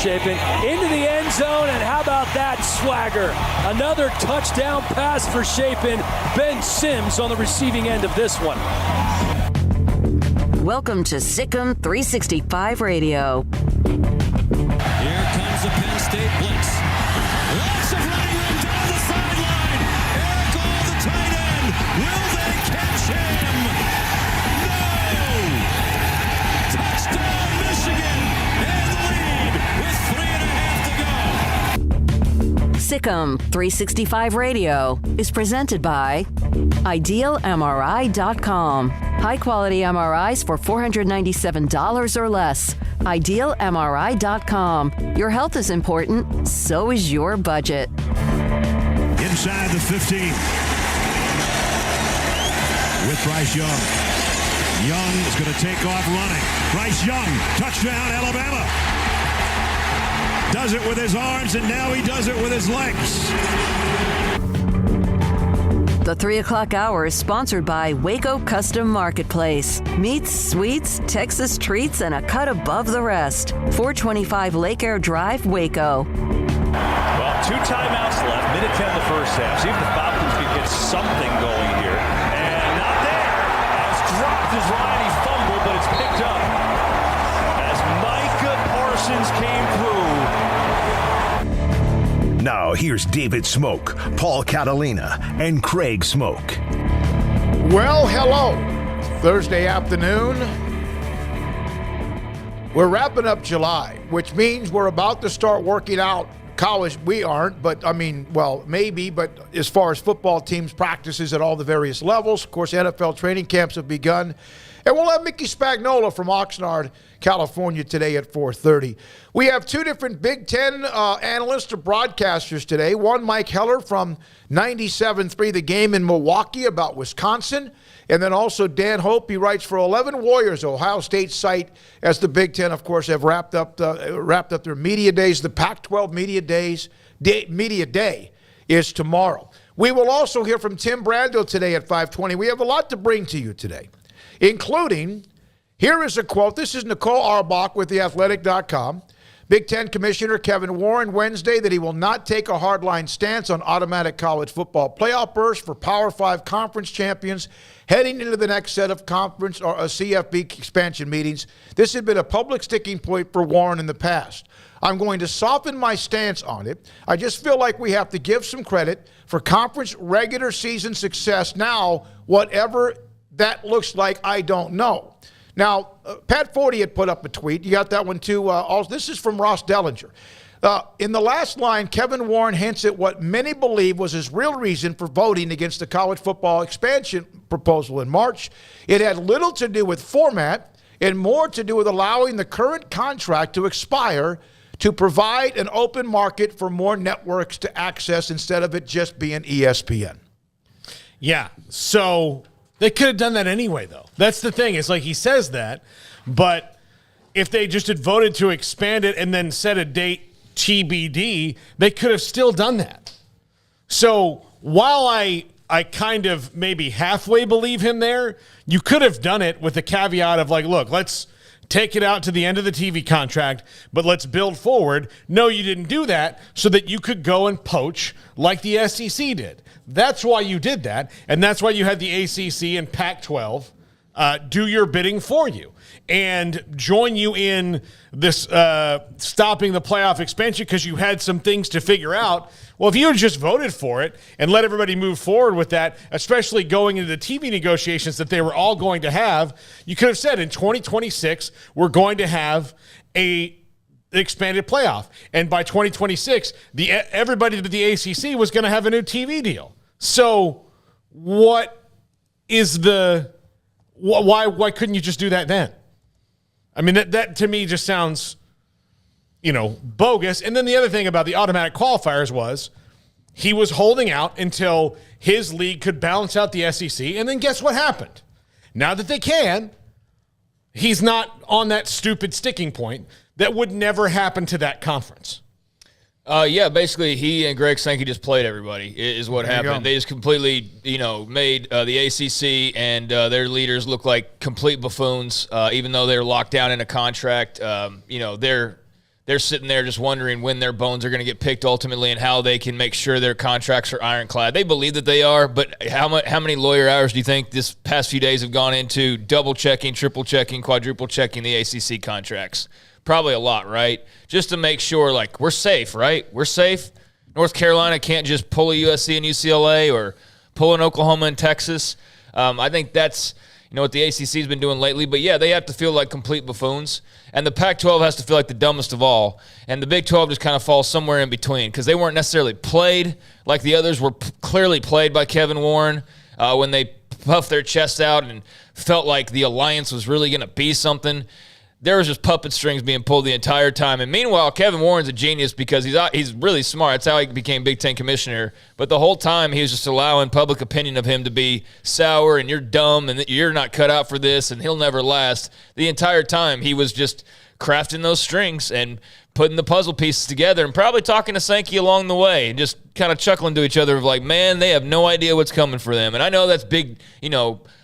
Shaping into the end zone, and how about that swagger? Another touchdown pass for Shaping. Ben Sims on the receiving end of this one. Welcome to Sikkim 365 Radio. Here comes the Penn State blitz. Lots of running room down the sideline. Eric All, the tight end. Will they catch him? No! Touchdown, Michigan. And the lead with 3.5 to go. Sikkim 365 Radio is presented by IdealMRI.com. High-quality MRIs for $497 or less. IdealMRI.com. Your health is important, so is your budget. Inside the 15. With Bryce Young. Young is going to take off running. Bryce Young, touchdown, Alabama. Does it with his arms, and now he does it with his legs. The 3 o'clock hour is sponsored by Waco Custom Marketplace. Meats, sweets, Texas treats, and a cut above the rest. 425 Lake Air Drive, Waco. Well, 2 timeouts left, minute 10 the first half. See if the Falcons can get something going here. And not there. As dropped as Ryan, he fumbled, but it's picked up. As Micah Parsons came through. Now, here's David Smoak, Paul Catalina, and Craig Smoak. Well, hello. Thursday afternoon. We're wrapping up July, which means we're about to start working out college. We aren't, but I mean, well, maybe, but as far as football teams practices at all the various levels, of course, NFL training camps have begun. And we'll have Mickey Spagnola from Oxnard, California today at 4:30. We have 2 different Big Ten analysts or broadcasters today. One, Mike Heller from 97.3 The Game in Milwaukee about Wisconsin. And then also Dan Hope, he writes for 11 Warriors, Ohio State site, as the Big Ten, of course, have wrapped up their media days. The Pac-12 media day is tomorrow. We will also hear from Tim Brando today at 5:20. We have a lot to bring to you today, including, here is a quote. This is Nicole Auerbach with theathletic.com. Big Ten Commissioner Kevin Warren Wednesday that he will not take a hardline stance on automatic college football playoff berths for Power 5 conference champions heading into the next set of conference or CFB expansion meetings. This had been a public sticking point for Warren in the past. I'm going to soften my stance on it. I just feel like we have to give some credit for conference regular season success now, whatever that looks like, I don't know. Now, Pat Forty had put up a tweet. You got that one too. This is from Ross Dellinger. In the last line, Kevin Warren hints at what many believe was his real reason for voting against the college football expansion proposal in March. It had little to do with format and more to do with allowing the current contract to expire to provide an open market for more networks to access instead of it just being ESPN. Yeah, so they could have done that anyway, though. That's the thing. It's like he says that, but if they just had voted to expand it and then set a date TBD, they could have still done that. So while I kind of maybe halfway believe him there, you could have done it with the caveat of like, look, let's take it out to the end of the TV contract, but let's build forward. No, you didn't do that so that you could go and poach like the SEC did. That's why you did that, and that's why you had the ACC and Pac-12 do your bidding for you. and join you in this stopping the playoff expansion because you had some things to figure out. Well, if you had just voted for it and let everybody move forward with that, especially going into the TV negotiations that they were all going to have, you could have said in 2026, we're going to have an expanded playoff. And by 2026, everybody but the ACC was going to have a new TV deal. So what is why couldn't you just do that then? I mean, that to me just sounds, bogus. And then the other thing about the automatic qualifiers was he was holding out until his league could balance out the SEC. And then guess what happened? Now that they can, he's not on that stupid sticking point that would never happen to that conference. Basically, he and Greg Sankey just played everybody is what happened. They just completely, made the ACC and their leaders look like complete buffoons, even though they're locked down in a contract. They're sitting there just wondering when their bones are going to get picked ultimately and how they can make sure their contracts are ironclad. They believe that they are, but how many lawyer hours do you think this past few days have gone into double-checking, triple-checking, quadruple-checking the ACC contracts? Probably a lot, right? Just to make sure, we're safe, right? We're safe. North Carolina can't just pull a USC and UCLA or pull an Oklahoma and Texas. I think that's what the ACC has been doing lately. But, yeah, they have to feel like complete buffoons. And the Pac-12 has to feel like the dumbest of all. And the Big 12 just kind of falls somewhere in between because they weren't necessarily played like the others were clearly played by Kevin Warren when they puffed their chests out and felt like the alliance was really going to be something. There was just puppet strings being pulled the entire time. And meanwhile, Kevin Warren's a genius because he's really smart. That's how he became Big Ten commissioner. But the whole time, he was just allowing public opinion of him to be sour and you're dumb and you're not cut out for this and he'll never last. The entire time, he was just crafting those strings and putting the puzzle pieces together and probably talking to Sankey along the way and just kind of chuckling to each other of like, man, they have no idea what's coming for them. And I know that's big,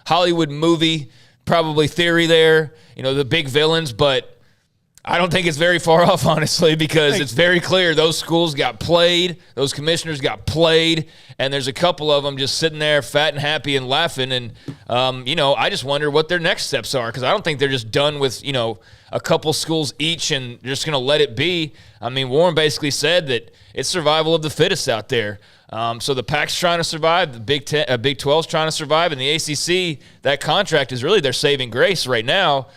Hollywood movie probably theory there, the big villains, but I don't think it's very far off, honestly, because it's very clear those schools got played, those commissioners got played, and there's a couple of them just sitting there fat and happy and laughing, and, I just wonder what their next steps are, because I don't think they're just done with, a couple schools each and they're just going to let it be. I mean, Warren basically said that it's survival of the fittest out there. So the Pac's trying to survive, the Big 12's trying to survive, and the ACC, that contract is really their saving grace right now.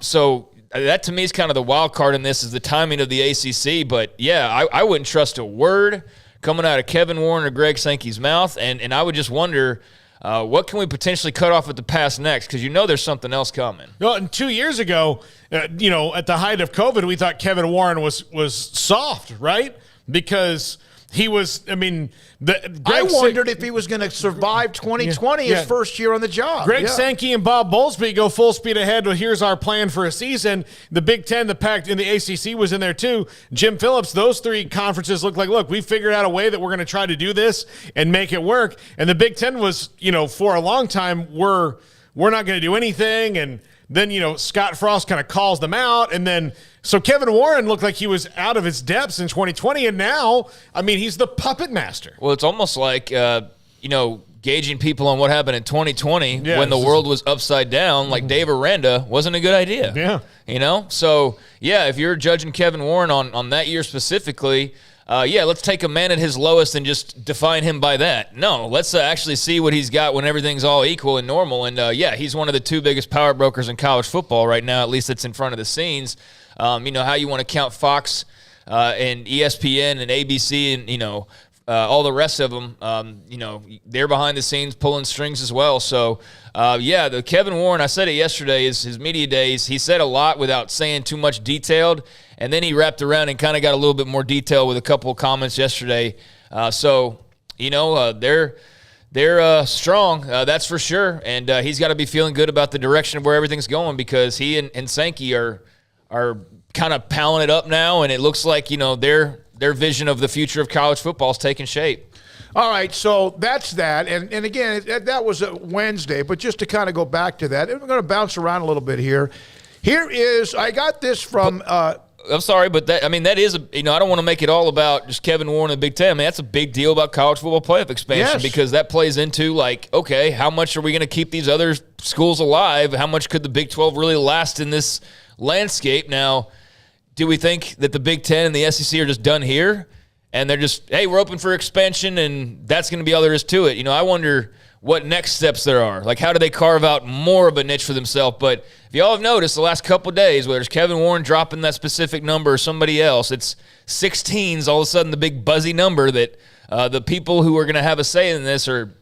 So that to me is kind of the wild card in this is the timing of the ACC. But, yeah, I wouldn't trust a word coming out of Kevin Warren or Greg Sankey's mouth, and I would just wonder what can we potentially cut off at the pass next because there's something else coming. Well, and 2 years ago, at the height of COVID, we thought Kevin Warren was soft, right? Because – he was, I wondered if he was going to survive 2020, his first year on the job. Greg Sankey and Bob Bowlesby go full speed ahead. Well, here's our plan for a season. The Big Ten, the Pac, and the ACC was in there too. Jim Phillips, those three conferences look, we figured out a way that we're going to try to do this and make it work. And the Big Ten was, for a long time, we're not going to do anything. And then, Scott Frost kind of calls them out. And then, so Kevin Warren looked like he was out of his depths in 2020. And now, he's the puppet master. Well, it's almost like, gauging people on what happened in 2020 when the world was upside down, like Dave Aranda, wasn't a good idea. Yeah. So, yeah, if you're judging Kevin Warren on that year specifically, let's take a man at his lowest and just define him by that. No, let's actually see what he's got when everything's all equal and normal. And, he's one of the two biggest power brokers in college football right now, at least that's in front of the scenes. How you want to count Fox and ESPN and ABC and, all the rest of them, they're behind the scenes pulling strings as well. So, the Kevin Warren, I said it yesterday, is his media days. He said a lot without saying too much detailed, and then he wrapped around and kind of got a little bit more detail with a couple of comments yesterday. They're strong, that's for sure, and he's got to be feeling good about the direction of where everything's going because he and Sankey are kind of palling it up now, and it looks like, their vision of the future of college football is taking shape. All right, so that's that. And again, that was a Wednesday, but just to kind of go back to that, and we're going to bounce around a little bit here. I got this from I'm sorry, but that is I don't want to make it all about just Kevin Warren and the Big Ten. I mean, that's a big deal about college football playoff expansion because that plays into okay, how much are we going to keep these other schools alive? How much could the Big 12 really last in this landscape? Now, do we think that the Big Ten and the SEC are just done here and they're just, hey, we're open for expansion and that's going to be all there is to it? I wonder what next steps there are. Like, how do they carve out more of a niche for themselves? But if y'all have noticed the last couple of days, whether it's Kevin Warren dropping that specific number or somebody else, it's 16's all of a sudden the big buzzy number that the people who are going to have a say in this are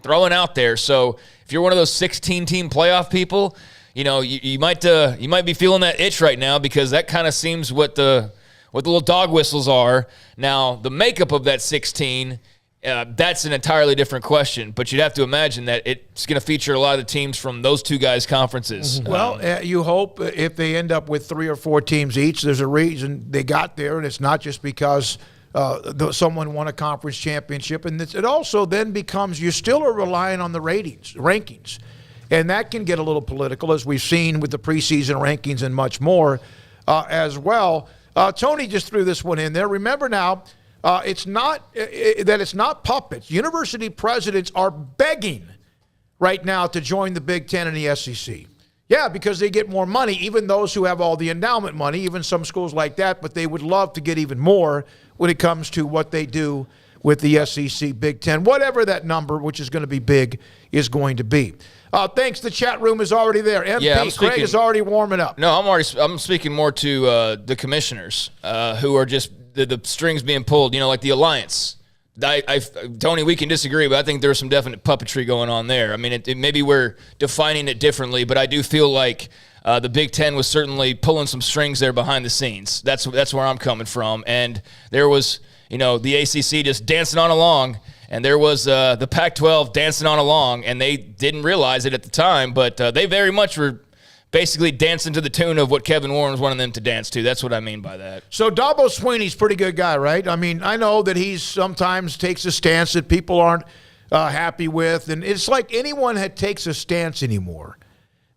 throwing out there. So if you're one of those 16-team playoff people, you might be feeling that itch right now because that kind of seems what the little dog whistles are. Now, the makeup of that 16, that's an entirely different question, but you'd have to imagine that it's going to feature a lot of the teams from those two guys' conferences. Well, you hope if they end up with 3 or 4 teams each, there's a reason they got there, and it's not just because someone won a conference championship. And it also then becomes you still are relying on the rankings, and that can get a little political, as we've seen with the preseason rankings and much more as well. Tony just threw this one in there. Remember now, it's not puppets. University presidents are begging right now to join the Big Ten and the SEC. Yeah, because they get more money, even those who have all the endowment money, even some schools like that, but they would love to get even more when it comes to what they do with the SEC, Big Ten, whatever that number, which is going to be big, is going to be. Thanks. The chat room is already there. MP, Craig is already warming up. No, I'm speaking more to the commissioners who are just the strings being pulled, like the Alliance. Tony, we can disagree, but I think there's some definite puppetry going on there. I mean, maybe we're defining it differently, but I do feel like the Big Ten was certainly pulling some strings there behind the scenes. That's where I'm coming from. And there was, the ACC just dancing on along, and there was the Pac-12 dancing on along, and they didn't realize it at the time, but they very much were basically dancing to the tune of what Kevin Warren was wanting them to dance to. That's what I mean by that. So Dabo Swinney's a pretty good guy, right? I mean, I know that he sometimes takes a stance that people aren't happy with, and it's like anyone that takes a stance anymore,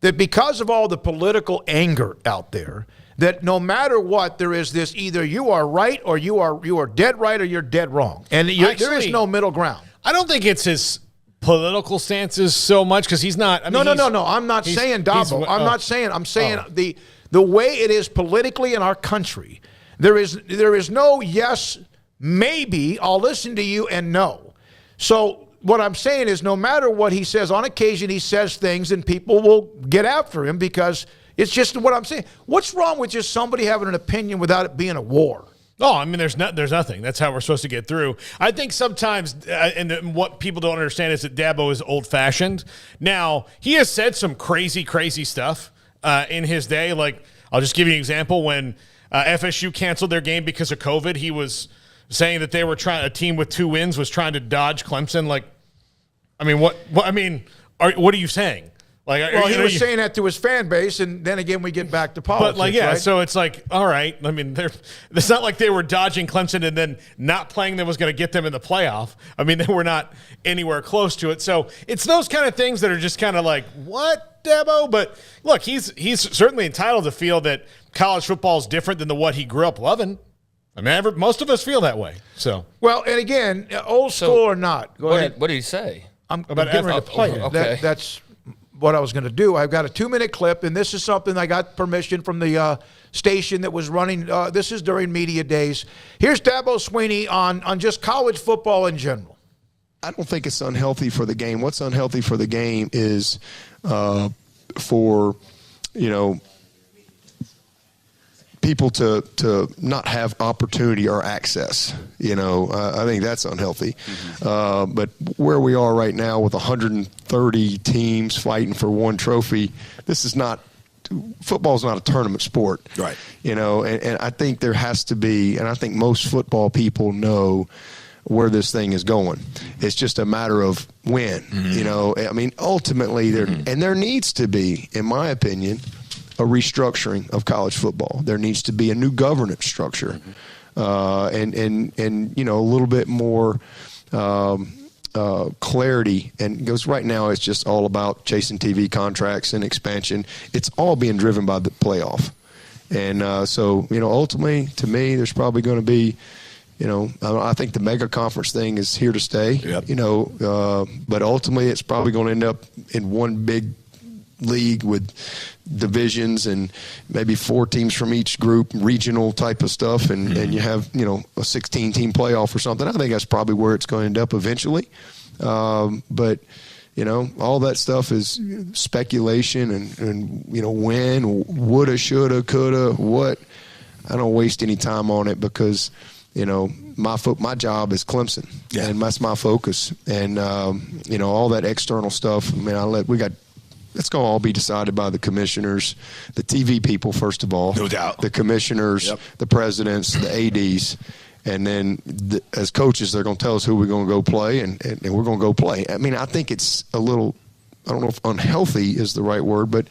that because of all the political anger out there, that no matter what, there is this either you are right or you are dead right or you're dead wrong. And there is no middle ground. I don't think it's his political stances so much because he's not. I mean, No. I'm not saying Dabo. I'm saying the way it is politically in our country, there is no yes, maybe, I'll listen to you, and no. So what I'm saying is no matter what he says, on occasion he says things and people will get after him because it's just what I'm saying. What's wrong with just somebody having an opinion without it being a war? Oh, I mean, there's nothing. That's how we're supposed to get through. I think sometimes, and what people don't understand is that Dabo is old-fashioned. Now, he has said some crazy, crazy stuff in his day. Like, I'll just give you an example. When FSU canceled their game because of COVID, he was saying that they were a team with 2 wins was trying to dodge Clemson. Like, I mean, what are you saying? Like, well, he was saying that to his fan base, and then again, we get back to politics. But right? So it's like, all right. I mean, it's not like they were dodging Clemson and then not playing them was going to get them in the playoff. I mean, they were not anywhere close to it. So it's those kind of things that are just kind of like, what, Dabo? But look, he's certainly entitled to feel that college football is different than what he grew up loving. I mean, most of us feel that way. So well, and again, old school or not, go ahead. What did he say? I'm getting ready to play it. Okay. That's what I was going to do. I've got a 2-minute clip, and this is something I got permission from the station that was running. This is during media days. Here's Dabo Swinney on just college football in general. I don't think it's unhealthy for the game. What's unhealthy for the game is for, people to not have opportunity or access. I think that's unhealthy. But where we are right now with 130 teams fighting for one trophy, football is not a tournament sport. Right. And I think there has to be, and I think most football people know where this thing is going. It's just a matter of when. I mean, ultimately, there needs to be, in my opinion, a restructuring of college football. There needs to be a new governance structure, and a little bit more clarity. And because right now it's just all about chasing TV contracts and expansion. It's all being driven by the playoff, And so, ultimately, to me, there's probably going to be, I think the mega conference thing is here to stay, Yep. But ultimately it's probably going to end up in one big league with divisions and maybe 4 teams from each group, regional type of stuff, and you have, a 16-team playoff or something. I think that's probably where it's going to end up eventually. But all that stuff is speculation and when, woulda, shoulda, coulda, what. I don't waste any time on it because, my job is Clemson, and that's my focus. And, all that external stuff, it's going to all be decided by the commissioners, the TV people, first of all. No doubt. The commissioners, the presidents, the ADs. And then as coaches, they're going to tell us who we're going to go play, and we're going to go play. I think it's a little, I don't know if unhealthy is the right word, but,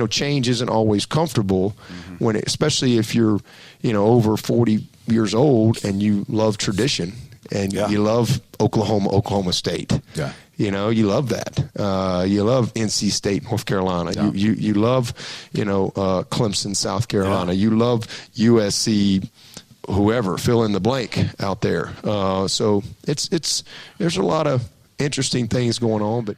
change isn't always comfortable when, especially if you're, over 40 years old and you love tradition and you love Oklahoma State. Yeah. You love that. You love NC State, North Carolina. Yeah. You love, Clemson, South Carolina. You love USC, whoever, fill in the blank out there. So there's a lot of interesting things going on. But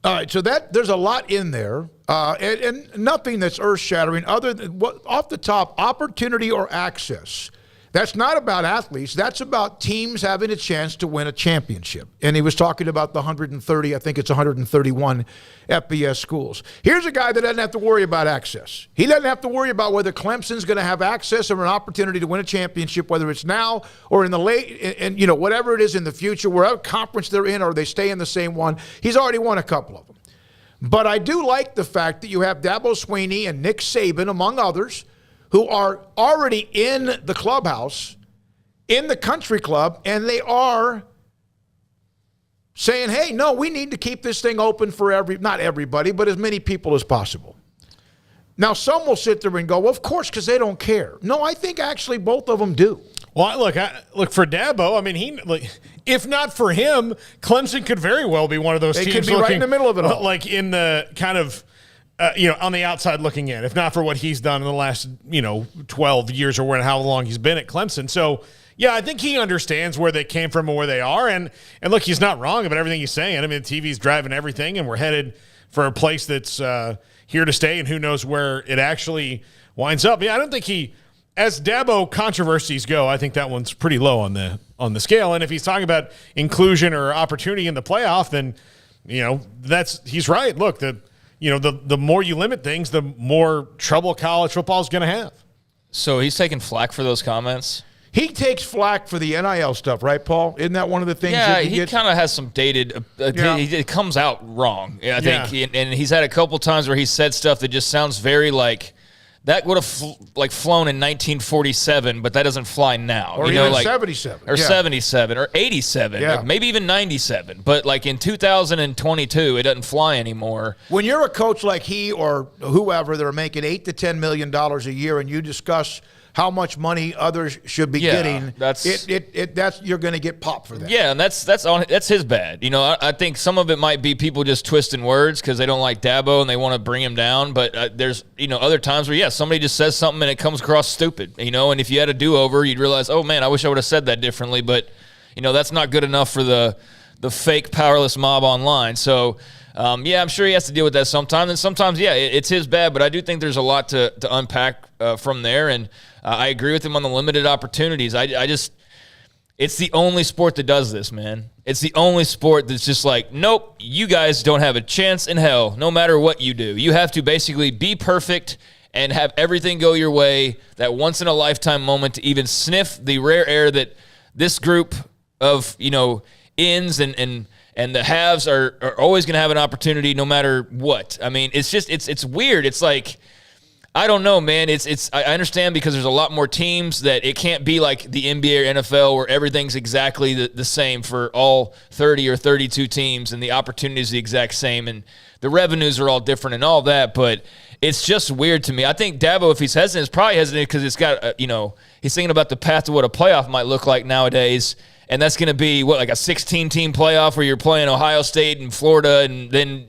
all right, so there's a lot in there, and nothing that's earth-shattering other than off the top, opportunity or access. That's not about athletes. That's about teams having a chance to win a championship. And he was talking about the 130, I think it's 131 FBS schools. Here's a guy that doesn't have to worry about access. He doesn't have to worry about whether Clemson's going to have access or an opportunity to win a championship, whether it's now or in the late, and whatever it is in the future, wherever conference they're in or they stay in the same one. He's already won a couple of them. But I do like the fact that you have Dabo Swinney and Nick Saban, among others, who are already in the clubhouse, in the country club, and they are saying, hey, no, we need to keep this thing open for not everybody, but as many people as possible. Now, some will sit there and go, well, of course, because they don't care. No, I think actually both of them do. Well, look for Dabo. If not for him, Clemson could very well be one of those teams. They could be right in the middle of it all. Like in the kind of, on the outside looking in, if not for what he's done in the last, 12 years or how long he's been at Clemson. So, yeah, I think he understands where they came from and where they are. And look, he's not wrong about everything he's saying. The TV's driving everything, and we're headed for a place that's here to stay, and who knows where it actually winds up. Yeah, I don't think as Dabo controversies go, I think that one's pretty low on the scale. And if he's talking about inclusion or opportunity in the playoff, then, he's right. Look, the more you limit things, the more trouble college football is going to have. So he's taking flack for those comments? He takes flack for the NIL stuff, right, Paul? Isn't that one of the things that he gets? Kind of has some dated it comes out wrong, I think. And he's had a couple times where he said stuff that just sounds very like that would have flown in 1947, but that doesn't fly now. Or even 77. Or 77 or 87, or maybe even 97. But in 2022, it doesn't fly anymore. When you're a coach like he or whoever, they're making $8 to $10 million a year, and you discuss how much money others should be getting, you're going to get popped for that. Yeah, and that's his bad. I think some of it might be people just twisting words because they don't like Dabo and they want to bring him down. But there's other times where somebody just says something and it comes across stupid. And if you had a do-over, you'd realize, oh man, I wish I would have said that differently. But that's not good enough for the fake powerless mob online. So. I'm sure he has to deal with that sometimes. And sometimes, it's his bad, but I do think there's a lot to unpack from there. And I agree with him on the limited opportunities. It's the only sport that does this, man. It's the only sport that's just like, nope, you guys don't have a chance in hell no matter what you do. You have to basically be perfect and have everything go your way, that once-in-a-lifetime moment to even sniff the rare air that this group of, ends and the haves are always going to have an opportunity no matter what. It's weird. It's like, I don't know, man. I understand because there's a lot more teams that it can't be like the NBA or NFL where everything's exactly the same for all 30 or 32 teams and the opportunity is the exact same and the revenues are all different and all that. But it's just weird to me. I think Dabo, if he's hesitant, is probably hesitant because it's got, he's thinking about the path to what a playoff might look like nowadays. And that's going to be, like a 16-team playoff where you're playing Ohio State and Florida and then,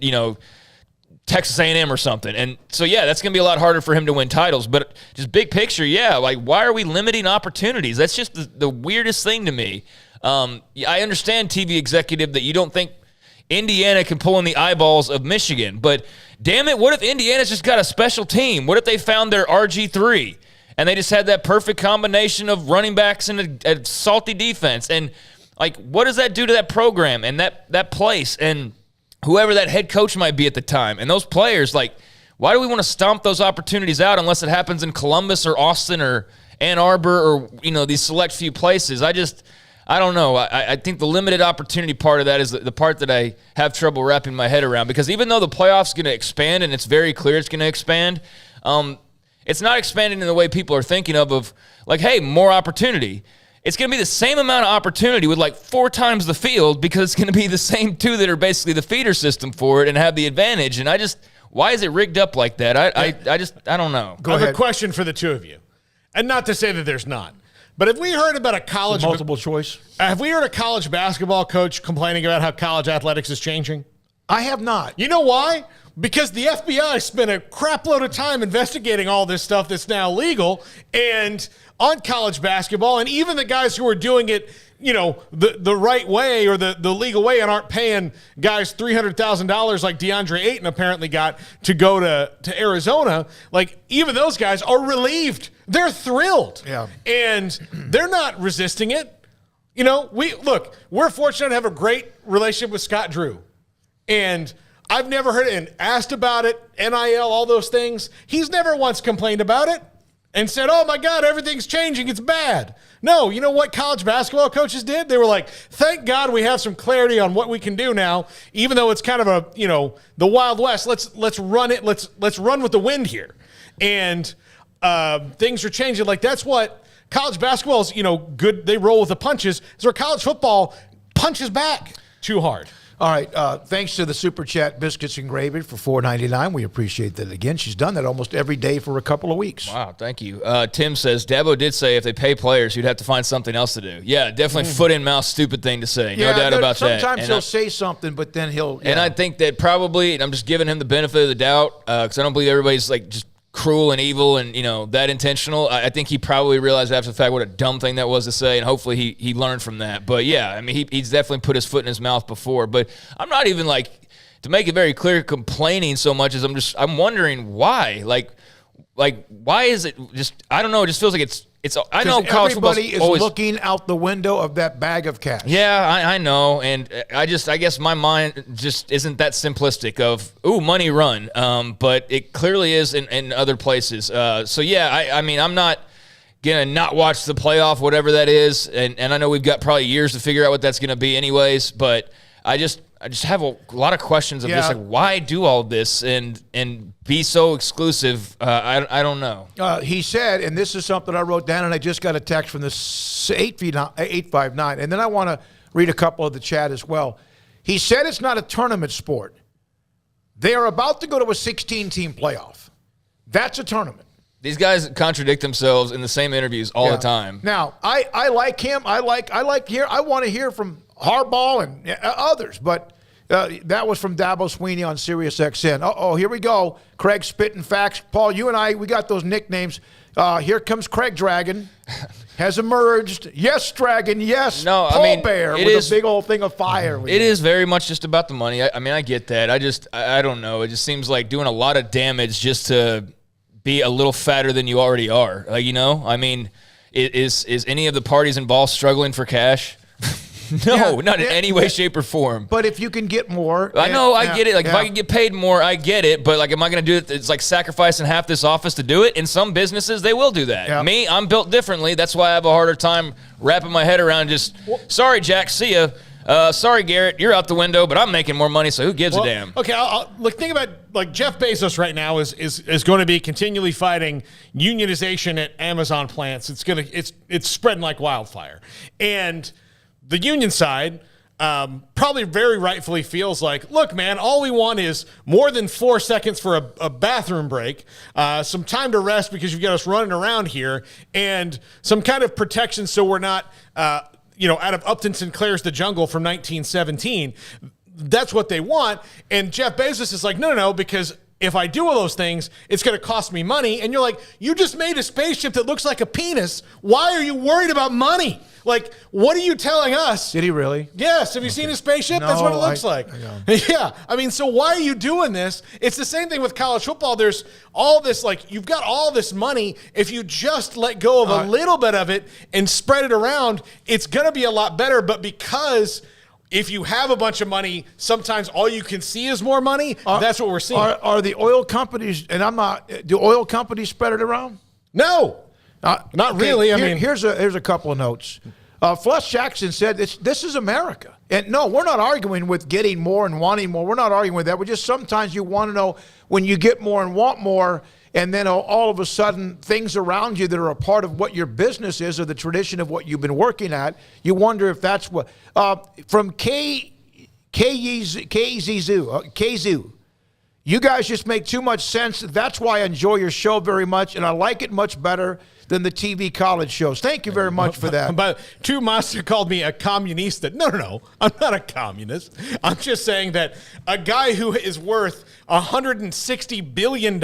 Texas A&M or something. And so, yeah, that's going to be a lot harder for him to win titles. But just big picture, yeah, like why are we limiting opportunities? That's just the weirdest thing to me. I understand, TV executive, that you don't think Indiana can pull in the eyeballs of Michigan. But damn it, what if Indiana's just got a special team? What if they found their RG3 and they just had that perfect combination of running backs and a salty defense? And, like, what does that do to that program and that place and whoever that head coach might be at the time? And those players, like, why do we want to stomp those opportunities out unless it happens in Columbus or Austin or Ann Arbor or, these select few places? I don't know. I think the limited opportunity part of that is the part that I have trouble wrapping my head around, because even though the playoff's going to expand, and it's very clear it's going to expand, it's not expanding in the way people are thinking of like, hey, more opportunity. It's going to be the same amount of opportunity with like 4 times the field, because it's going to be the same 2 that are basically the feeder system for it and have the advantage. And why is it rigged up like that? I don't know. I have a question for the two of you. And not to say that there's not. But have we heard about a college multiple choice? Have we heard a college basketball coach complaining about how college athletics is changing? I have not. You know why? Because the FBI spent a crap load of time investigating all this stuff that's now legal and on college basketball, and even the guys who are doing it, the right way or the legal way and aren't paying guys $300,000 like DeAndre Ayton apparently got to go to Arizona. Like, even those guys are relieved. They're thrilled. Yeah. And they're not resisting it. We're fortunate to have a great relationship with Scott Drew. And I've never heard it and asked about it, NIL, all those things. He's never once complained about it and said, oh, my God, everything's changing. It's bad. No, you know what college basketball coaches did? They were like, thank God we have some clarity on what we can do now, even though it's kind of the Wild West. Let's run it. Let's run with the wind here. And things are changing. Like, that's what college basketball is, good. They roll with the punches. It's where college football punches back too hard. All right. Thanks to the Super Chat Biscuits and Gravy for $4.99. We appreciate that again. She's done that almost every day for a couple of weeks. Wow, thank you. Tim says, Dabo did say if they pay players, you'd have to find something else to do. Yeah, definitely foot in mouth stupid thing to say. No doubt about that. Sometimes he'll say something, but then he'll. Yeah. And I think that probably, and I'm just giving him the benefit of the doubt, because I don't believe everybody's like just cruel and evil and, that intentional. I think he probably realized after the fact what a dumb thing that was to say, and hopefully he learned from that. But, yeah, I mean, he's definitely put his foot in his mouth before. But I'm not even, like, to make it very clear, complaining so much as I'm wondering why. Like why is it just – I don't know. It just feels like it's I know college everybody is looking out the window of that bag of cash. Yeah, I know, and I guess my mind just isn't that simplistic of money run, but it clearly is in other places. So yeah, I mean, I'm not gonna not watch the playoff, whatever that is, and I know we've got probably years to figure out what that's gonna be, anyways. But I just have a lot of questions of just like, why do all this and be so exclusive? I don't know. He said, and this is something I wrote down, and I just got a text from this 859, and then I want to read a couple of the chat as well. He said it's not a tournament sport. They are about to go to a 16-team playoff. That's a tournament. These guys contradict themselves in the same interviews all the time. Now, I like him. I want to hear from Harbaugh and others, but that was from Dabo Swinney on Sirius XM. Here we go. Craig spitting facts. Paul, you and I, we got those nicknames. Here comes Craig Dragon. Has emerged. Yes, Dragon. Yes. No, Paul Bear with a big old thing of fire. It is very much just about the money. I mean, I get that. I don't know. It just seems like doing a lot of damage just to be a little fatter than you already are. I mean, is any of the parties involved struggling for cash? No, not in any way, shape, or form. But if you can get more. I know, I get it. Like, if I can get paid more, I get it. But, like, am I going to do it? It's like sacrificing half this office to do it. In some businesses, they will do that. Yeah. Me, I'm built differently. That's why I have a harder time wrapping my head around sorry, Jack, see ya. Sorry, Garrett, you're out the window, but I'm making more money, so who gives a damn? Okay, look, think about, like, Jeff Bezos right now is going to be continually fighting unionization at Amazon plants. It's spreading like wildfire. And the union side probably very rightfully feels like, look, man, all we want is more than 4 seconds for a bathroom break, some time to rest because you've got us running around here, and some kind of protection so we're not, out of Upton Sinclair's The Jungle from 1917. that's what they want. And Jeff Bezos is like, no, because if I do all those things, it's going to cost me money. And you're like, you just made a spaceship that looks like a penis. Why are you worried about money? Like, what are you telling us? Did he really? Yes. Have you seen his spaceship? No, That's what it looks like. Yeah. I mean, so why are you doing this? It's the same thing with college football. There's all this, like, you've got all this money. If you just let go of a little bit of it and spread it around, it's going to be a lot better. But because if you have a bunch of money, sometimes all you can see is more money. That's what we're seeing. Are the oil companies, and do oil companies spread it around? No. Not really. I mean, here's a couple of notes. Fletch Jackson said this is America. And no, we're not arguing with getting more and wanting more. We're not arguing with that. We're just sometimes you want to know when you get more and want more, and then all of a sudden things around you that are a part of what your business is or the tradition of what you've been working at, you wonder if that's what. From KZoo, you guys just make too much sense. That's why I enjoy your show very much, and I like it much better than the TV college shows. Thank you very much for that. But two Master called me a communista. No. I'm not a communist. I'm just saying that a guy who is worth $160 billion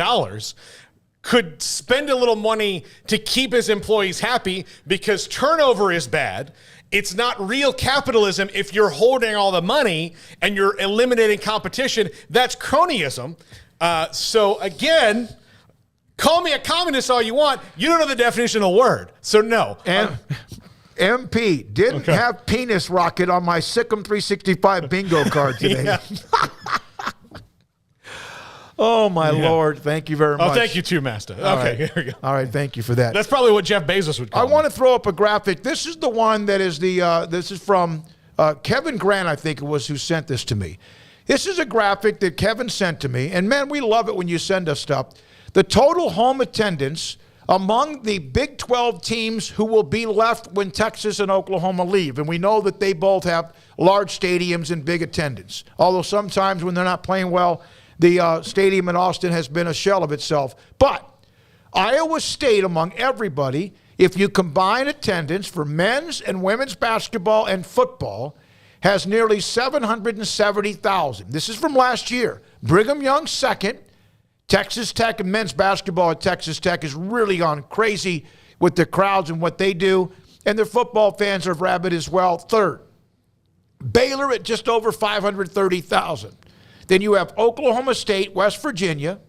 could spend a little money to keep his employees happy because turnover is bad. It's not real capitalism if you're holding all the money and you're eliminating competition. That's cronyism. So again, call me a communist all you want. You don't know the definition of the word. So no. And MP didn't have penis rocket on my Sikkim 365 bingo card today. Oh, my Lord. Thank you very much. Oh, thank you too, Master. Here we go. All right, thank you for that. That's probably what Jeff Bezos would call I want to throw up a graphic. This is the one that is this is from Kevin Grant, I think it was, who sent this to me. This is a graphic that Kevin sent to me. And, man, we love it when you send us stuff. The total home attendance among the Big 12 teams who will be left when Texas and Oklahoma leave. And we know that they both have large stadiums and big attendance. Although sometimes when they're not playing well, the stadium in Austin has been a shell of itself. But Iowa State, among everybody, if you combine attendance for men's and women's basketball and football, has nearly 770,000. This is from last year. Brigham Young second. Texas Tech and men's basketball at Texas Tech has really gone crazy with the crowds and what they do. And their football fans are rabid as well. Third. Baylor at just over 530,000. Then you have Oklahoma State, West Virginia,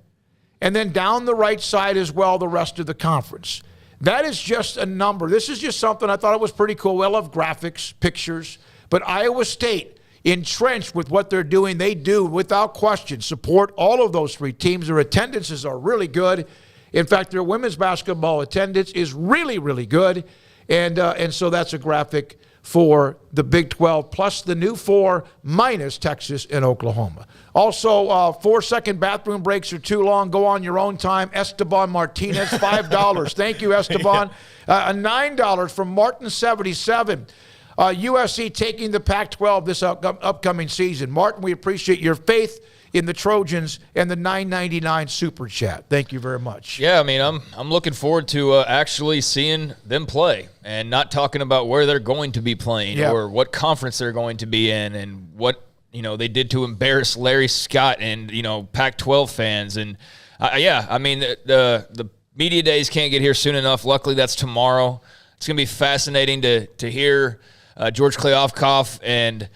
and then down the right side as well, the rest of the conference. That is just a number. This is just something I thought it was pretty cool. I love graphics, pictures. But Iowa State, entrenched with what they're doing, they do, without question, support all of those three teams. Their attendances are really good. In fact, their women's basketball attendance is really, really good. And so that's a graphic for the Big 12, plus the new 4 minus Texas and Oklahoma. Also, 4-second bathroom breaks are too long. Go on your own time. Esteban Martinez, $5. Thank you, Esteban. A $9 from Martin 77. USC taking the Pac-12 this upcoming season. Martin, we appreciate your faith in the Trojans and the $9.99 super chat. Thank you very much. Yeah, I mean, I'm looking forward to actually seeing them play and not talking about where they're going to be playing or what conference they're going to be in and what they did to embarrass Larry Scott and Pac-12 fans. And I mean, the media days can't get here soon enough. Luckily, that's tomorrow. It's going to be fascinating to hear George Kliavkoff and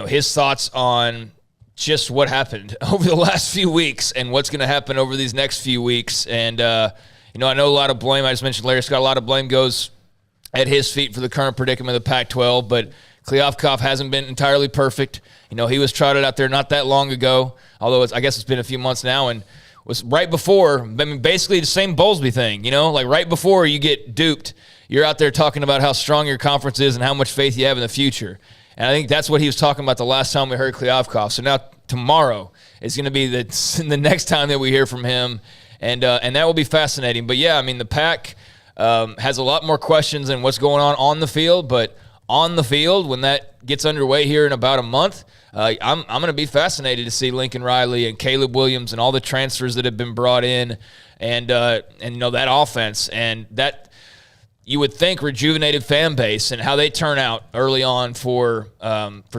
his thoughts on just what happened over the last few weeks and what's going to happen over these next few weeks. And, I know a lot of blame, I just mentioned Larry Scott, a lot of blame goes at his feet for the current predicament of the Pac-12, but Kliavkoff hasn't been entirely perfect. He was trotted out there not that long ago, although I guess it's been a few months now, and was right before, basically the same Bowlesby thing, like right before you get duped, you're out there talking about how strong your conference is and how much faith you have in the future. And I think that's what he was talking about the last time we heard Kliavkoff. So now tomorrow is going to be the next time that we hear from him, and that will be fascinating. But, yeah, I mean, the Pac has a lot more questions than what's going on the field. But on the field, when that gets underway here in about a month, I'm going to be fascinated to see Lincoln Riley and Caleb Williams and all the transfers that have been brought in and that offense. And that – you would think, rejuvenated fan base and how they turn out early on for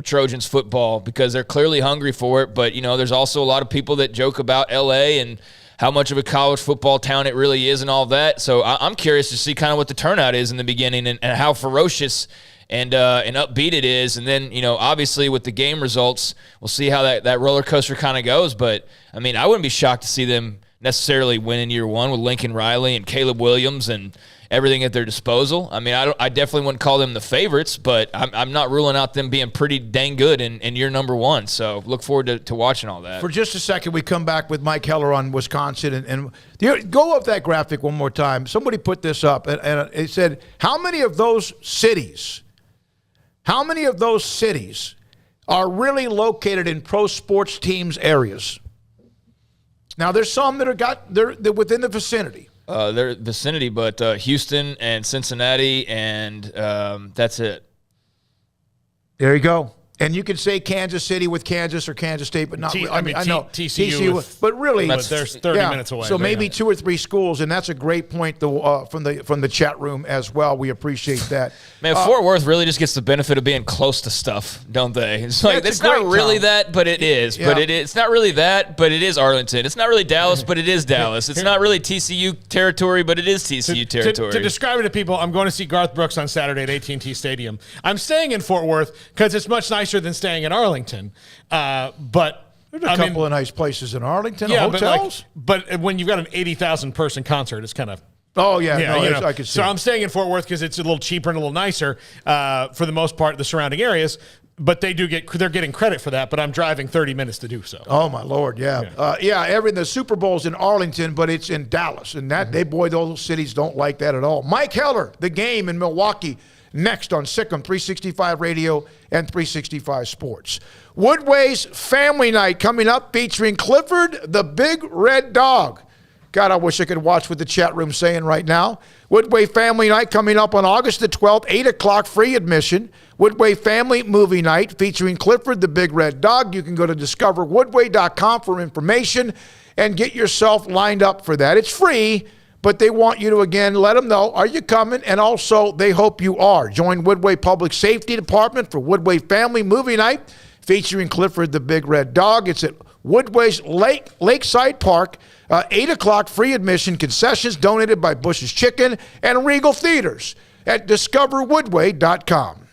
Trojans football, because they're clearly hungry for it. But, there's also a lot of people that joke about L.A. and how much of a college football town it really is and all that. So I'm curious to see kind of what the turnout is in the beginning and how ferocious and upbeat it is. And then, obviously with the game results, we'll see how that roller coaster kind of goes. But, I mean, I wouldn't be shocked to see them necessarily win in year one with Lincoln Riley and Caleb Williams and everything at their disposal. I mean, I definitely wouldn't call them the favorites, but I'm not ruling out them being pretty dang good in year number one. So look forward to watching all that. For just a second, we come back with Mike Heller on Wisconsin. And go up that graphic one more time. Somebody put this up, and it said, how many of those cities are really located in pro sports teams areas? Now, there's some that they're within the vicinity. Their vicinity, but Houston and Cincinnati, and that's it. There you go. And you could say Kansas City with Kansas or Kansas State, but not. I know TCU, but really, but there's 30 minutes away. So maybe 2 or 3 schools, and that's a great point from the chat room as well. We appreciate that. Man, Fort Worth really just gets the benefit of being close to stuff, don't they? It's like it's not really that, but it is. Yeah. But it's not really that, but it is Arlington. It's not really Dallas, but it is Dallas. It's not really TCU territory, but it is TCU territory. To describe it to people, I'm going to see Garth Brooks on Saturday at AT&T Stadium. I'm staying in Fort Worth because it's much nicer than staying in Arlington. But there's a couple of nice places in Arlington, hotels. But when you've got an 80,000 person concert, it's kind of. Oh, yeah. I could see. So I'm staying in Fort Worth because it's a little cheaper and a little nicer for the most part, the surrounding areas. But they're getting credit for that, but I'm driving 30 minutes to do so. Oh, my Lord, yeah. The Super Bowl's in Arlington, but it's in Dallas. And those cities don't like that at all. Mike Heller, The Game in Milwaukee, next on Sikkim 365 Radio and 365 Sports. Woodway's Family Night coming up, featuring Clifford the Big Red Dog. God, I wish I could watch what the chat room's saying right now. Woodway Family Night coming up on August the 12th, 8 o'clock, free admission. Woodway Family Movie Night featuring Clifford the Big Red Dog. You can go to discoverwoodway.com for information and get yourself lined up for that. It's free, but they want you to, again, let them know, are you coming? And also, they hope you are. Join Woodway Public Safety Department for Woodway Family Movie Night featuring Clifford the Big Red Dog. It's at Woodway's Lakeside Park, 8 o'clock, free admission, concessions donated by Bush's Chicken and Regal Theaters at discoverwoodway.com.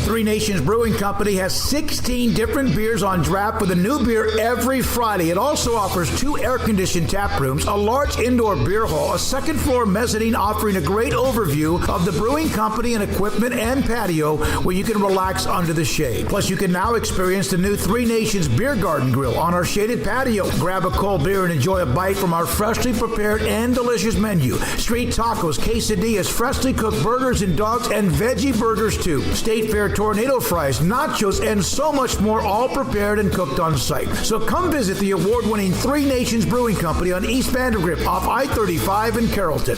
Three Nations Brewing Company has 16 different beers on draft with a new beer every Friday. It also offers 2 air-conditioned tap rooms, a large indoor beer hall, a second-floor mezzanine offering a great overview of the brewing company and equipment and patio where you can relax under the shade. Plus, you can now experience the new Three Nations Beer Garden Grill on our shaded patio. Grab a cold beer and enjoy a bite from our freshly prepared and delicious menu. Street tacos, quesadillas, freshly cooked burgers and dogs, and veggie burgers too. State Fair tornado fries, nachos, and so much more, all prepared and cooked on site. So come visit the award-winning Three Nations Brewing Company on East Vandergrift off I-35 in Carrollton.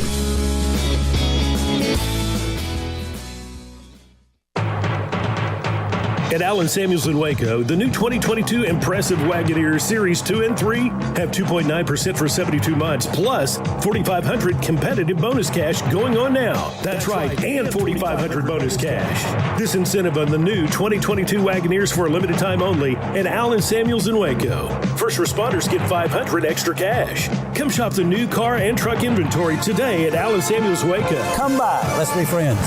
At Allen Samuels in Waco, the new 2022 Impressive Wagoneer Series 2 and 3 have 2.9% for 72 months, plus $4,500 competitive bonus cash going on now. That's right, and $4,500 bonus cash. This incentive on the new 2022 Wagoneers for a limited time only at Allen Samuels in Waco. First responders get $500 extra cash. Come shop the new car and truck inventory today at Allen Samuels Waco. Come by, let's be friends.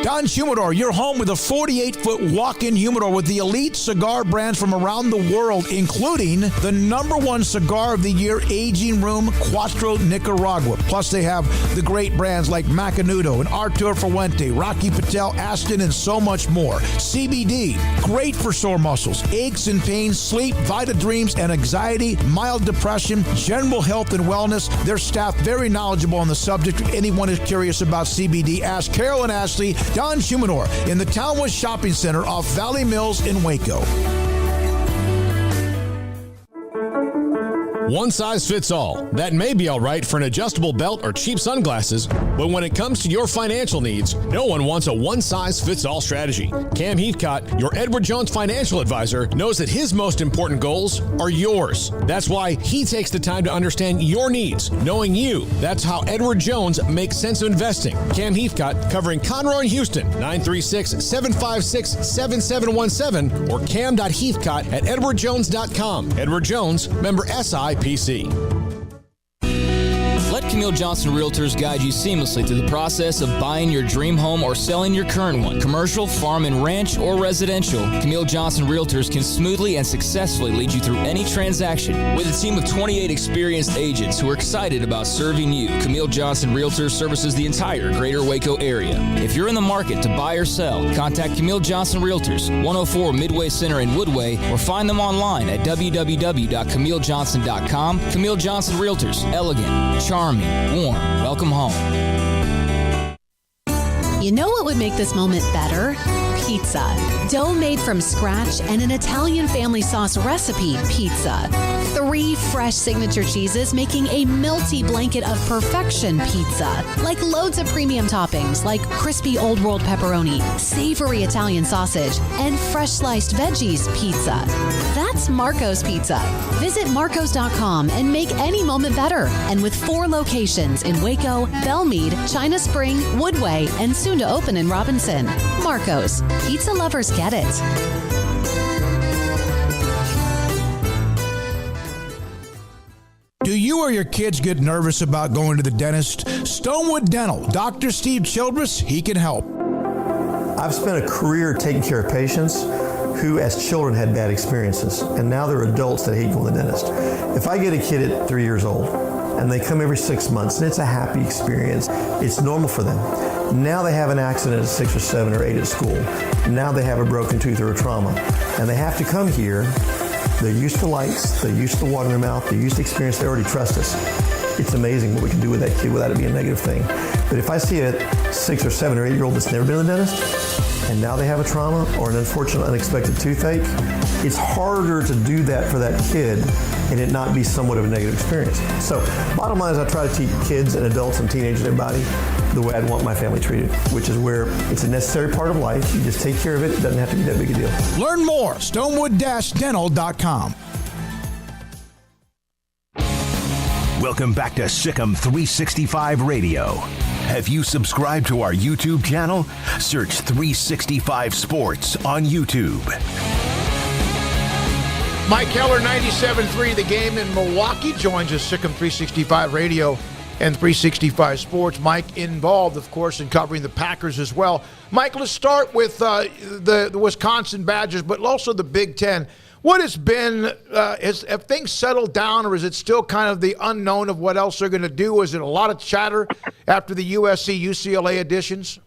Don Humidor, your home with a 48-foot walk-in humidor with the elite cigar brands from around the world, including the #1 cigar of the year, Aging Room Cuatro Nicaragua. Plus, they have the great brands like Macanudo and Artur Fuente, Rocky Patel, Aston, and so much more. CBD, great for sore muscles, aches and pains, sleep, Vita Dreams, and anxiety, mild depression, general health and wellness. Their staff very knowledgeable on the subject. If anyone is curious about CBD, ask Carol and Ashley. Don Humidor in the Townwood Shopping Center off Valley Mills in Waco. One size fits all. That may be all right for an adjustable belt or cheap sunglasses, but when it comes to your financial needs, no one wants a one-size-fits-all strategy. Cam Heathcott, your Edward Jones financial advisor, knows that his most important goals are yours. That's why he takes the time to understand your needs, knowing you. That's how Edward Jones makes sense of investing. Cam Heathcott, covering Conroe and Houston, 936-756-7717 or cam.heathcott@edwardjones.com. Edward Jones, member SIPC. Let Camille Johnson Realtors guide you seamlessly through the process of buying your dream home or selling your current one. Commercial, farm and ranch, or residential, Camille Johnson Realtors can smoothly and successfully lead you through any transaction. With a team of 28 experienced agents who are excited about serving you, Camille Johnson Realtors services the entire greater Waco area. If you're in the market to buy or sell, contact Camille Johnson Realtors, 104 Midway Center in Woodway, or find them online at www.camillejohnson.com. Camille Johnson Realtors, elegant, charming, warm. Welcome home. You know what would make this moment better? Pizza. Dough made from scratch and an Italian family sauce recipe pizza. 3 fresh signature cheeses making a melty blanket of perfection pizza. Like loads of premium toppings like crispy Old World pepperoni, savory Italian sausage, and fresh sliced veggies pizza. That's Marco's Pizza. Visit marcos.com and make any moment better. And with 4 locations in Waco, Belmead, China Spring, Woodway, and soon to open in Robinson. Marco's. Pizza lovers get it. Do you or your kids get nervous about going to the dentist? Stonewood Dental, Dr. Steve Childress, he can help. I've spent a career taking care of patients who as children had bad experiences, and now they're adults that hate going to the dentist. If I get a kid at 3 years old and they come every 6 months and it's a happy experience, it's normal for them. Now they have an accident at 6 or 7 or 8 at school. Now they have a broken tooth or a trauma, and they have to come here. They're used to lights, they're used to water in their mouth, they're used to experience, they already trust us. It's amazing what we can do with that kid without it being a negative thing. But if I see a 6 or 7 or 8 year old that's never been to the dentist, and now they have a trauma or an unfortunate unexpected toothache, it's harder to do that for that kid and it not be somewhat of a negative experience. So bottom line is I try to teach kids and adults and teenagers and everybody the way I'd want my family treated, which is where it's a necessary part of life. You just take care of it. It doesn't have to be that big a deal. Learn more, stonewood-dental.com. Welcome back to Sikkim 365 Radio. Have you subscribed to our YouTube channel? Search 365 Sports on YouTube. Mike Keller, 97.3 The Game in Milwaukee, joins us, Sikkim 365 Radio and 365 Sports. Mike involved, of course, in covering the Packers as well. Mike, let's start with the Wisconsin Badgers, but also the Big Ten. What has been, have things settled down, or is it still kind of the unknown of what else they're going to do? Is it a lot of chatter after the USC, UCLA additions?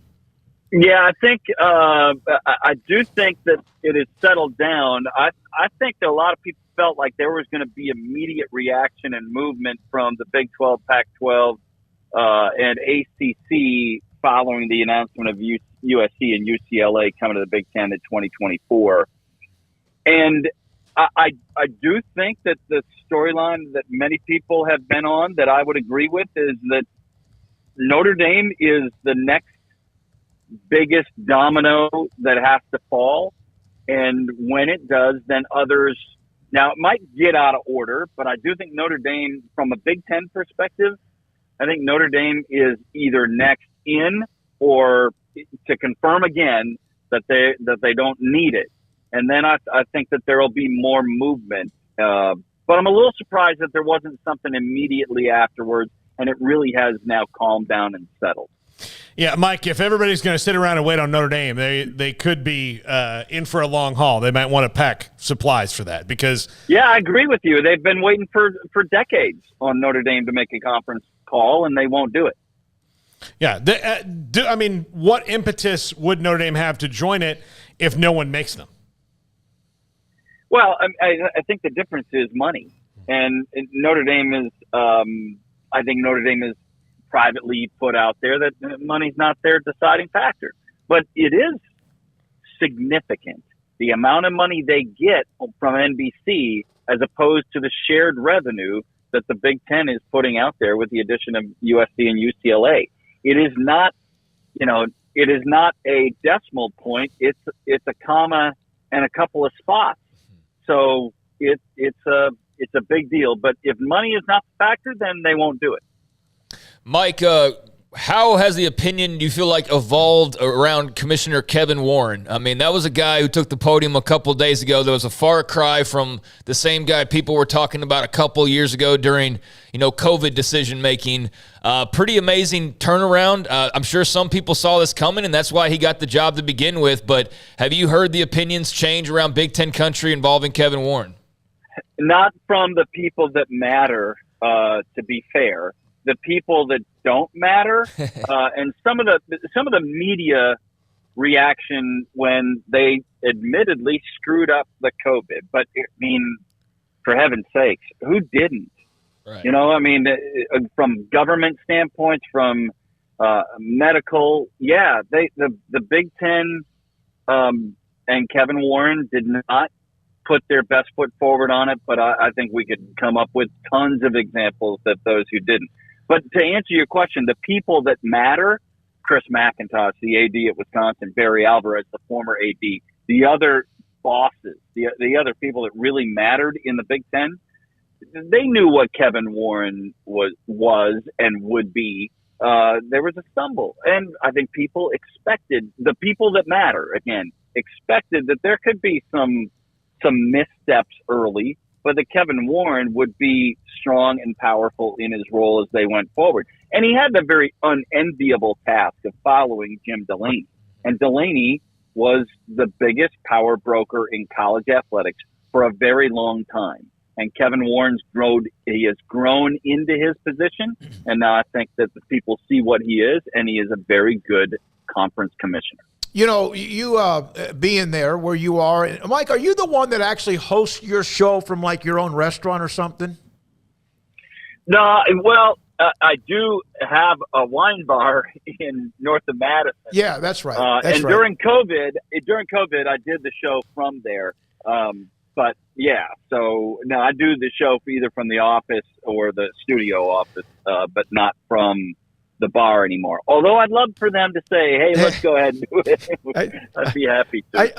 Yeah, I think I do think that it has settled down. I think that a lot of people felt like there was going to be immediate reaction and movement from the Big 12, Pac-12, and ACC following the announcement of USC and UCLA coming to the Big Ten in 2024. And I do think that the storyline that many people have been on that I would agree with is that Notre Dame is the next biggest domino that has to fall. And when it does, then others, now it might get out of order, but I do think Notre Dame, from a Big Ten perspective, I think Notre Dame is either next in or to confirm again that they don't need it. And then I think that there will be more movement. But I'm a little surprised that there wasn't something immediately afterwards, and it really has now calmed down and settled. Yeah, Mike, if everybody's going to sit around and wait on Notre Dame, they could be in for a long haul. They might want to pack supplies for that because – Yeah, I agree with you. They've been waiting for decades on Notre Dame to make a conference call, and they won't do it. Yeah. I mean, what impetus would Notre Dame have to join it if no one makes them? Well, I think the difference is money. And Notre Dame is I think Notre Dame is privately put out there that money's not their deciding factor. But it is significant, the amount of money they get from NBC as opposed to the shared revenue that the Big Ten is putting out there with the addition of USC and UCLA. It is not, it is not a decimal point. It's a comma and a couple of spots. So it's a big deal. But if money is not the factor, then they won't do it. Mike, how has the opinion, do you feel like, evolved around Commissioner Kevin Warren? I mean, that was a guy who took the podium a couple of days ago. There was a far cry from the same guy people were talking about a couple years ago during, COVID decision-making. Pretty amazing turnaround. I'm sure some people saw this coming, and that's why he got the job to begin with. But have you heard the opinions change around Big Ten country involving Kevin Warren? Not from the people that matter, to be fair. The people that don't matter, and some of the media reaction when they admittedly screwed up the COVID. But I mean, for heaven's sakes, who didn't? Right. From government standpoints, from medical, the Big Ten and Kevin Warren did not put their best foot forward on it. But I think we could come up with tons of examples that those who didn't. But to answer your question, the people that matter, Chris McIntosh, the AD at Wisconsin, Barry Alvarez, the former AD, the other bosses, the other people that really mattered in the Big Ten, they knew what Kevin Warren was and would be. There was a stumble. And I think people expected, the people that matter, again, expected that there could be some missteps early, but that Kevin Warren would be strong and powerful in his role as they went forward. And he had the very unenviable task of following Jim Delaney. And Delaney was the biggest power broker in college athletics for a very long time. And Kevin Warren's he has grown into his position. And now I think that the people see what he is, and he is a very good conference commissioner. You being there where you are, Mike, are you the one that actually hosts your show from like your own restaurant or something? No, well, I do have a wine bar in north of Madison. Yeah, that's right. During COVID, I did the show from there. But yeah, so no, I do the show either from the office or the studio office, but not from the bar anymore. Although I'd love for them to say, hey, let's go ahead and do it. I'd be happy to. I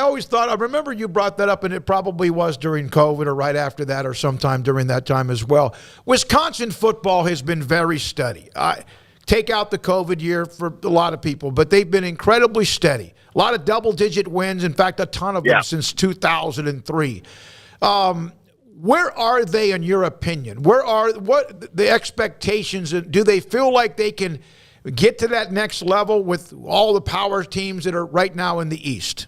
always thought, I remember you brought that up, and it probably was during COVID or right after that or sometime during that time as well. Wisconsin football has been very steady. Take out the COVID year for a lot of people, but they've been incredibly steady. A lot of double-digit wins, in fact, a ton of them since 2003. Where are they, in your opinion? What the expectations? Do they feel like they can get to that next level with all the power teams that are right now in the East?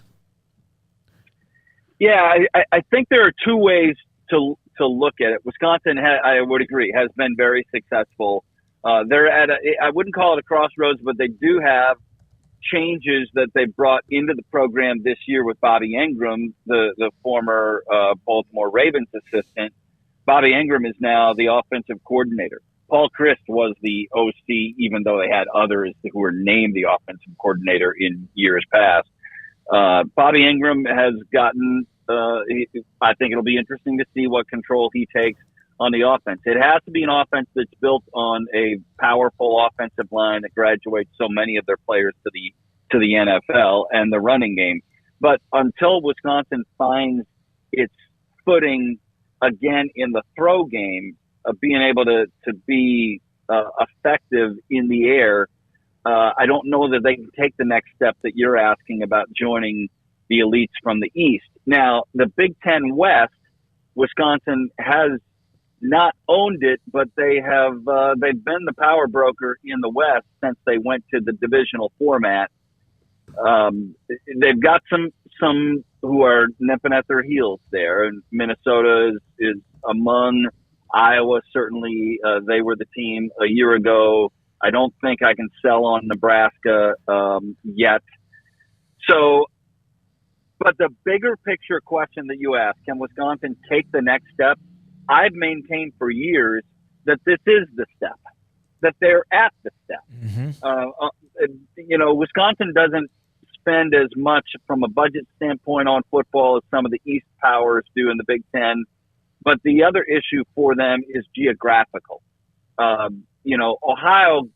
Yeah, I think there are two ways to look at it. Wisconsin, I would agree, has been very successful. They're at I wouldn't call it a crossroads, but they do have changes that they brought into the program this year with Bobby Engram, the former Baltimore Ravens assistant. Bobby Engram is now the offensive coordinator. Paul Chryst was the OC, even though they had others who were named the offensive coordinator in years past. Bobby Engram has gotten, I think it'll be interesting to see what control he takes on the offense. It has to be an offense that's built on a powerful offensive line that graduates so many of their players to the NFL and the running game. But until Wisconsin finds its footing again in the throw game, of being able to be effective in the air, I don't know that they can take the next step that you're asking about joining the elites from the East. Now, the Big Ten West, Wisconsin has not owned it, but they've been the power broker in the West since they went to the divisional format. They've got some who are nipping at their heels there, and Minnesota is among. Iowa, certainly, they were the team a year ago. I don't think I can sell on Nebraska yet. So, but the bigger picture question that you asked, can Wisconsin take the next step? I've maintained for years that this is the step, that they're at the step. Mm-hmm. Wisconsin doesn't spend as much from a budget standpoint on football as some of the East powers do in the Big Ten. But the other issue for them is geographical. Ohio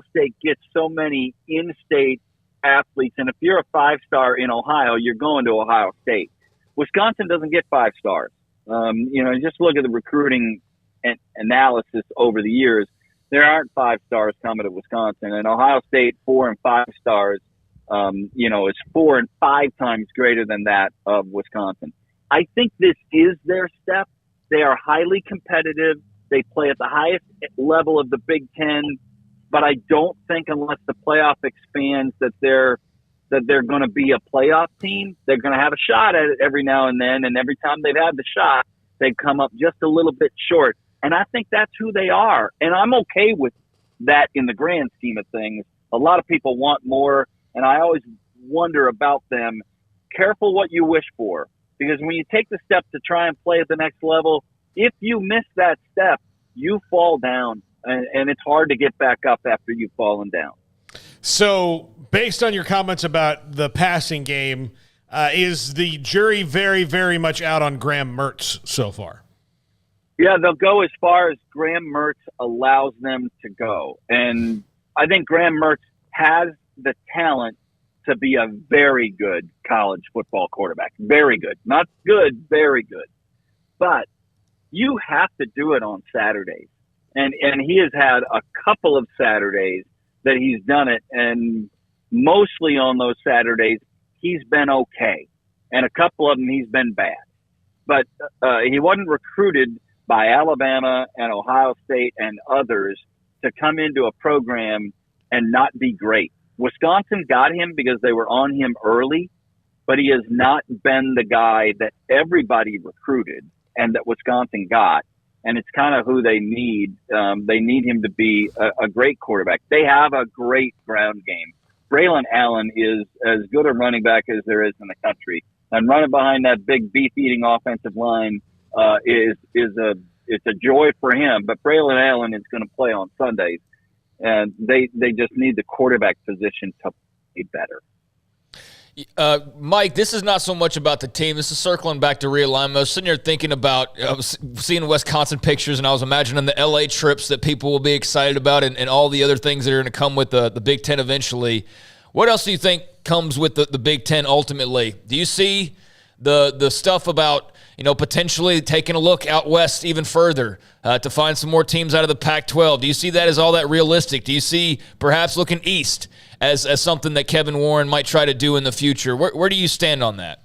State gets so many in-state athletes, and if you're a 5-star in Ohio, you're going to Ohio State. Wisconsin doesn't get 5 stars. Just look at the recruiting analysis over the years. There aren't 5 stars coming to Wisconsin, and Ohio State 4 and 5 stars, is 4 and 5 times greater than that of Wisconsin. I think this is their step. They are highly competitive. They play at the highest level of the Big Ten, but I don't think unless the playoff expands that they're going to be a playoff team. They're going to have a shot at it every now and then, and every time they've had the shot, they've come up just a little bit short. And I think that's who they are, and I'm okay with that in the grand scheme of things. A lot of people want more, and I always wonder about them. Careful what you wish for, because when you take the step to try and play at the next level, if you miss that step, you fall down, and it's hard to get back up after you've fallen down. So, based on your comments about the passing game, is the jury very, very much out on Graham Mertz so far? Yeah, they'll go as far as Graham Mertz allows them to go. And I think Graham Mertz has the talent to be a very good college football quarterback. Very good. Not good, very good. But you have to do it on Saturdays. And he has had a couple of Saturdays that he's done it, and mostly on those Saturdays, he's been okay. And a couple of them, he's been bad. But he wasn't recruited by Alabama and Ohio State and others to come into a program and not be great. Wisconsin got him because they were on him early, but he has not been the guy that everybody recruited and that Wisconsin got. And it's kind of who they need. They need him to be a great quarterback. They have a great ground game. Braylon Allen is as good a running back as there is in the country. And running behind that big beef-eating offensive line it's a joy for him. But Braylon Allen is going to play on Sundays, and they just need the quarterback position to play better. Mike, this is not so much about the team. This is circling back to realignment. I was sitting here thinking about seeing Wisconsin pictures, and I was imagining the L.A. trips that people will be excited about and all the other things that are going to come with the Big Ten eventually. What else do you think comes with the Big Ten ultimately? Do you see the stuff about potentially taking a look out west even further to find some more teams out of the Pac-12? Do you see that as all that realistic? Do you see perhaps looking east as something that Kevin Warren might try to do in the future? Where do you stand on that?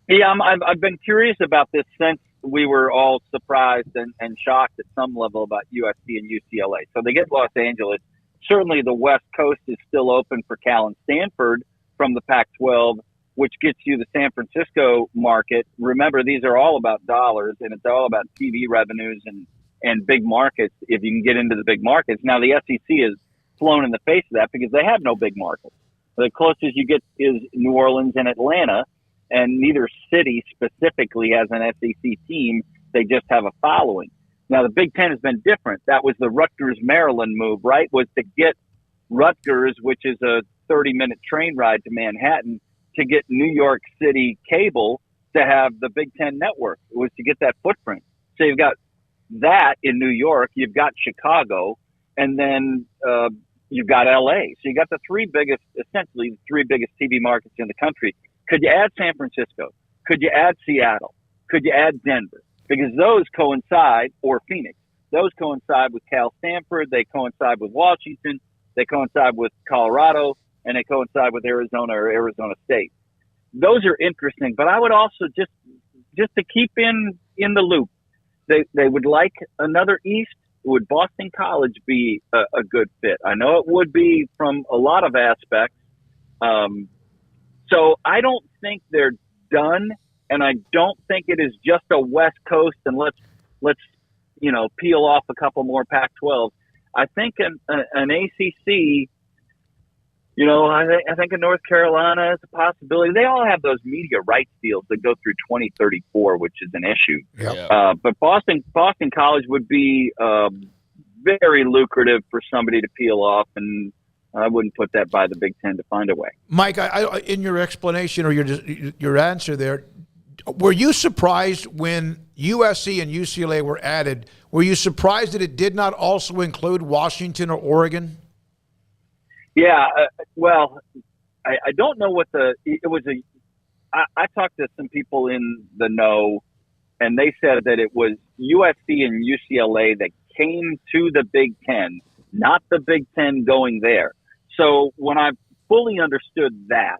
Yeah, I've been curious about this since we were all surprised and shocked at some level about USC and UCLA. So they get Los Angeles. Certainly the West Coast is still open for Cal and Stanford from the Pac-12, which gets you the San Francisco market. Remember, these are all about dollars, and it's all about TV revenues and big markets if you can get into the big markets. Now, the SEC is flown in the face of that because they have no big markets. The closest you get is New Orleans and Atlanta, and neither city specifically has an SEC team. They just have a following. Now, the Big Ten has been different. That was the Rutgers, Maryland move, right, was to get Rutgers, which is a 30-minute train ride to Manhattan, to get New York City cable to have the Big Ten network. It was to get that footprint. So you've got that in New York, you've got Chicago, and then you've got LA. So you got essentially the three biggest TV markets in the country. Could you add San Francisco? Could you add Seattle? Could you add Denver? Because those coincide, or Phoenix, those coincide with Cal Stanford, they coincide with Washington, they coincide with Colorado, and they coincide with Arizona or Arizona State. Those are interesting, but I would also just to keep in the loop, they would like another East. Would Boston College be a good fit? I know it would be from a lot of aspects. So I don't think they're done, and I don't think it is just a West Coast and let's peel off a couple more Pac-12. I think an ACC. I think in North Carolina is a possibility. They all have those media rights deals that go through 2034, which is an issue. Yep. But Boston College would be very lucrative for somebody to peel off, and I wouldn't put that by the Big Ten to find a way. Mike, I in your explanation or your answer there, Were you surprised when USC and UCLA were added? Were you surprised that it did not also include Washington or Oregon? Yeah, well, I don't know what I talked to some people in the know, and they said that it was USC and UCLA that came to the Big Ten, not the Big Ten going there. So when I fully understood that,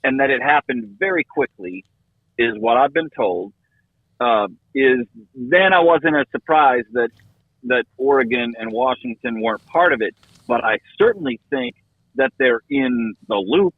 and that it happened very quickly, is what I've been told, is then I wasn't as surprised that Oregon and Washington weren't part of it. But I certainly think that they're in the loop.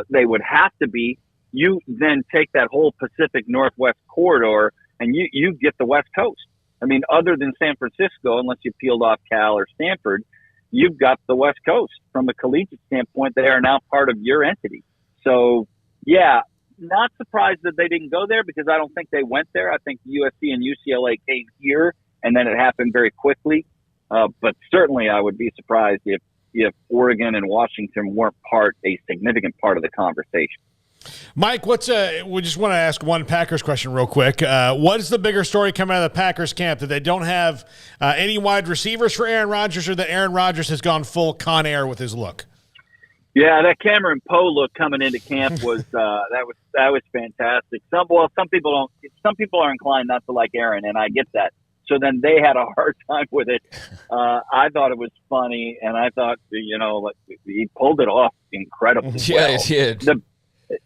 They would have to be. You then take that whole Pacific Northwest corridor and you get the West Coast. I mean, other than San Francisco, unless you peeled off Cal or Stanford, you've got the West Coast. From a collegiate standpoint, they are now part of your entity. So, yeah, not surprised that they didn't go there because I don't think they went there. I think USC and UCLA came here, and then it happened very quickly. But certainly I would be surprised if Oregon and Washington weren't a significant part of the conversation. Mike, we just want to ask one Packers question real quick. What is the bigger story coming out of the Packers camp? That they don't have any wide receivers for Aaron Rodgers, or that Aaron Rodgers has gone full Con Air with his look? Yeah, that Cameron Poe look coming into camp was that was fantastic. Some people are inclined not to like Aaron, and I get that. So then they had a hard time with it. I thought it was funny, and I thought he pulled it off incredibly well. Yeah, he did.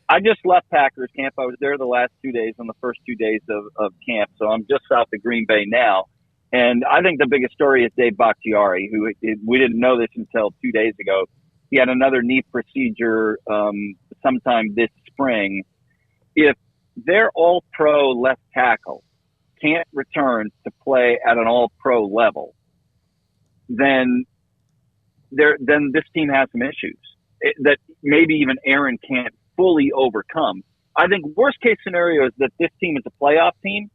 I just left Packers camp. I was there the last 2 days on the first 2 days of camp, so I'm just south of Green Bay now. And I think the biggest story is Dave Bakhtiari, who we didn't know this until 2 days ago. He had another knee procedure sometime this spring. If their all-pro left tackle can't return to play at an all-pro level, then this team has some issues that maybe even Aaron can't fully overcome. I think worst case scenario is that this team is a playoff team,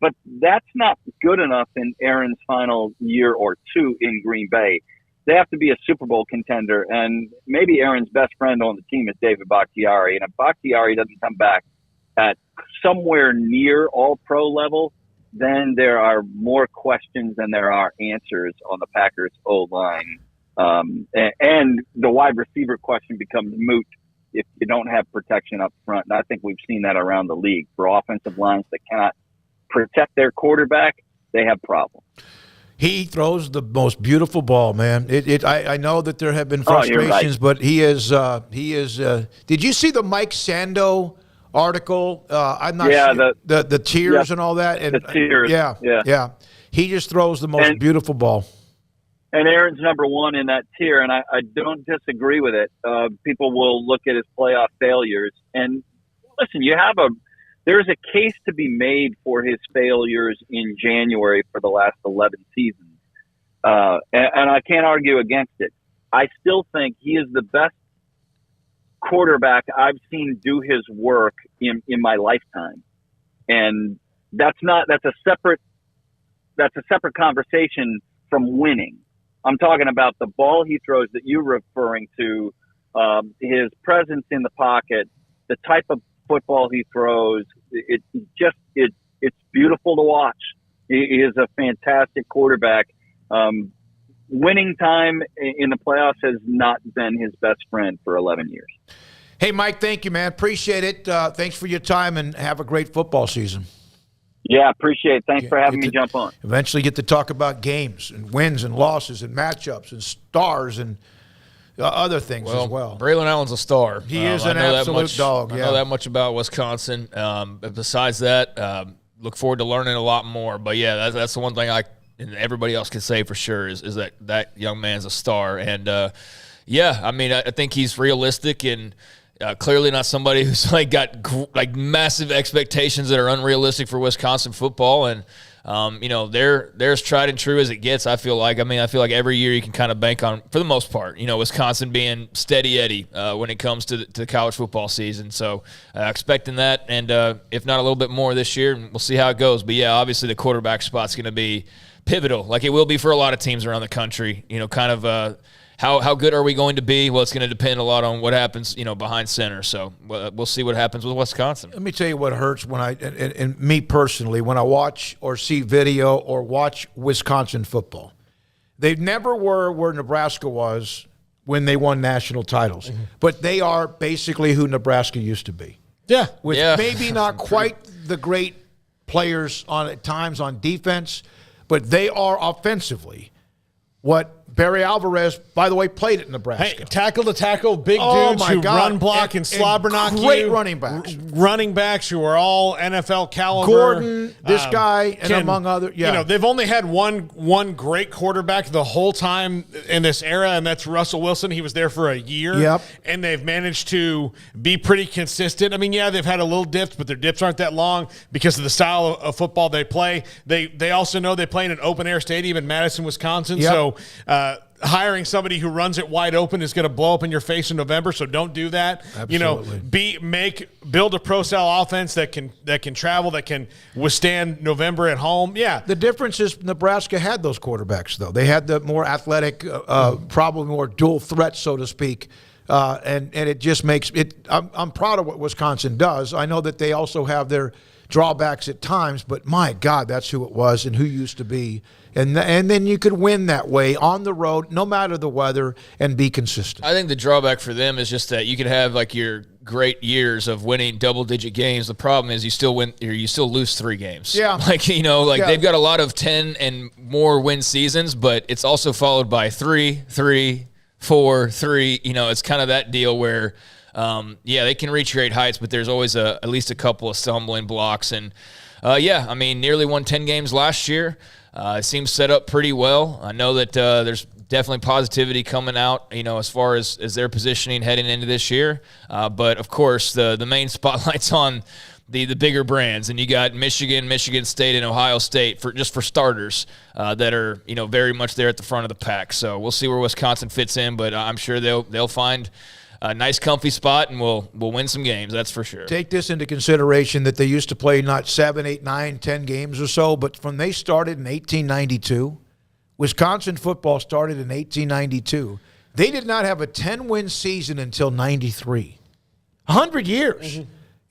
but that's not good enough in Aaron's final year or two in Green Bay. They have to be a Super Bowl contender, and maybe Aaron's best friend on the team is David Bakhtiari. And if Bakhtiari doesn't come back at somewhere near all-pro level, then there are more questions than there are answers on the Packers O-line. And the wide receiver question becomes moot if you don't have protection up front. And I think we've seen that around the league. For offensive lines that cannot protect their quarterback, they have problems. He throws the most beautiful ball, man. I know that there have been frustrations, but he is. Did you see the Mike Sando article? I'm not sure. The tears and all that. And the tears. Yeah. He just throws the most beautiful ball. And Aaron's number one in that tier, and I don't disagree with it. People will look at his playoff failures, and listen, there's a case to be made for his failures in January for the last 11 seasons, and I can't argue against it. I still think he is the best quarterback I've seen do his work in my lifetime, and that's a separate conversation from winning. I'm talking about the ball he throws that you're referring to, his presence in the pocket, the type of football he throws. It's beautiful to watch. He is a fantastic quarterback. Winning time in the playoffs has not been his best friend for 11 years. Hey, Mike, thank you, man. Appreciate it. Thanks for your time, and have a great football season. Yeah, appreciate it. Thanks for having me jump on. Eventually get to talk about games and wins and losses and matchups and stars and other things as well. Braylon Allen's a star. He is an absolute dog. I know that much about Wisconsin. Besides that, look forward to learning a lot more. But, yeah, that's the one thing and everybody else can say for sure is that young man's a star. And, I think he's realistic and clearly not somebody who's got massive expectations that are unrealistic for Wisconsin football. And, they're as tried and true as it gets, I feel like. I feel like every year you can kind of bank on, for the most part, Wisconsin being steady Eddie when it comes to the college football season. So expecting that, and if not a little bit more this year, we'll see how it goes. But, yeah, obviously the quarterback spot's going to be pivotal, like it will be for a lot of teams around the country, How good are we going to be? Well, it's going to depend a lot on what happens, behind center. So we'll see what happens with Wisconsin. Let me tell you what hurts when and me personally, when I watch or see video or watch Wisconsin football. They never were where Nebraska was when they won national titles, but they are basically who Nebraska used to be. Yeah. With maybe not quite the great players at times on defense, but they are offensively what Barry Alvarez, by the way, played at Nebraska. Hey, tackle to tackle, big dudes who run block and slobber knock you. Great running backs. Running backs who are all NFL caliber. Gordon, this guy, and among others. Yeah. They've only had one great quarterback the whole time in this era, and that's Russell Wilson. He was there for a year. Yep. And they've managed to be pretty consistent. I mean, yeah, they've had a little dips, but their dips aren't that long because of the style of football they play. They also know they play in an open-air stadium in Madison, Wisconsin. Yep. So hiring somebody who runs it wide open is going to blow up in your face in November, so don't do that. Absolutely. Build a pro-style offense that can travel, that can withstand November at home. Yeah. The difference is Nebraska had those quarterbacks, though. They had the more athletic, probably more dual threat, so to speak. And it just makes it. I'm proud of what Wisconsin does. I know that they also have their drawbacks at times, but my God, that's who it was and who used to be. And then you could win that way on the road, no matter the weather, and be consistent. I think the drawback for them is just that you could have like your great years of winning double-digit games. The problem is you still lose 3 games. Yeah. They've got a lot of 10 and more win seasons, but it's also followed by 3, 4, 3. It's kind of that deal where they can reach great heights, but there's always at least a couple of stumbling blocks. And nearly won 10 games last year. It seems set up pretty well. I know that there's definitely positivity coming out, as far as their positioning heading into this year. But of course, the main spotlight's on the bigger brands, and you got Michigan State, and Ohio State for starters that are very much there at the front of the pack. So we'll see where Wisconsin fits in, but I'm sure they'll find a nice, comfy spot, and we'll win some games. That's for sure. Take this into consideration that they used to play not 7, 8, 9, 10 games or so, but when they started in 1892, Wisconsin football started in 1892. They did not have a 10-win season until 93. 100 years.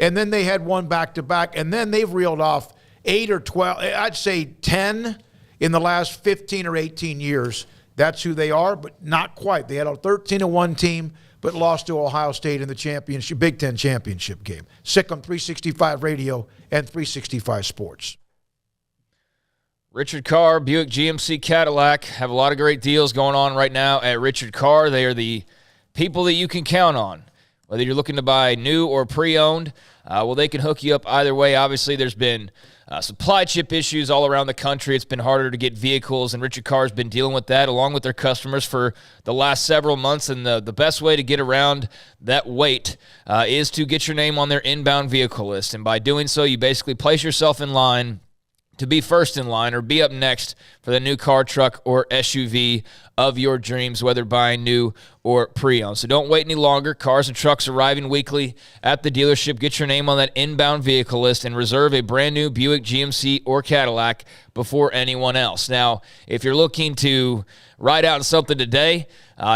And then they had one back-to-back, and then they've reeled off 8 or 12, I'd say 10 in the last 15 or 18 years. That's who they are, but not quite. They had a 13-1 team, but lost to Ohio State in the Big Ten championship game. Sick on 365 Radio and 365 Sports. Richard Carr, Buick GMC Cadillac, have a lot of great deals going on right now at Richard Carr. They are the people that you can count on. Whether you're looking to buy new or pre-owned, they can hook you up either way. Obviously, there's been supply chip issues all around the country. It's been harder to get vehicles, and Richard Carr's been dealing with that along with their customers for the last several months. And the best way to get around that wait is to get your name on their inbound vehicle list. And by doing so, you basically place yourself in line to be first in line or be up next for the new car, truck, or SUV of your dreams, whether buying new or pre-owned. So don't wait any longer. Cars and trucks arriving weekly at the dealership. Get your name on that inbound vehicle list and reserve a brand new Buick, GMC, or Cadillac before anyone else. Now, if you're looking to ride out in something today,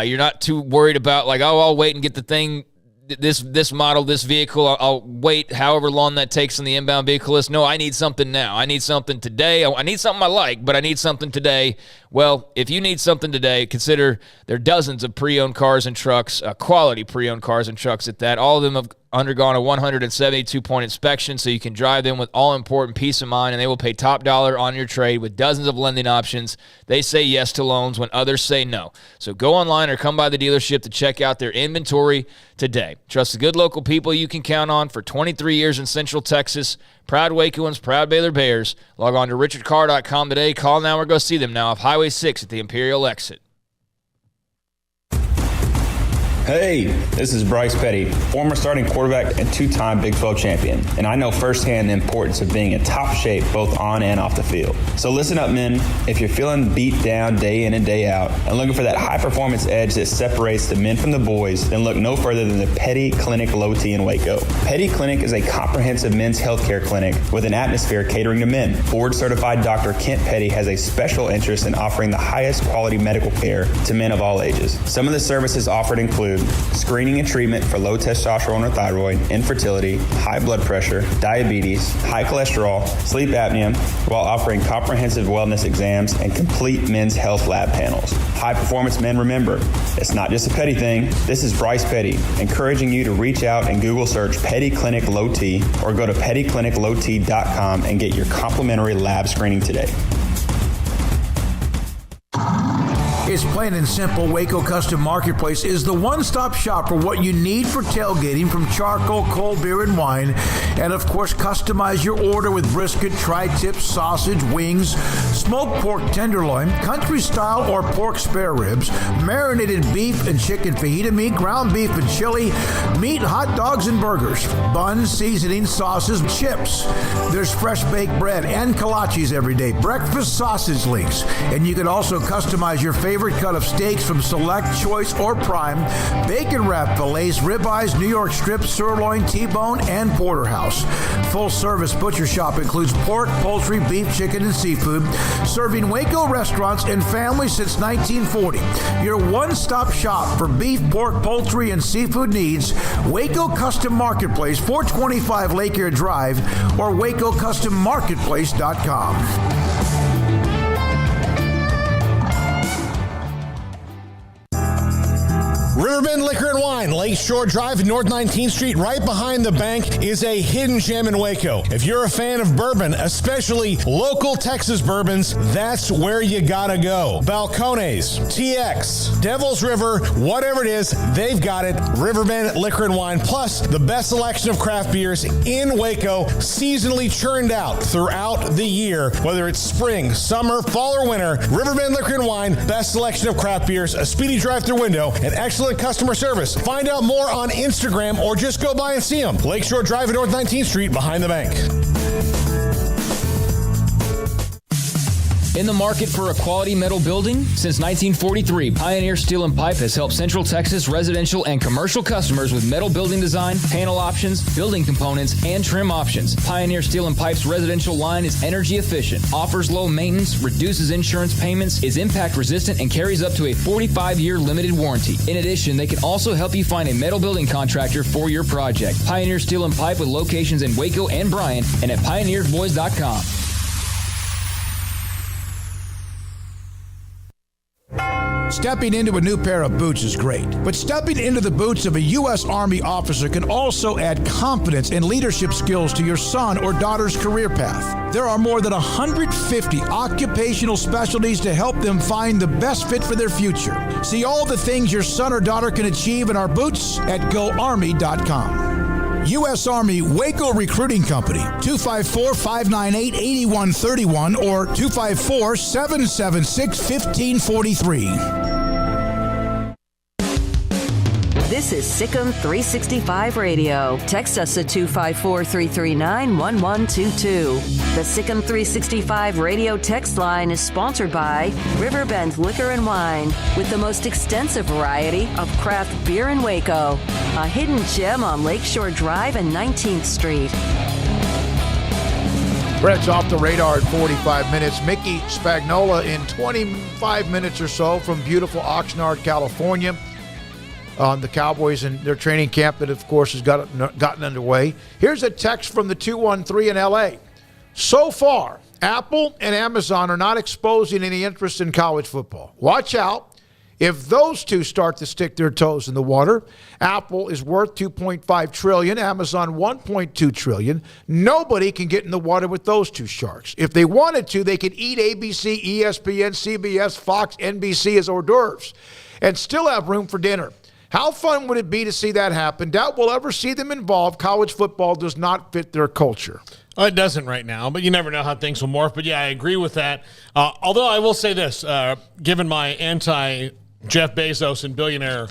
you're not too worried about I'll wait and get the thing, this model, this vehicle, I'll wait however long that takes on the inbound vehicle list. No, I need something now. I need something today. I need something I like, but I need something today. Well, if you need something today, consider there are dozens of pre-owned cars and trucks, quality pre-owned cars and trucks at that. All of them have undergone a 172-point inspection, so you can drive them with all-important peace of mind, and they will pay top dollar on your trade with dozens of lending options. They say yes to loans when others say no. So go online or come by the dealership to check out their inventory today. Trust the good local people you can count on for 23 years in Central Texas. Proud Wacoans, proud Baylor Bears. Log on to richardcarr.com today. Call now or go see them now off Highway 6 at the Imperial exit. Hey, this is Bryce Petty, former starting quarterback and two-time Big 12 champion, and I know firsthand the importance of being in top shape both on and off the field. So listen up, men. If you're feeling beat down day in and day out and looking for that high-performance edge that separates the men from the boys, then look no further than the Petty Clinic Low T in Waco. Petty Clinic is a comprehensive men's healthcare clinic with an atmosphere catering to men. Board-certified Dr. Kent Petty has a special interest in offering the highest quality medical care to men of all ages. Some of the services offered include screening and treatment for low testosterone or thyroid, infertility, high blood pressure, diabetes, high cholesterol, sleep apnea, while offering comprehensive wellness exams and complete men's health lab panels. High performance men, remember, it's not just a Petty thing. This is Bryce Petty, encouraging you to reach out and Google search Petty Clinic Low T or go to pettycliniclowt.com and get your complimentary lab screening today. It's plain and simple. Waco Custom Marketplace is the one-stop shop for what you need for tailgating, from charcoal, cold beer, and wine. And, of course, customize your order with brisket, tri-tip, sausage, wings, smoked pork tenderloin, country-style or pork spare ribs, marinated beef and chicken fajita meat, ground beef and chili, meat, hot dogs, and burgers, buns, seasoning, sauces, chips. There's fresh baked bread and kolaches every day, breakfast sausage links. And you can also customize your favorite cut of steaks from Select, Choice, or Prime, bacon wrap fillets, ribeyes, New York strips, sirloin, T-bone, and porterhouse. Full service butcher shop includes pork, poultry, beef, chicken, and seafood, serving Waco restaurants and families since 1940. Your one-stop shop for beef, pork, poultry, and seafood needs. Waco Custom Marketplace, 425 Lake Air Drive, or WacoCustomMarketplace.com. Riverbend Liquor and Wine, Lakeshore Drive, North 19th Street, right behind the bank, is a hidden gem in Waco. If you're a fan of bourbon, especially local Texas bourbons, that's where you gotta go. Balcones, TX, Devil's River, whatever it is, they've got it. Riverbend Liquor and Wine, plus the best selection of craft beers in Waco, seasonally churned out throughout the year, whether it's spring, summer, fall, or winter. Riverbend Liquor and Wine, best selection of craft beers, a speedy drive-through window, and excellent customer service. Find out more on Instagram or just go by and see them. Lakeshore Drive at North 19th Street behind the bank. In the market for a quality metal building? Since 1943, Pioneer Steel and Pipe has helped Central Texas residential and commercial customers with metal building design, panel options, building components, and trim options. Pioneer Steel and Pipe's residential line is energy efficient, offers low maintenance, reduces insurance payments, is impact resistant, and carries up to a 45-year limited warranty. In addition, they can also help you find a metal building contractor for your project. Pioneer Steel and Pipe with locations in Waco and Bryan and at pioneersboys.com. Stepping into a new pair of boots is great, but stepping into the boots of a U.S. Army officer can also add confidence and leadership skills to your son or daughter's career path. There are more than 150 occupational specialties to help them find the best fit for their future. See all the things your son or daughter can achieve in our boots at GoArmy.com. U.S. Army Waco Recruiting Company, 254-598-8131 or 254-776-1543. This is Sikkim 365 Radio. Text us at 254-339-1122. The Sikkim 365 Radio text line is sponsored by Riverbend Liquor and Wine, with the most extensive variety of craft beer in Waco. A hidden gem on Lakeshore Drive and 19th Street. Brett's off the radar in 45 minutes. Mickey Spagnola in 25 minutes or so from beautiful Oxnard, California, on the Cowboys and their training camp that, of course, has gotten underway. Here's a text from the 213 in L.A. So far, Apple and Amazon are not exposing any interest in college football. Watch out. If those two start to stick their toes in the water, Apple is worth $2.5 trillion, Amazon $1.2 trillion. Nobody can get in the water with those two sharks. If they wanted to, they could eat ABC, ESPN, CBS, Fox, NBC as hors d'oeuvres and still have room for dinner. How fun would it be to see that happen? Doubt we'll ever see them involved. College football does not fit their culture. Oh, it doesn't right now, but you never know how things will morph. But, yeah, I agree with that. Although I will say this, given my anti-Jeff Bezos and billionaire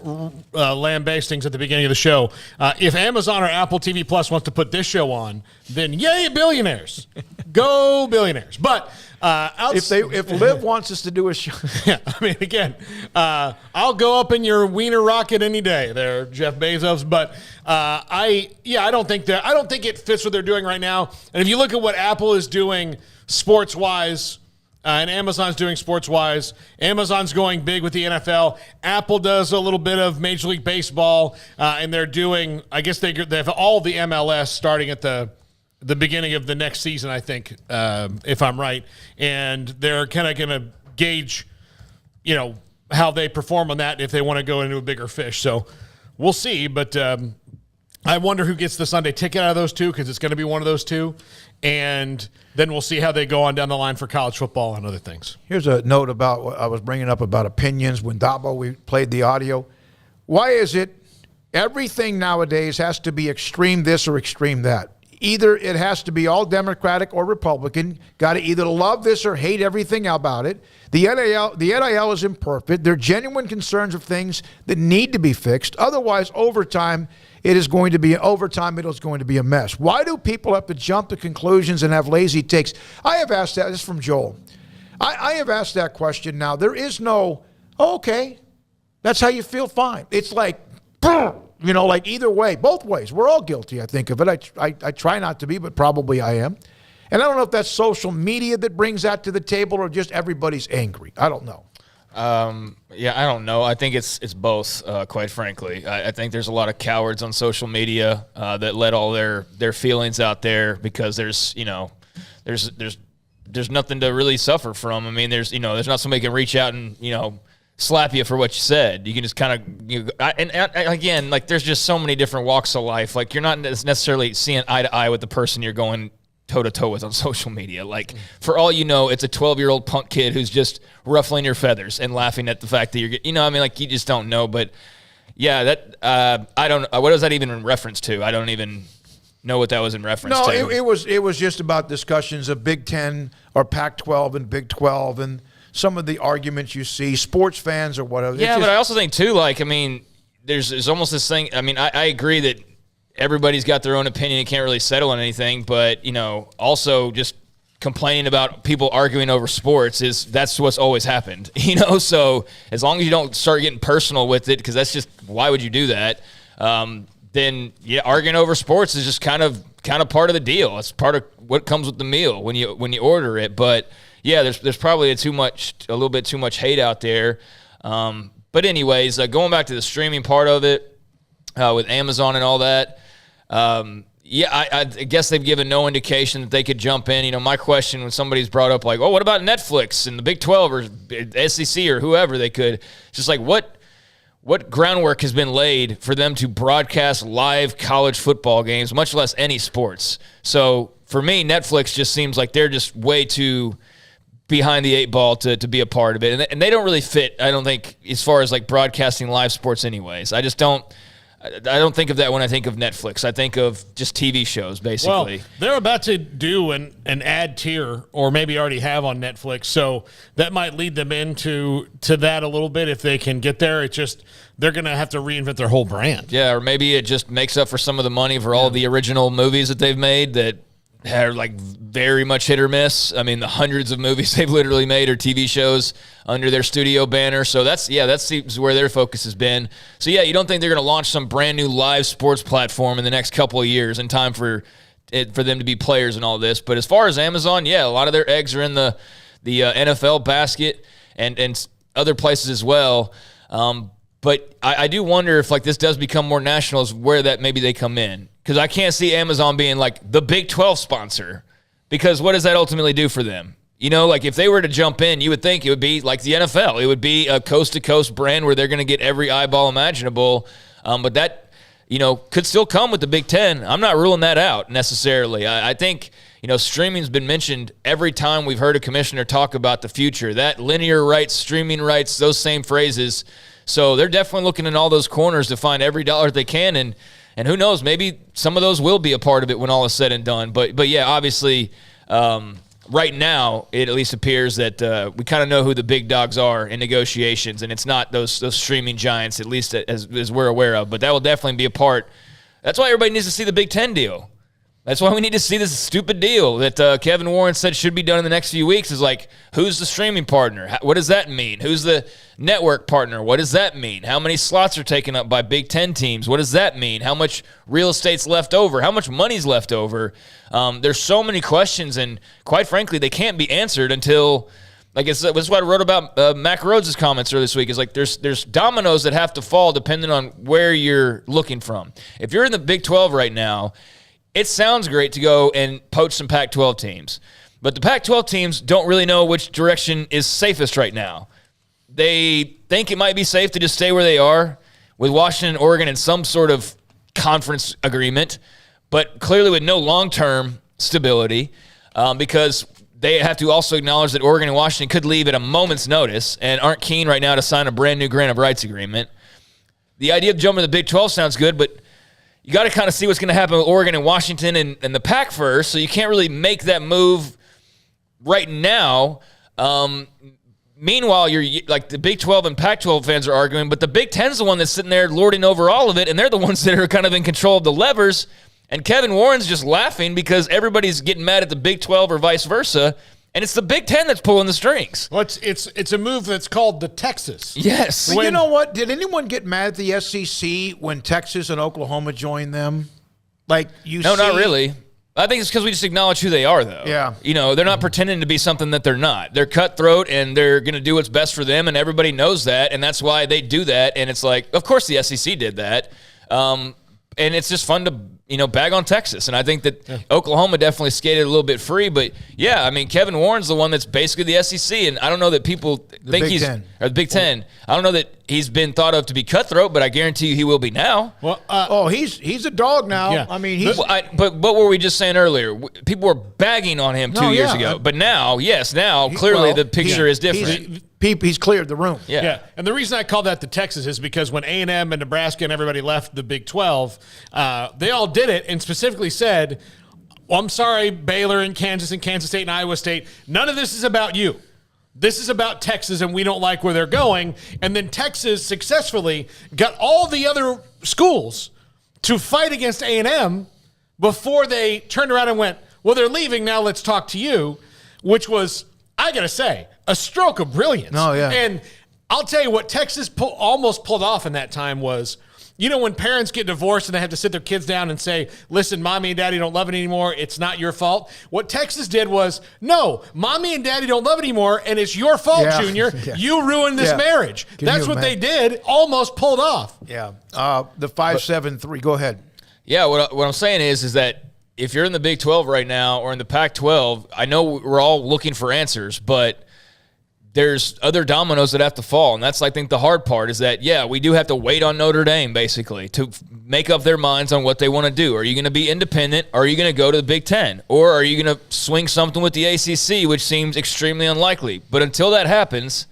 lambastings at the beginning of the show. If Amazon or Apple TV Plus wants to put this show on, then yay, billionaires. Go billionaires. But if Liv wants us to do a show. Yeah, I mean, again, I'll go up in your wiener rocket any day there, Jeff Bezos. But I don't think it fits what they're doing right now. And if you look at what Apple is doing sports-wise, and Amazon's doing sports-wise. Amazon's going big with the NFL. Apple does a little bit of Major League Baseball, and they're doing, I guess they have all the MLS starting at the beginning of the next season, I think, if I'm right. And they're kind of going to gauge, how they perform on that if they want to go into a bigger fish. So we'll see, but I wonder who gets the Sunday ticket out of those two, because it's going to be one of those two. And then we'll see how they go on down the line for college football and other things. Here's a note about what I was bringing up about opinions when we played the audio. Why is it everything nowadays has to be extreme this or extreme that? Either it has to be all Democratic or Republican. Got to either love this or hate everything about it. The NIL is imperfect. There are genuine concerns of things that need to be fixed. Otherwise, over time, it is going to be a mess. Why do people have to jump to conclusions and have lazy takes? I have asked that. This is from Joel. I have asked that question now. There is no, okay, that's how you feel, fine. It's like, like either way, both ways. We're all guilty, I think, of it. I try not to be, but probably I am. And I don't know if that's social media that brings that to the table or just everybody's angry. I don't know. I don't know. I think it's both, quite frankly. I think there's a lot of cowards on social media that let all their feelings out there because there's nothing to really suffer from. I mean, there's not somebody can reach out and, slap you for what you said. You can just kind of, again, like there's just so many different walks of life. Like you're not necessarily seeing eye to eye with the person you're going toe-to-toe with on social media. Like, for all you know, it's a 12-year-old punk kid who's just ruffling your feathers and laughing at the fact that you just don't know. But, yeah, that I don't – what was that even in reference to? I don't even know what that was in reference to. No, it was just about discussions of Big Ten or Pac-12 and Big 12 and some of the arguments you see, sports fans or whatever. Yeah, but I also think, too, there's almost this thing – I agree that – everybody's got their own opinion and can't really settle on anything, but, also just complaining about people arguing over sports that's what's always happened, so as long as you don't start getting personal with it, because that's just, why would you do that? Then arguing over sports is just kind of part of the deal. It's part of what comes with the meal when you order it. But yeah, there's probably a little bit too much hate out there. But anyways, going back to the streaming part of it, with Amazon and all that, I guess they've given no indication that they could jump in. My question when somebody's brought up like, oh, what about Netflix and the Big 12 or SEC or whoever they could, just like what groundwork has been laid for them to broadcast live college football games, much less any sports. So for me, Netflix just seems like they're just way too behind the eight ball to be a part of it. And they don't really fit, I don't think, as far as like broadcasting live sports anyways. I don't think of that when I think of Netflix. I think of just TV shows, basically. Well, they're about to do an ad tier, or maybe already have on Netflix, so that might lead them into that a little bit if they can get there. It's just they're going to have to reinvent their whole brand. Yeah, or maybe it just makes up for some of the money for all the original movies that they've made that are like very much hit or miss. I mean, the hundreds of movies they've literally made are TV shows under their studio banner. So that seems where their focus has been. So yeah, you don't think they're going to launch some brand new live sports platform in the next couple of years in time for them to be players and all this. But as far as Amazon, yeah, a lot of their eggs are in the NFL basket and other places as well. But I do wonder if like this does become more national, is where that maybe they come in. Because I can't see Amazon being like the Big 12 sponsor, because what does that ultimately do for them? Like if they were to jump in, you would think it would be like the NFL. It would be a coast-to-coast brand where they're going to get every eyeball imaginable. But that, could still come with the Big Ten. I'm not ruling that out necessarily. I think, streaming's been mentioned every time we've heard a commissioner talk about the future. That linear rights, streaming rights, those same phrases. So they're definitely looking in all those corners to find every dollar they can, and who knows, maybe some of those will be a part of it when all is said and done. But yeah, obviously, right now, it at least appears that we kind of know who the big dogs are in negotiations, and it's not those streaming giants, at least as we're aware of. But that will definitely be a part. That's why everybody needs to see the Big Ten deal. That's why we need to see this stupid deal that Kevin Warren said should be done in the next few weeks. Is like, who's the streaming partner? What does that mean? Who's the network partner? What does that mean? How many slots are taken up by Big Ten teams? What does that mean? How much real estate's left over? How much money's left over? There's so many questions, and quite frankly, they can't be answered until, like this is what I wrote about Mac Rhodes' comments earlier this week. Is like there's dominoes that have to fall depending on where you're looking from. If you're in the Big 12 right now, it sounds great to go and poach some Pac-12 teams. But the Pac-12 teams don't really know which direction is safest right now. They think it might be safe to just stay where they are with Washington and Oregon in some sort of conference agreement, but clearly with no long-term stability because they have to also acknowledge that Oregon and Washington could leave at a moment's notice and aren't keen right now to sign a brand-new grant of rights agreement. The idea of jumping to the Big 12 sounds good, but you got to kind of see what's going to happen with Oregon and Washington and the Pac first, so you can't really make that move right now. Meanwhile, you're like the Big 12 and Pac-12 fans are arguing, but the Big 10's the one that's sitting there lording over all of it, and they're the ones that are kind of in control of the levers. And Kevin Warren's just laughing because everybody's getting mad at the Big 12 or vice versa, and it's the Big 10 that's pulling the strings. Well, it's a move that's called the Texas. Yes. But you know what? Did anyone get mad at the SEC when Texas and Oklahoma joined them? Like No, not really. I think it's because we just acknowledge who they are, though. Yeah. You know, they're not pretending to be something that they're not. They're cutthroat, and they're going to do what's best for them, and everybody knows that, and that's why they do that. And it's like, of course the SEC did that. And it's just fun to, bag on Texas. And I think that Oklahoma definitely skated a little bit free. But, yeah, I mean, Kevin Warren's the one that's basically the SEC. And I don't know that people think he's – or the Big Ten. I don't know that he's been thought of to be cutthroat, but I guarantee you he will be now. Well, he's a dog now. Yeah. I mean, he's – But what were we just saying earlier? People were bagging on him 2 years ago. But now, clearly the picture is different. He's cleared the room. Yeah. And the reason I call that the Texas is because when A&M and Nebraska and everybody left the Big 12, they all did it and specifically said, I'm sorry, Baylor and Kansas State and Iowa State, none of this is about you. This is about Texas, and we don't like where they're going. And then Texas successfully got all the other schools to fight against A&M before they turned around and went, well, they're leaving, now let's talk to you, which was, I got to say, a stroke of brilliance. Oh, yeah. And I'll tell you what Texas almost pulled off in that time was, when parents get divorced and they have to sit their kids down and say, listen, mommy and daddy don't love it anymore. It's not your fault. What Texas did was, no, mommy and daddy don't love it anymore, and it's your fault, Junior. Yeah. You ruined this marriage. That's what they did, almost pulled off. Yeah. The 5-7-3. Go ahead. Yeah, what I'm saying is that if you're in the Big 12 right now or in the Pac-12, I know we're all looking for answers, but there's other dominoes that have to fall, and that's, I think, the hard part is that, we do have to wait on Notre Dame, basically, to make up their minds on what they want to do. Are you going to be independent? Or are you going to go to the Big Ten? Or are you going to swing something with the ACC, which seems extremely unlikely? But until that happens,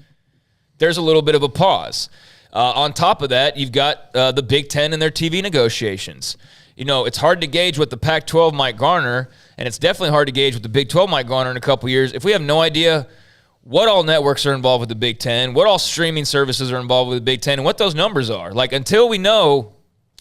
there's a little bit of a pause. On top of that, you've got the Big Ten and their TV negotiations. It's hard to gauge what the Pac-12 might garner, and it's definitely hard to gauge what the Big 12 might garner in a couple years if we have no idea what all networks are involved with the Big Ten, what all streaming services are involved with the Big Ten, and what those numbers are. Like, until we know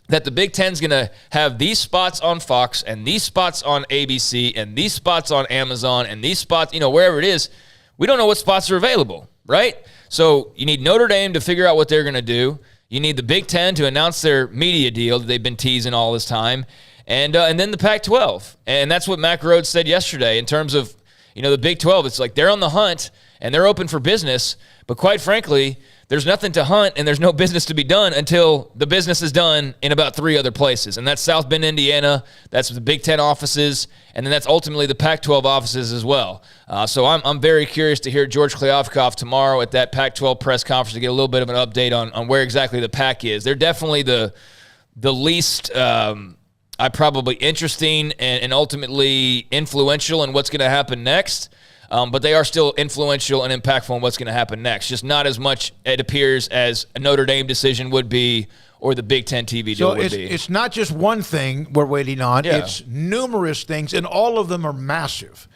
that the Big Ten's going to have these spots on Fox and these spots on ABC and these spots on Amazon and these spots, wherever it is, we don't know what spots are available, right? So you need Notre Dame to figure out what they're going to do. You need the Big Ten to announce their media deal that they've been teasing all this time, and then the Pac-12. And that's what Mac Rhodes said yesterday in terms of, the Big 12. It's like they're on the hunt, and they're open for business, but quite frankly, there's nothing to hunt and there's no business to be done until the business is done in about 3 other places, and that's South Bend, Indiana, that's the Big Ten offices, and then that's ultimately the Pac-12 offices as well. So I'm very curious to hear George Kliavkoff tomorrow at that Pac-12 press conference to get a little bit of an update on where exactly the Pac is. They're definitely the least probably interesting and ultimately influential in what's going to happen next. But they are still influential and impactful in what's going to happen next. Just not as much, it appears, as a Notre Dame decision would be or the Big Ten TV deal would be. It's not just one thing we're waiting on. Yeah. It's numerous things, and all of them are massive.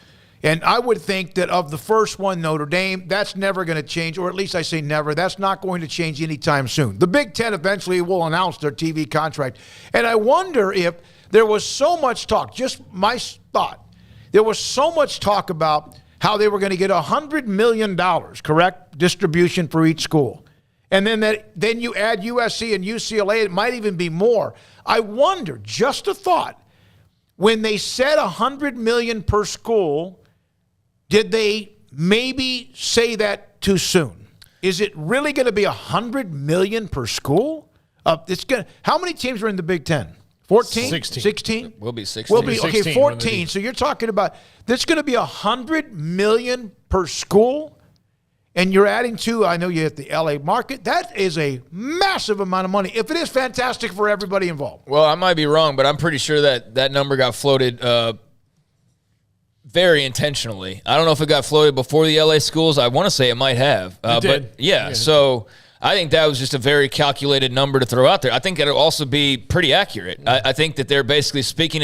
And I would think that of the first one, Notre Dame, that's never going to change, or at least I say never. That's not going to change anytime soon. The Big Ten eventually will announce their TV contract. And I wonder if there was so much talk, just my thought, there was so much talk about how they were going to get $100 million, correct, distribution for each school. And then you add USC and UCLA, it might even be more. I wonder, just a thought, when they said $100 million per school, did they maybe say that too soon? Is it really going to be $100 million per school? How many teams are in the Big Ten? 14? 16? We'll be 16. We'll be, okay, 14. So you're talking about there's going to be $100 million per school, and you're adding to, I know you hit the LA market. That is a massive amount of money. If it is fantastic for everybody involved. Well, I might be wrong, but I'm pretty sure that number got floated very intentionally. I don't know if it got floated before the LA schools. I want to say it might have. It did. But yeah, so I think that was just a very calculated number to throw out there. I think it'll also be pretty accurate. I think that they're basically speaking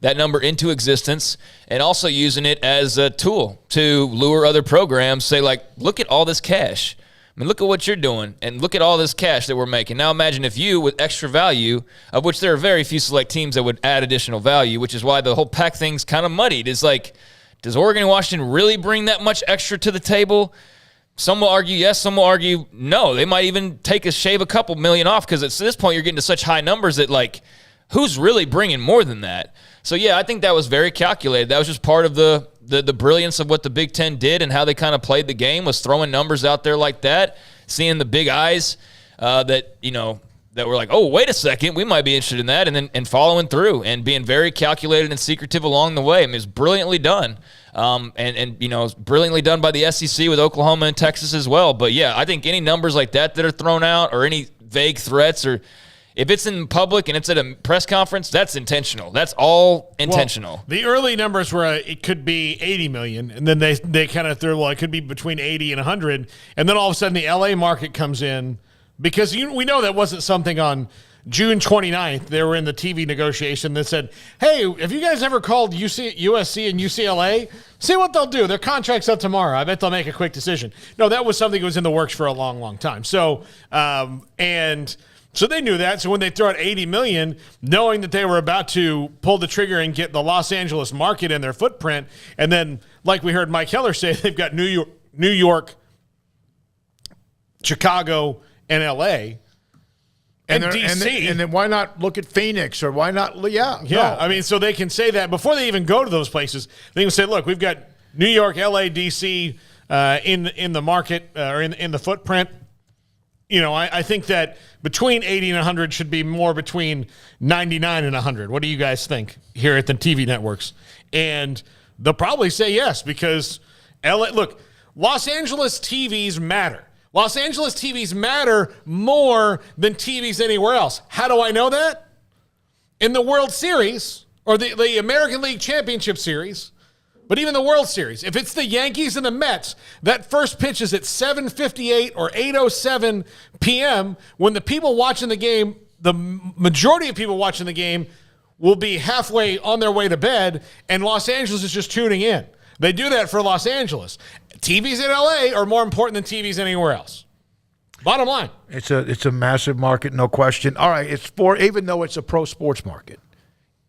that number into existence and also using it as a tool to lure other programs, say, like, look at all this cash. I mean, look at what you're doing, and look at all this cash that we're making. Now imagine if you, with extra value, of which there are very few select teams that would add additional value, which is why the whole Pac thing's kind of muddied. It's like, does Oregon and Washington really bring that much extra to the table? Some will argue yes, some will argue no. They might even shave a couple million off, because at this point you're getting to such high numbers that, like, who's really bringing more than that? So, yeah, I think that was very calculated. That was just part of the brilliance of what the Big Ten did and how they kind of played the game, was throwing numbers out there like that, seeing the big eyes that were like, oh, wait a second, we might be interested in that, and following through and being very calculated and secretive along the way. I mean, it's brilliantly done. It's brilliantly done by the SEC with Oklahoma and Texas as well. But, yeah, I think any numbers like that are thrown out, or any vague threats, or if it's in public and it's at a press conference, that's intentional. That's all intentional. Well, the early numbers were it could be $80 million, and then they kind of threw, well, it could be between 80 and 100, and then all of a sudden the LA market comes in, because we know that wasn't something on June 29th. They were in the TV negotiation that said, hey, have you guys ever called USC and UCLA? See what they'll do. Their contract's up tomorrow. I bet they'll make a quick decision. No, that was something that was in the works for a long, long time. So, So they knew that. So when they throw out $80 million, knowing that they were about to pull the trigger and get the Los Angeles market in their footprint, and then, like we heard Mike Heller say, they've got New York, Chicago, and L.A., and D.C. And then why not look at Phoenix, or why not? Yeah. Yeah. No. I mean, so they can say that before they even go to those places. They can say, look, we've got New York, L.A., D.C. In the market, or in the footprint. I think that between 80 and 100 should be more between 99 and 100. What do you guys think here at the TV networks? And they'll probably say yes, because Los Angeles TVs matter. Los Angeles TVs matter more than TVs anywhere else. How do I know that? In the World Series, or the American League Championship Series, but even the World Series, if it's the Yankees and the Mets, that first pitch is at 7:58 or 8:07 p.m. when the people watching the game, the majority of people watching the game, will be halfway on their way to bed, and Los Angeles is just tuning in. They do that for Los Angeles. TVs in LA are more important than TVs anywhere else. Bottom line. It's a massive market, no question. All right, even though it's a pro sports market.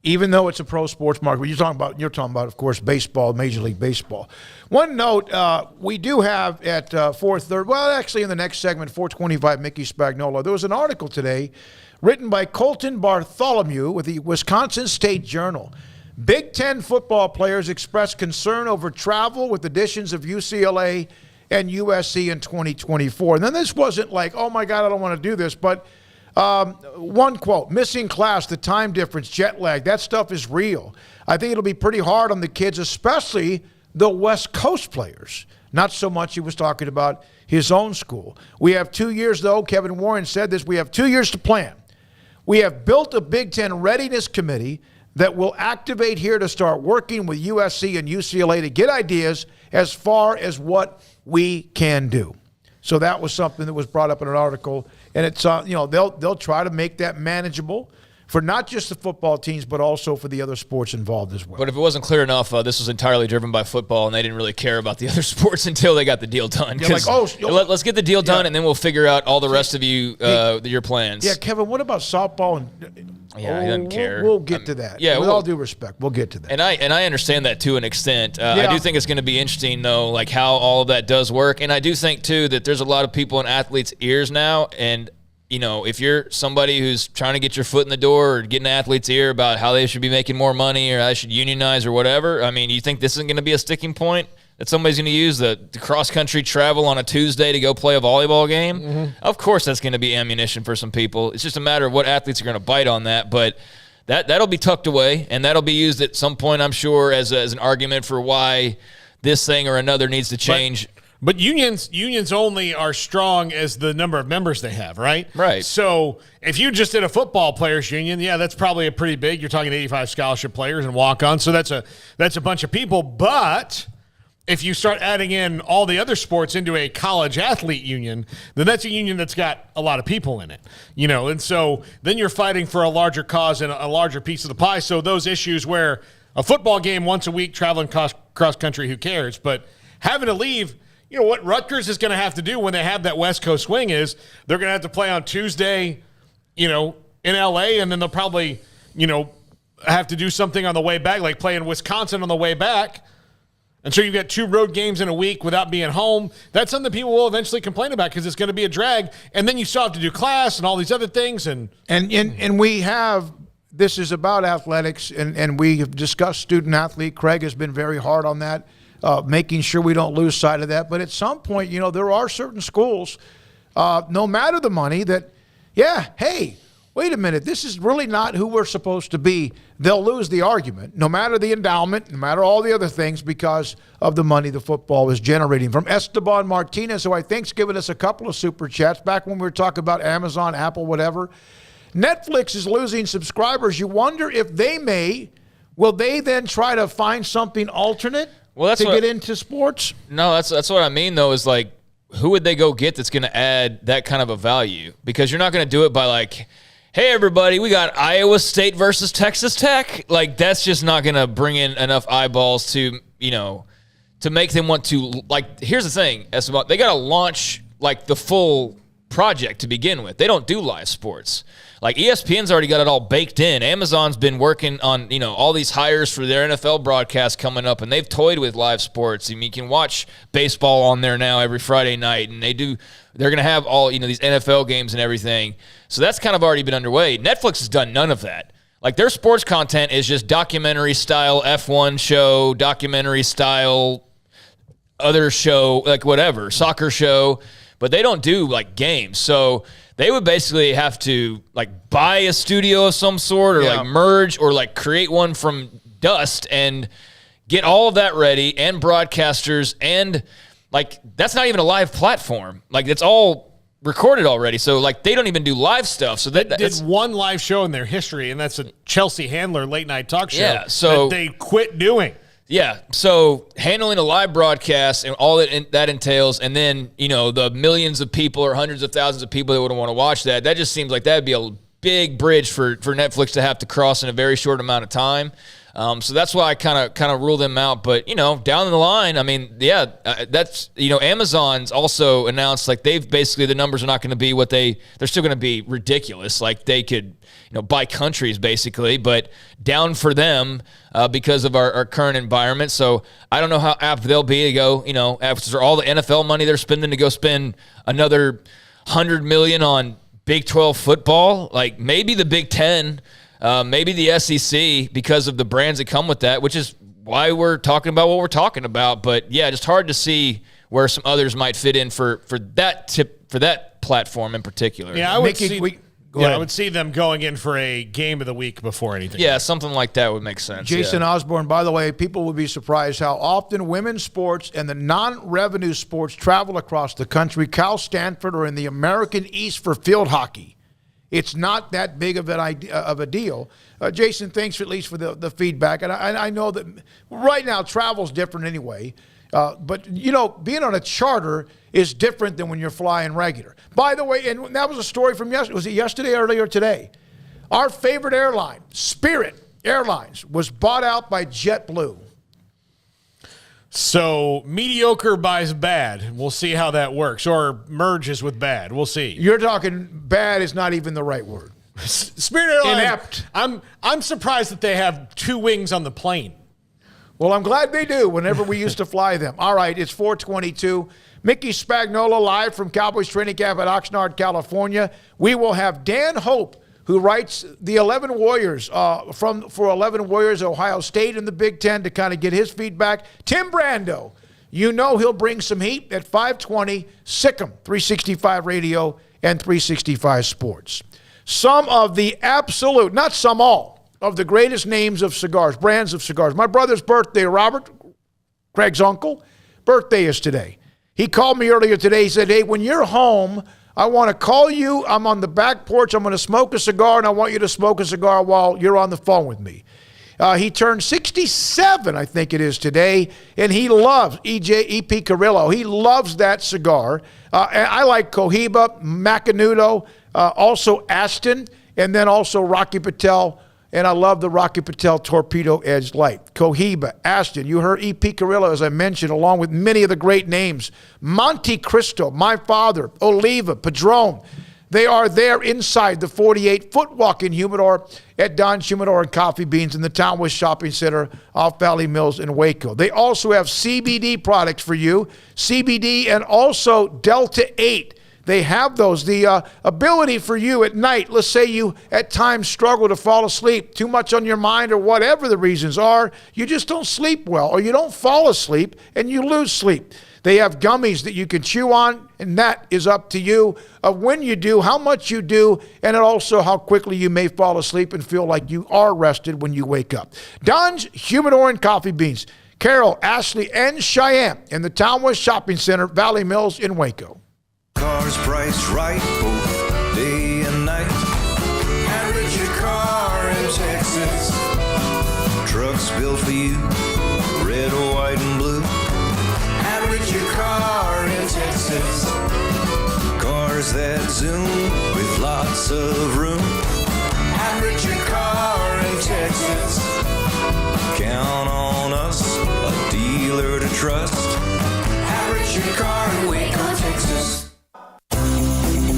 Even though it's a pro sports market, you're talking about, of course, baseball, Major League Baseball. One note, we do have at 4:30, well, actually in the next segment, 4:25, Mickey Spagnola, there was an article today written by Colton Bartholomew with the Wisconsin State Journal. Big Ten football players express concern over travel with additions of UCLA and USC in 2024. And then this wasn't like, oh, my God, I don't want to do this, but one quote, missing class, the time difference, jet lag, that stuff is real. I think it'll be pretty hard on the kids, especially the West Coast players. Not so much he was talking about his own school. We have 2 years, though. Kevin Warren said this. We have 2 years to plan. We have built a Big Ten readiness committee that will activate here to start working with USC and UCLA to get ideas as far as what we can do. So that was something that was brought up in an article, and it's they'll try to make that manageable for not just the football teams, but also for the other sports involved as well. But if it wasn't clear enough, this was entirely driven by football, and they didn't really care about the other sports until they got the deal done. Yeah, like, let's get the deal done, and then we'll figure out all the rest of your plans. Yeah, Kevin, what about softball? Yeah, he doesn't care. We'll get to that. Yeah, with all due respect, we'll get to that. And I understand that to an extent. I do think it's going to be interesting, though, like how all of that does work. And I do think, too, that there's a lot of people in athletes' ears now. And, if you're somebody who's trying to get your foot in the door or get an athlete's ear about how they should be making more money or how they should unionize or whatever, I mean, you think this isn't going to be a sticking point? That somebody's going to use the cross-country travel on a Tuesday to go play a volleyball game? Mm-hmm. Of course that's going to be ammunition for some people. It's just a matter of what athletes are going to bite on that. But that'll be tucked away, and that'll be used at some point, I'm sure, as an argument for why this thing or another needs to change. But unions only are strong as the number of members they have, right? Right. So if you just did a football players union, that's probably a pretty big. You're talking 85 scholarship players and walk-ons, so that's a bunch of people. But if you start adding in all the other sports into a college athlete union, then that's a union that's got a lot of people in it, and so then you're fighting for a larger cause and a larger piece of the pie. So those issues where a football game once a week, traveling cross country, who cares? But having to leave, what Rutgers is going to have to do when they have that West Coast swing is they're going to have to play on Tuesday, in LA, and then they'll probably, have to do something on the way back, like play in Wisconsin on the way back. And so you've got 2 road games in a week without being home. That's something people will eventually complain about because it's going to be a drag. And then you still have to do class and all these other things. And we have, this is about athletics, and we have discussed student athlete. Craig has been very hard on that, making sure we don't lose sight of that. But at some point, there are certain schools, no matter the money, that, hey, wait a minute, this is really not who we're supposed to be. They'll lose the argument, no matter the endowment, no matter all the other things, because of the money the football is generating. From Esteban Martinez, who I think's given us a couple of super chats back when we were talking about Amazon, Apple, whatever. Netflix is losing subscribers. You wonder if will they then try to find something alternate get into sports? No, that's what I mean, though, is like, who would they go get that's going to add that kind of a value? Because you're not going to do it by like, hey, everybody, we got Iowa State versus Texas Tech. Like, that's just not going to bring in enough eyeballs to, to make them want to, like, here's the thing, Esteban, they got to launch, like, the full project to begin with. They don't do live sports. Like, ESPN's already got it all baked in. Amazon's been working on, all these hires for their NFL broadcast coming up, and they've toyed with live sports. I mean, you can watch baseball on there now every Friday night, and they're going to have all, these NFL games and everything. So that's kind of already been underway. Netflix has done none of that. Like, their sports content is just documentary-style F1 show, documentary-style other show, like whatever, soccer show, but they don't do, like, games. So they would basically have to, like, buy a studio of some sort or, like, merge or, like, create one from dust and get all of that ready and broadcasters and, like, that's not even a live platform. Like, it's all recorded already. So, like, they don't even do live stuff. So that's did one live show in their history, and that's a Chelsea Handler late-night talk show that they quit doing. Yeah, so handling a live broadcast and all that entails, and then, the millions of people or hundreds of thousands of people that would want to watch that just seems like that would be a big bridge for Netflix to have to cross in a very short amount of time. So that's why I kind of rule them out. But, down the line, I mean, that's, Amazon's also announced, like, they've basically, the numbers are not going to be what they're still going to be ridiculous. Like, they could, buy countries basically, but down for them because of our current environment. So I don't know how apt they'll be to go, after all the NFL money they're spending to go spend another $100 million on Big 12 football. Like, maybe the Big 10, maybe the SEC, because of the brands that come with that, which is why we're talking about what we're talking about. But yeah, just hard to see where some others might fit in for that platform in particular. Yeah, I would see them going in for a game of the week before anything. Yeah, something like that would make sense. Jason Osborne, by the way, people would be surprised how often women's sports and the non-revenue sports travel across the country. Cal, Stanford are in the American East for field hockey. It's not that big of a deal. Jason, thanks at least for the feedback. And I know that right now travel's different anyway. But, being on a charter is different than when you're flying regular. By the way, and that was a story from yesterday. Was it yesterday or earlier today? Our favorite airline, Spirit Airlines, was bought out by JetBlue. So mediocre buys bad. We'll see how that works, or merges with bad. We'll see. You're talking bad is not even the right word. Spirit Airlines. Inept. I'm surprised that they have 2 wings on the plane. Well, I'm glad they do whenever we used to fly them. All right, it's 4:22. Mickey Spagnola live from Cowboys training camp at Oxnard, California. We will have Dan Hope, who writes the 11 Warriors for 11 Warriors, Ohio State in the Big Ten, to kind of get his feedback. Tim Brando, you know he'll bring some heat at 5:20, Sikkim, 365 Radio and 365 Sports. Some of the absolute, not some, all of the greatest names of cigars, brands of cigars. My brother's birthday, Robert, Craig's uncle, birthday is today. He called me earlier today. He said, hey, when you're home, I want to call you. I'm on the back porch. I'm going to smoke a cigar, and I want you to smoke a cigar while you're on the phone with me. He turned 67, I think it is today, and he loves E.P. Carrillo. He loves that cigar. And I like Cohiba, Macanudo, also Aston, and then also Rocky Patel. And I love the Rocky Patel Torpedo Edge Light. Cohiba, Aston, you heard E.P. Carrillo, as I mentioned, along with many of the great names. Monte Cristo, My Father, Oliva, Padron. They are there inside the 48-foot walk-in humidor at Don's Humidor and Coffee Beans in the Townwest Shopping Center off Valley Mills in Waco. They also have CBD products for you, CBD and also Delta 8. They have those. The ability for you at night, let's say you at times struggle to fall asleep, too much on your mind or whatever the reasons are, you just don't sleep well or you don't fall asleep and you lose sleep. They have gummies that you can chew on, and that is up to you of when you do, how much you do, and also how quickly you may fall asleep and feel like you are rested when you wake up. Don's Humidor and Coffee Beans. Carol, Ashley, and Cheyenne in the Townwest Shopping Center, Valley Mills in Waco. Cars priced right both day and night. Average your car in Texas. Trucks built for you, red, white, and blue. Average your car in Texas. Cars that zoom with lots of room. Average your car in Texas. Count on us, a dealer to trust. Average your car in Waco, Texas.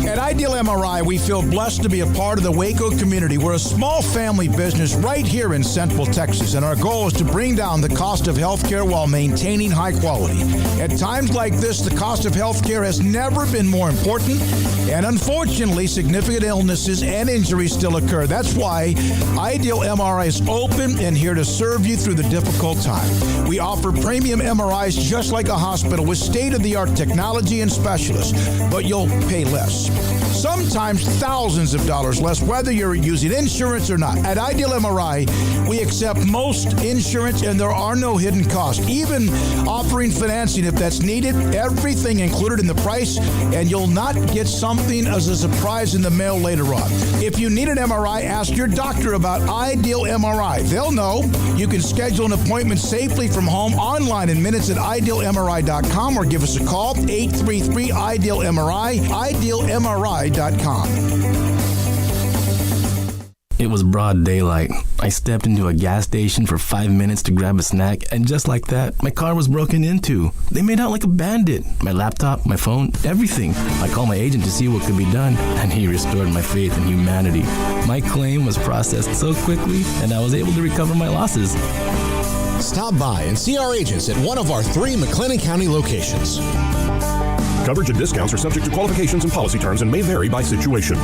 At Ideal MRI, we feel blessed to be a part of the Waco community. We're a small family business right here in Central Texas, and our goal is to bring down the cost of healthcare while maintaining high quality. At times like this, the cost of healthcare has never been more important, and unfortunately, significant illnesses and injuries still occur. That's why Ideal MRI is open and here to serve you through the difficult time. We offer premium MRIs just like a hospital with state-of-the-art technology and specialists, but you'll pay less. Sometimes thousands of dollars less, whether you're using insurance or not. At Ideal MRI, we accept most insurance and there are no hidden costs, even offering financing if that's needed. Everything included in the price, and you'll not get something as a surprise in the mail later on. If you need an MRI, ask your doctor about Ideal MRI. They'll know. You can schedule an appointment safely from home online in minutes at idealmri.com or give us a call, 833-IDEAL-MRI, idealmri.com. It was broad daylight. I stepped into a gas station for 5 minutes to grab a snack, and just like that, my car was broken into. They made out like a bandit. My laptop, my phone, everything. I called my agent to see what could be done, and he restored my faith in humanity. My claim was processed so quickly, and I was able to recover my losses. Stop by and see our agents at one of our 3 McLennan County locations. Coverage and discounts are subject to qualifications and policy terms and may vary by situation.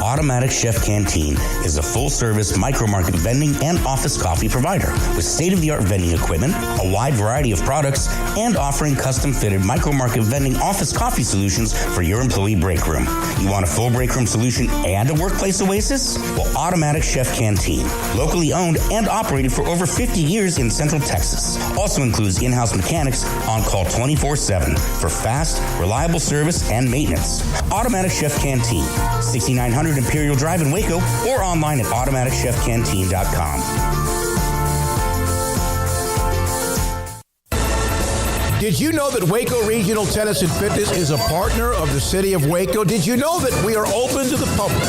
Automatic Chef Canteen is a full-service micro-market vending and office coffee provider with state-of-the-art vending equipment, a wide variety of products, and offering custom-fitted micro-market vending office coffee solutions for your employee break room. You want a full break room solution and a workplace oasis? Well, Automatic Chef Canteen, locally owned and operated for over 50 years in Central Texas, also includes in-house mechanics on call 24/7 for fast, reliable service and maintenance. Automatic Chef Canteen, 6900 Imperial Drive in Waco, or online at automaticchefcanteen.com. Did you know that Waco Regional Tennis and Fitness is a partner of the city of Waco? Did you know that we are open to the public?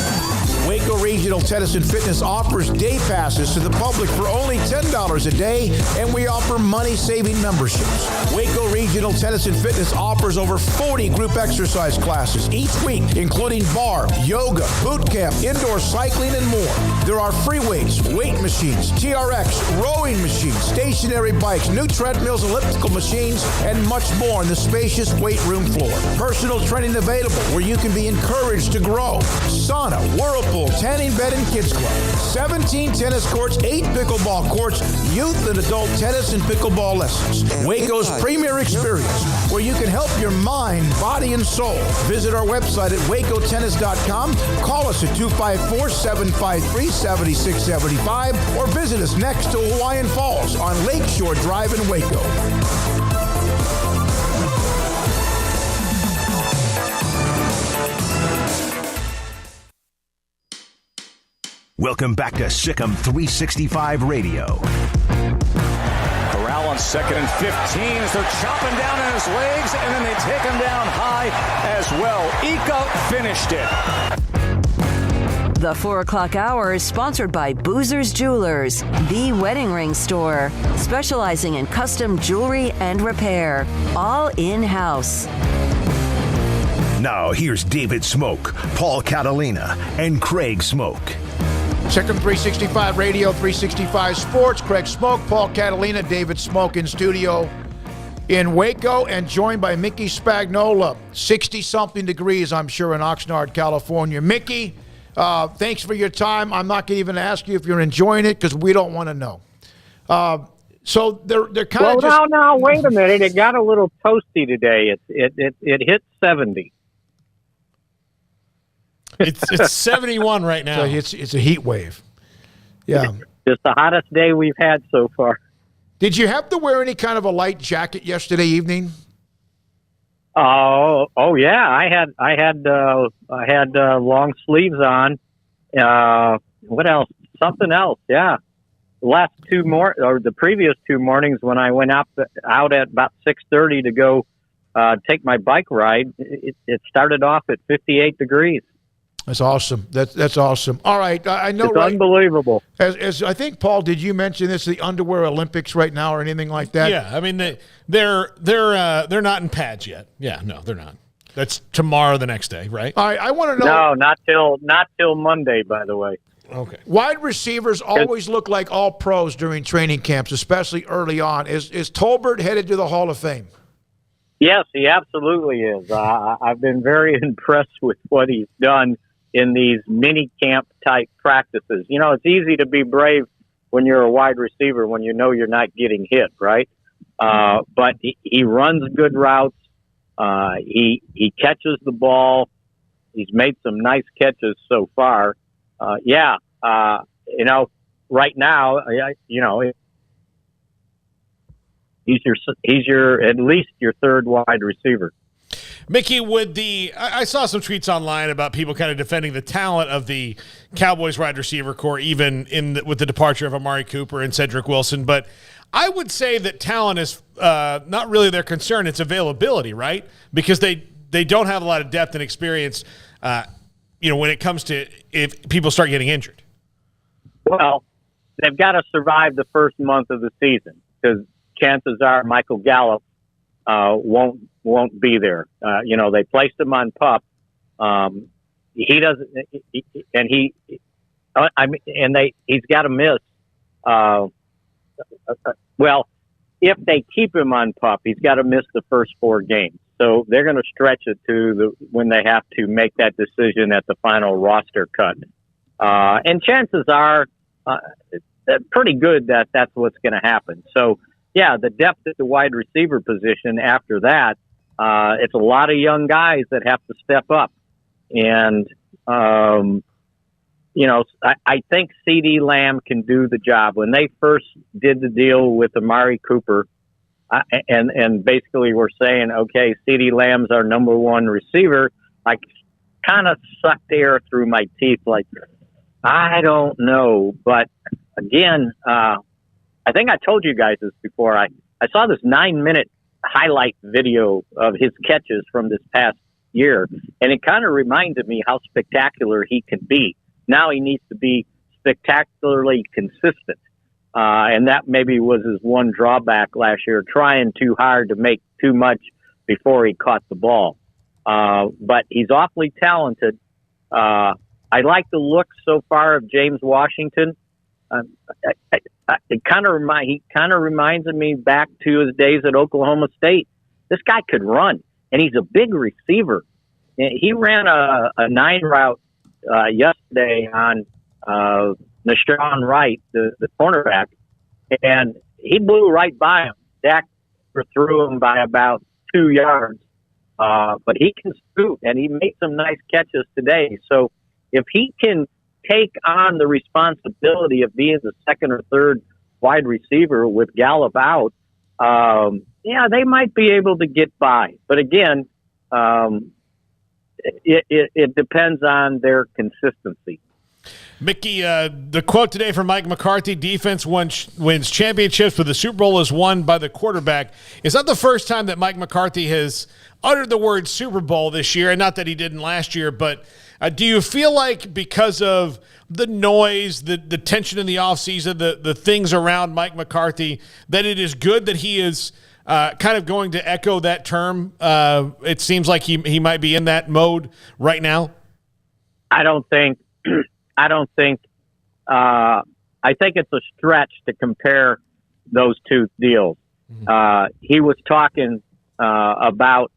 Waco Regional Tennis and Fitness offers day passes to the public for only $10 a day, and we offer money-saving memberships. Waco Regional Tennis and Fitness offers over 40 group exercise classes each week, including bar, yoga, boot camp, indoor cycling, and more. There are free weights, weight machines, TRX, rowing machines, stationary bikes, new treadmills, elliptical machines, and much more on the spacious weight room floor. Personal training available where you can be encouraged to grow. Sauna, whirlpool, tanning bed, and kids club. 17 tennis courts, 8 pickleball courts, youth and adult tennis and pickleball lessons. Waco's premier experience where you can help your mind, body, and soul. Visit our website at wacotennis.com. Call us at 254-753-7675 or visit us next to Hawaiian Falls on Lakeshore Drive in Waco. Welcome back to Sikkim 365 Radio. Corral on 2nd and 15 as they're chopping down on his legs, and then they take him down high as well. Ika finished it. The 4 o'clock hour is sponsored by Boozer's Jewelers, the wedding ring store, specializing in custom jewelry and repair, all in-house. Now here's David Smoak, Paul Catalina, and Craig Smoak. Sikkim 365 Radio, 365 Sports. Craig Smoak, Paul Catalina, David Smoak in studio in Waco, and joined by Mickey Spagnola. 60-something degrees, I'm sure, in Oxnard, California. Mickey, thanks for your time. I'm not going to even ask you if you're enjoying it because we don't want to know. So they're kind of just... No, wait a minute. It got a little toasty today. It hit 70. It's 71 right now. So it's a heat wave. Yeah. It's the hottest day we've had so far. Did you have to wear any kind of a light jacket yesterday evening? Oh yeah. I had long sleeves on. What else? Something else. Yeah. The previous 2 mornings when I went out at about 6:30 to go take my bike ride, it started off at 58 degrees. That's awesome. That's awesome. All right, I know. It's unbelievable. As I think, Paul, did you mention this? The underwear Olympics right now, or anything like that? Yeah, I mean they're not in pads yet. Yeah, no, they're not. That's tomorrow, the next day, right? All right, I want to know. No, not till Monday, by the way. Okay. Wide receivers always look like all pros during training camps, especially early on. Is Tolbert headed to the Hall of Fame? Yes, he absolutely is. I've been very impressed with what he's done in these mini camp type practices. You know, it's easy to be brave when you're a wide receiver when you know you're not getting hit, right? But he runs good routes. He catches the ball. He's made some nice catches so far. Right now, he's your at least your third wide receiver. Mickey, I saw some tweets online about people kind of defending the talent of the Cowboys wide receiver core, even with the departure of Amari Cooper and Cedric Wilson. But I would say that talent is not really their concern; it's availability, right? Because they don't have a lot of depth and experience. When it comes to if people start getting injured. Well, they've got to survive the first month of the season because chances are Michael Gallup won't be there. They placed him on PUP. He doesn't, he's got to miss. If they keep him on PUP, he's got to miss the first 4 games. So they're going to stretch it to when they have to make that decision at the final roster cut. And chances are pretty good that that's what's going to happen. So, yeah, the depth at the wide receiver position after that, it's a lot of young guys that have to step up. And, I think CeeDee Lamb can do the job. When they first did the deal with Amari Cooper, and basically we're saying, okay, CeeDee Lamb's our number 1 receiver, I kind of sucked air through my teeth like, I don't know. But again, I think I told you guys this before. I saw this 9-minute highlight video of his catches from this past year, and it kind of reminded me how spectacular he can be. Now he needs to be spectacularly consistent. And that maybe was his one drawback last year, trying too hard to make too much before he caught the ball. But he's awfully talented. I like the look so far of James Washington. He kind of reminds me back to his days at Oklahoma State. This guy could run, and he's a big receiver. He ran a 9 route yesterday on Nashawn Wright, the cornerback, and he blew right by him. Dak threw him by about 2 yards, but he can scoot, and he made some nice catches today. So if he can take on the responsibility of being the second or third wide receiver with Gallup out, they might be able to get by. But again, it depends on their consistency. Mickey, the quote today from Mike McCarthy, defense wins championships, but the Super Bowl is won by the quarterback. Is that the first time that Mike McCarthy has uttered the word Super Bowl this year? And not that he didn't last year, but do you feel like because of the noise, the tension in the offseason, the things around Mike McCarthy, that it is good that he is kind of going to echo that term? It seems like he might be in that mode right now. I think it's a stretch to compare those two deals. He was talking about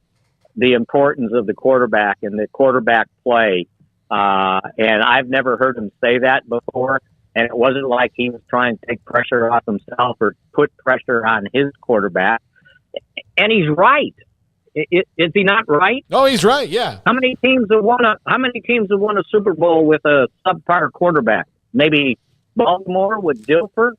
the importance of the quarterback and the quarterback play. And I've never heard him say that before. And it wasn't like he was trying to take pressure off himself or put pressure on his quarterback. And he's right. Is he not right? Oh, he's right. Yeah. How many teams have won a Super Bowl with a subpar quarterback? Maybe Baltimore with Dilfer.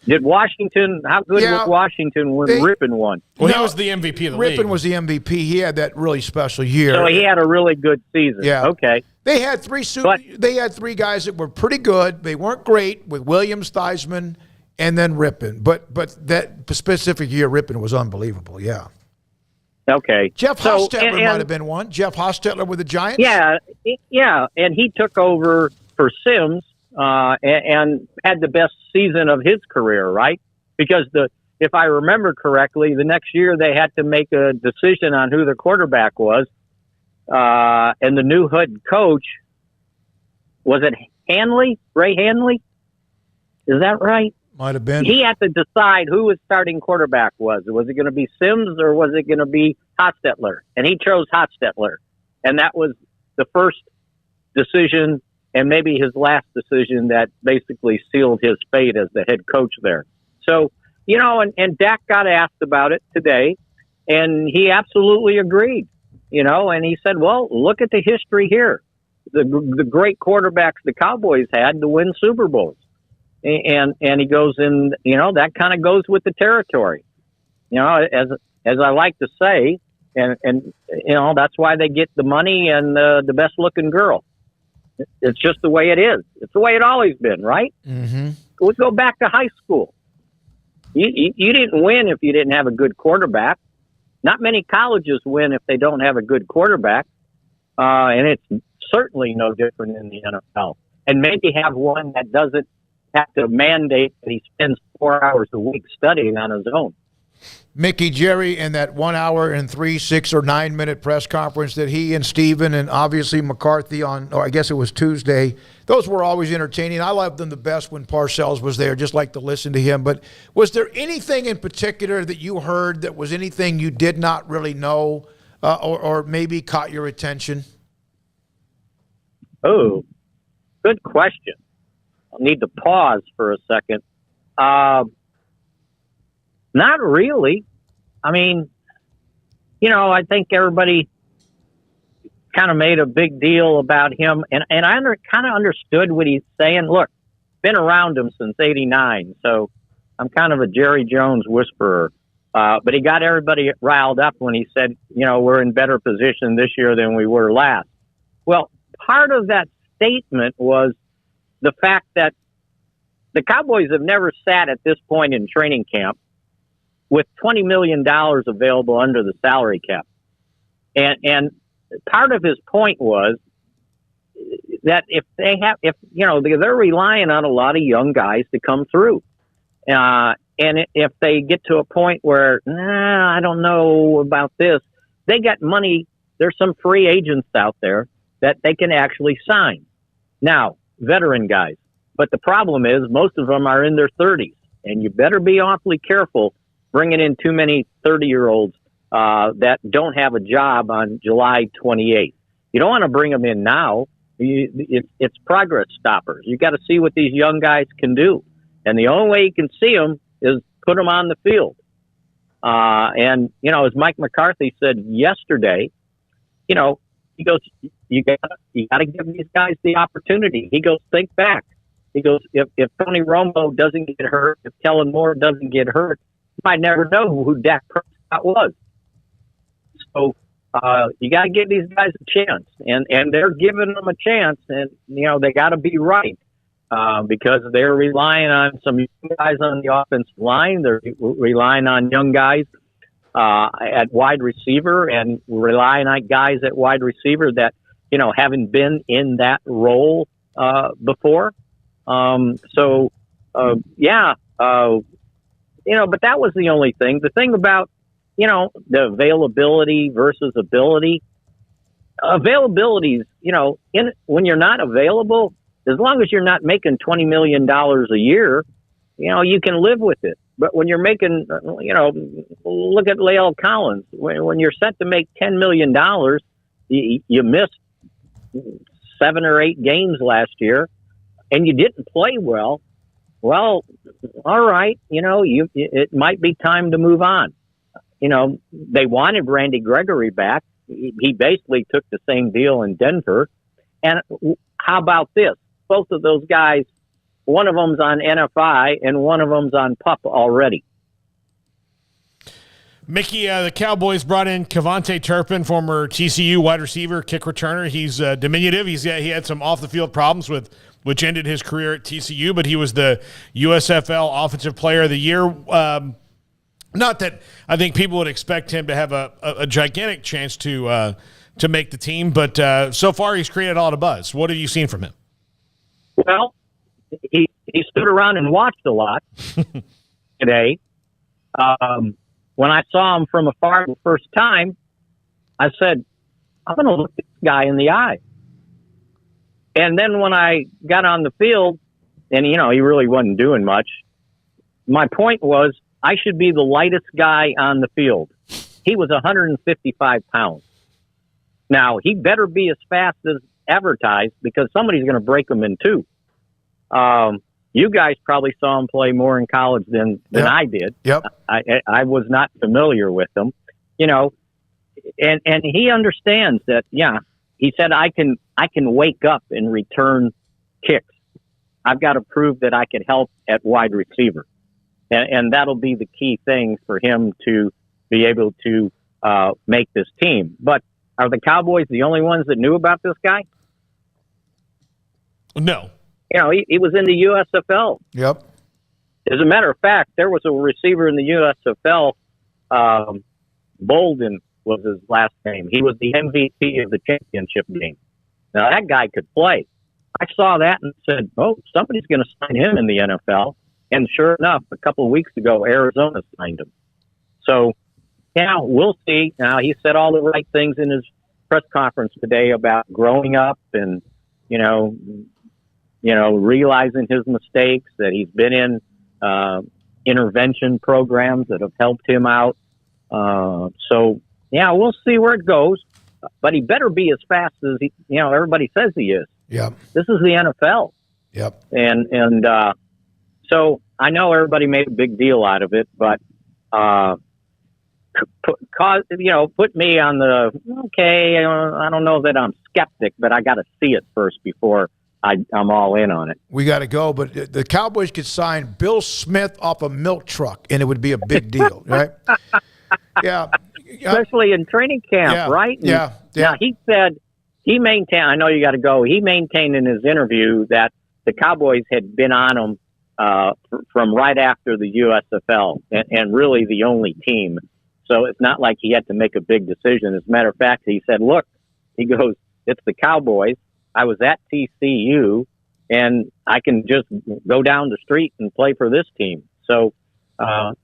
Did Washington? How good was Washington when Rippon won? Well, he was the MVP of the league. Rippon was the MVP. He had that really special year. So he had a really good season. Yeah. Okay. They had three guys that were pretty good. They weren't great with Williams, Theismann, and then Rippon. But that specific year, Rippon was unbelievable. Yeah. Okay. Jeff Hostetler might have been one. Jeff Hostetler with the Giants. Yeah, and he took over for Sims and had the best season of his career, right? Because if I remember correctly, the next year they had to make a decision on who the quarterback was, and the new head coach, was it Hanley? Ray Hanley? Is that right? Might have been. He had to decide who his starting quarterback was. Was it going to be Sims or was it going to be Hostetler? And he chose Hostetler. And that was the first decision and maybe his last decision that basically sealed his fate as the head coach there. So, and Dak got asked about it today, and he absolutely agreed, and he said, well, look at the history here. The great quarterbacks the Cowboys had to win Super Bowls. And he goes in, that kind of goes with the territory, as I like to say, and that's why they get the money and the best looking girl. It's just the way it is. It's the way it always been, right? Mm-hmm. We go back to high school. You didn't win if you didn't have a good quarterback. Not many colleges win if they don't have a good quarterback, and it's certainly no different in the NFL. And maybe have one that doesn't have to mandate that he spends 4 hours a week studying on his own. Mickey, Jerry, in that 1 hour and 3, 6, or 9 minute press conference that he and Steven and obviously McCarthy I guess it was Tuesday, those were always entertaining. I loved them the best when Parcells was there, just like to listen to him. But was there anything in particular that you heard that was anything you did not really know or maybe caught your attention? Oh, good question. I'll need to pause for a second. Not really. I mean, I think everybody kind of made a big deal about him, and I kind of understood what he's saying. Look, been around him since '89, so I'm kind of a Jerry Jones whisperer. But he got everybody riled up when he said, we're in better position this year than we were last. Well, part of that statement was the fact that the Cowboys have never sat at this point in training camp with $20 million available under the salary cap. And part of his point was that if they're relying on a lot of young guys to come through. And if they get to a point where, I don't know about this, they got money. There's some free agents out there that they can actually sign. Now, veteran guys. But the problem is most of them are in their 30s. And you better be awfully careful bringing in too many 30-year-olds that don't have a job on July 28th. You don't want to bring them in now. It's progress stoppers. You got to see what these young guys can do. And the only way you can see them is put them on the field. And, as Mike McCarthy said yesterday, he goes, you got to give these guys the opportunity. He goes, think back. He goes, if Tony Romo doesn't get hurt, if Kellen Moore doesn't get hurt, you might never know who Dak Prescott was. So you got to give these guys a chance. And they're giving them a chance. And, they got to be right. Because they're relying on some young guys on the offensive line. They're relying on young guys at wide receiver and relying on guys at wide receiver that, haven't been in that role before. But that was the only thing. The thing about, the availability versus ability. Availability is, when you're not available, as long as you're not making $20 million a year, you can live with it. But when you're making, look at Lael Collins. When you're set to make $10 million, you missed 7 or 8 games last year, and you didn't play well. Well, all right, it might be time to move on. They wanted Randy Gregory back. He basically took the same deal in Denver. And how about this? Both of those guys, one of them's on NFI and one of them's on PUP already. Mickey, the Cowboys brought in Kavontae Turpin, former TCU wide receiver, kick returner. He's diminutive. He had some off-the-field problems which ended his career at TCU, but he was the USFL Offensive Player of the Year. Not that I think people would expect him to have a gigantic chance to make the team, but so far he's created a lot of buzz. What have you seen from him? Well, he stood around and watched a lot today. When I saw him from afar the first time, I said, I'm going to look this guy in the eye. And then when I got on the field, and, he really wasn't doing much, my point was I should be the lightest guy on the field. He was 155 pounds. Now, he better be as fast as advertised because somebody's going to break him in two. You guys probably saw him play more in college than I did. Yep. I was not familiar with him, and he understands that. Yeah, he said I can wake up and return kicks. I've got to prove that I can help at wide receiver, and that'll be the key thing for him to be able to make this team. But are the Cowboys the only ones that knew about this guy? No. He was in the USFL. Yep. As a matter of fact, there was a receiver in the USFL. Bolden was his last name. He was the MVP of the championship game. Now, that guy could play. I saw that and said, somebody's going to sign him in the NFL. And sure enough, a couple of weeks ago, Arizona signed him. So, we'll see. Now, he said all the right things in his press conference today about growing up and, realizing his mistakes, that he's been in intervention programs that have helped him out. We'll see where it goes. But he better be as fast as everybody says he is. Yep. This is the NFL. Yep. And so I know everybody made a big deal out of it, but put me on the I don't know that I'm skeptic, but I got to see it first before I'm all in on it. We got to go, but the Cowboys could sign Bill Smith off a milk truck, and it would be a big deal, right? Yeah. Especially in training camp, right? Yeah. Now, he said he maintained, I know you got to go, he maintained in his interview that the Cowboys had been on him from right after the USFL and really the only team. So it's not like he had to make a big decision. As a matter of fact, he said, look, he goes, it's the Cowboys. I was at TCU, and I can just go down the street and play for this team. So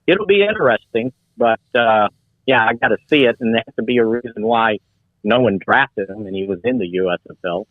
it'll be interesting, but I got to see it, and there has to be a reason why no one drafted him, and he was in the USFL.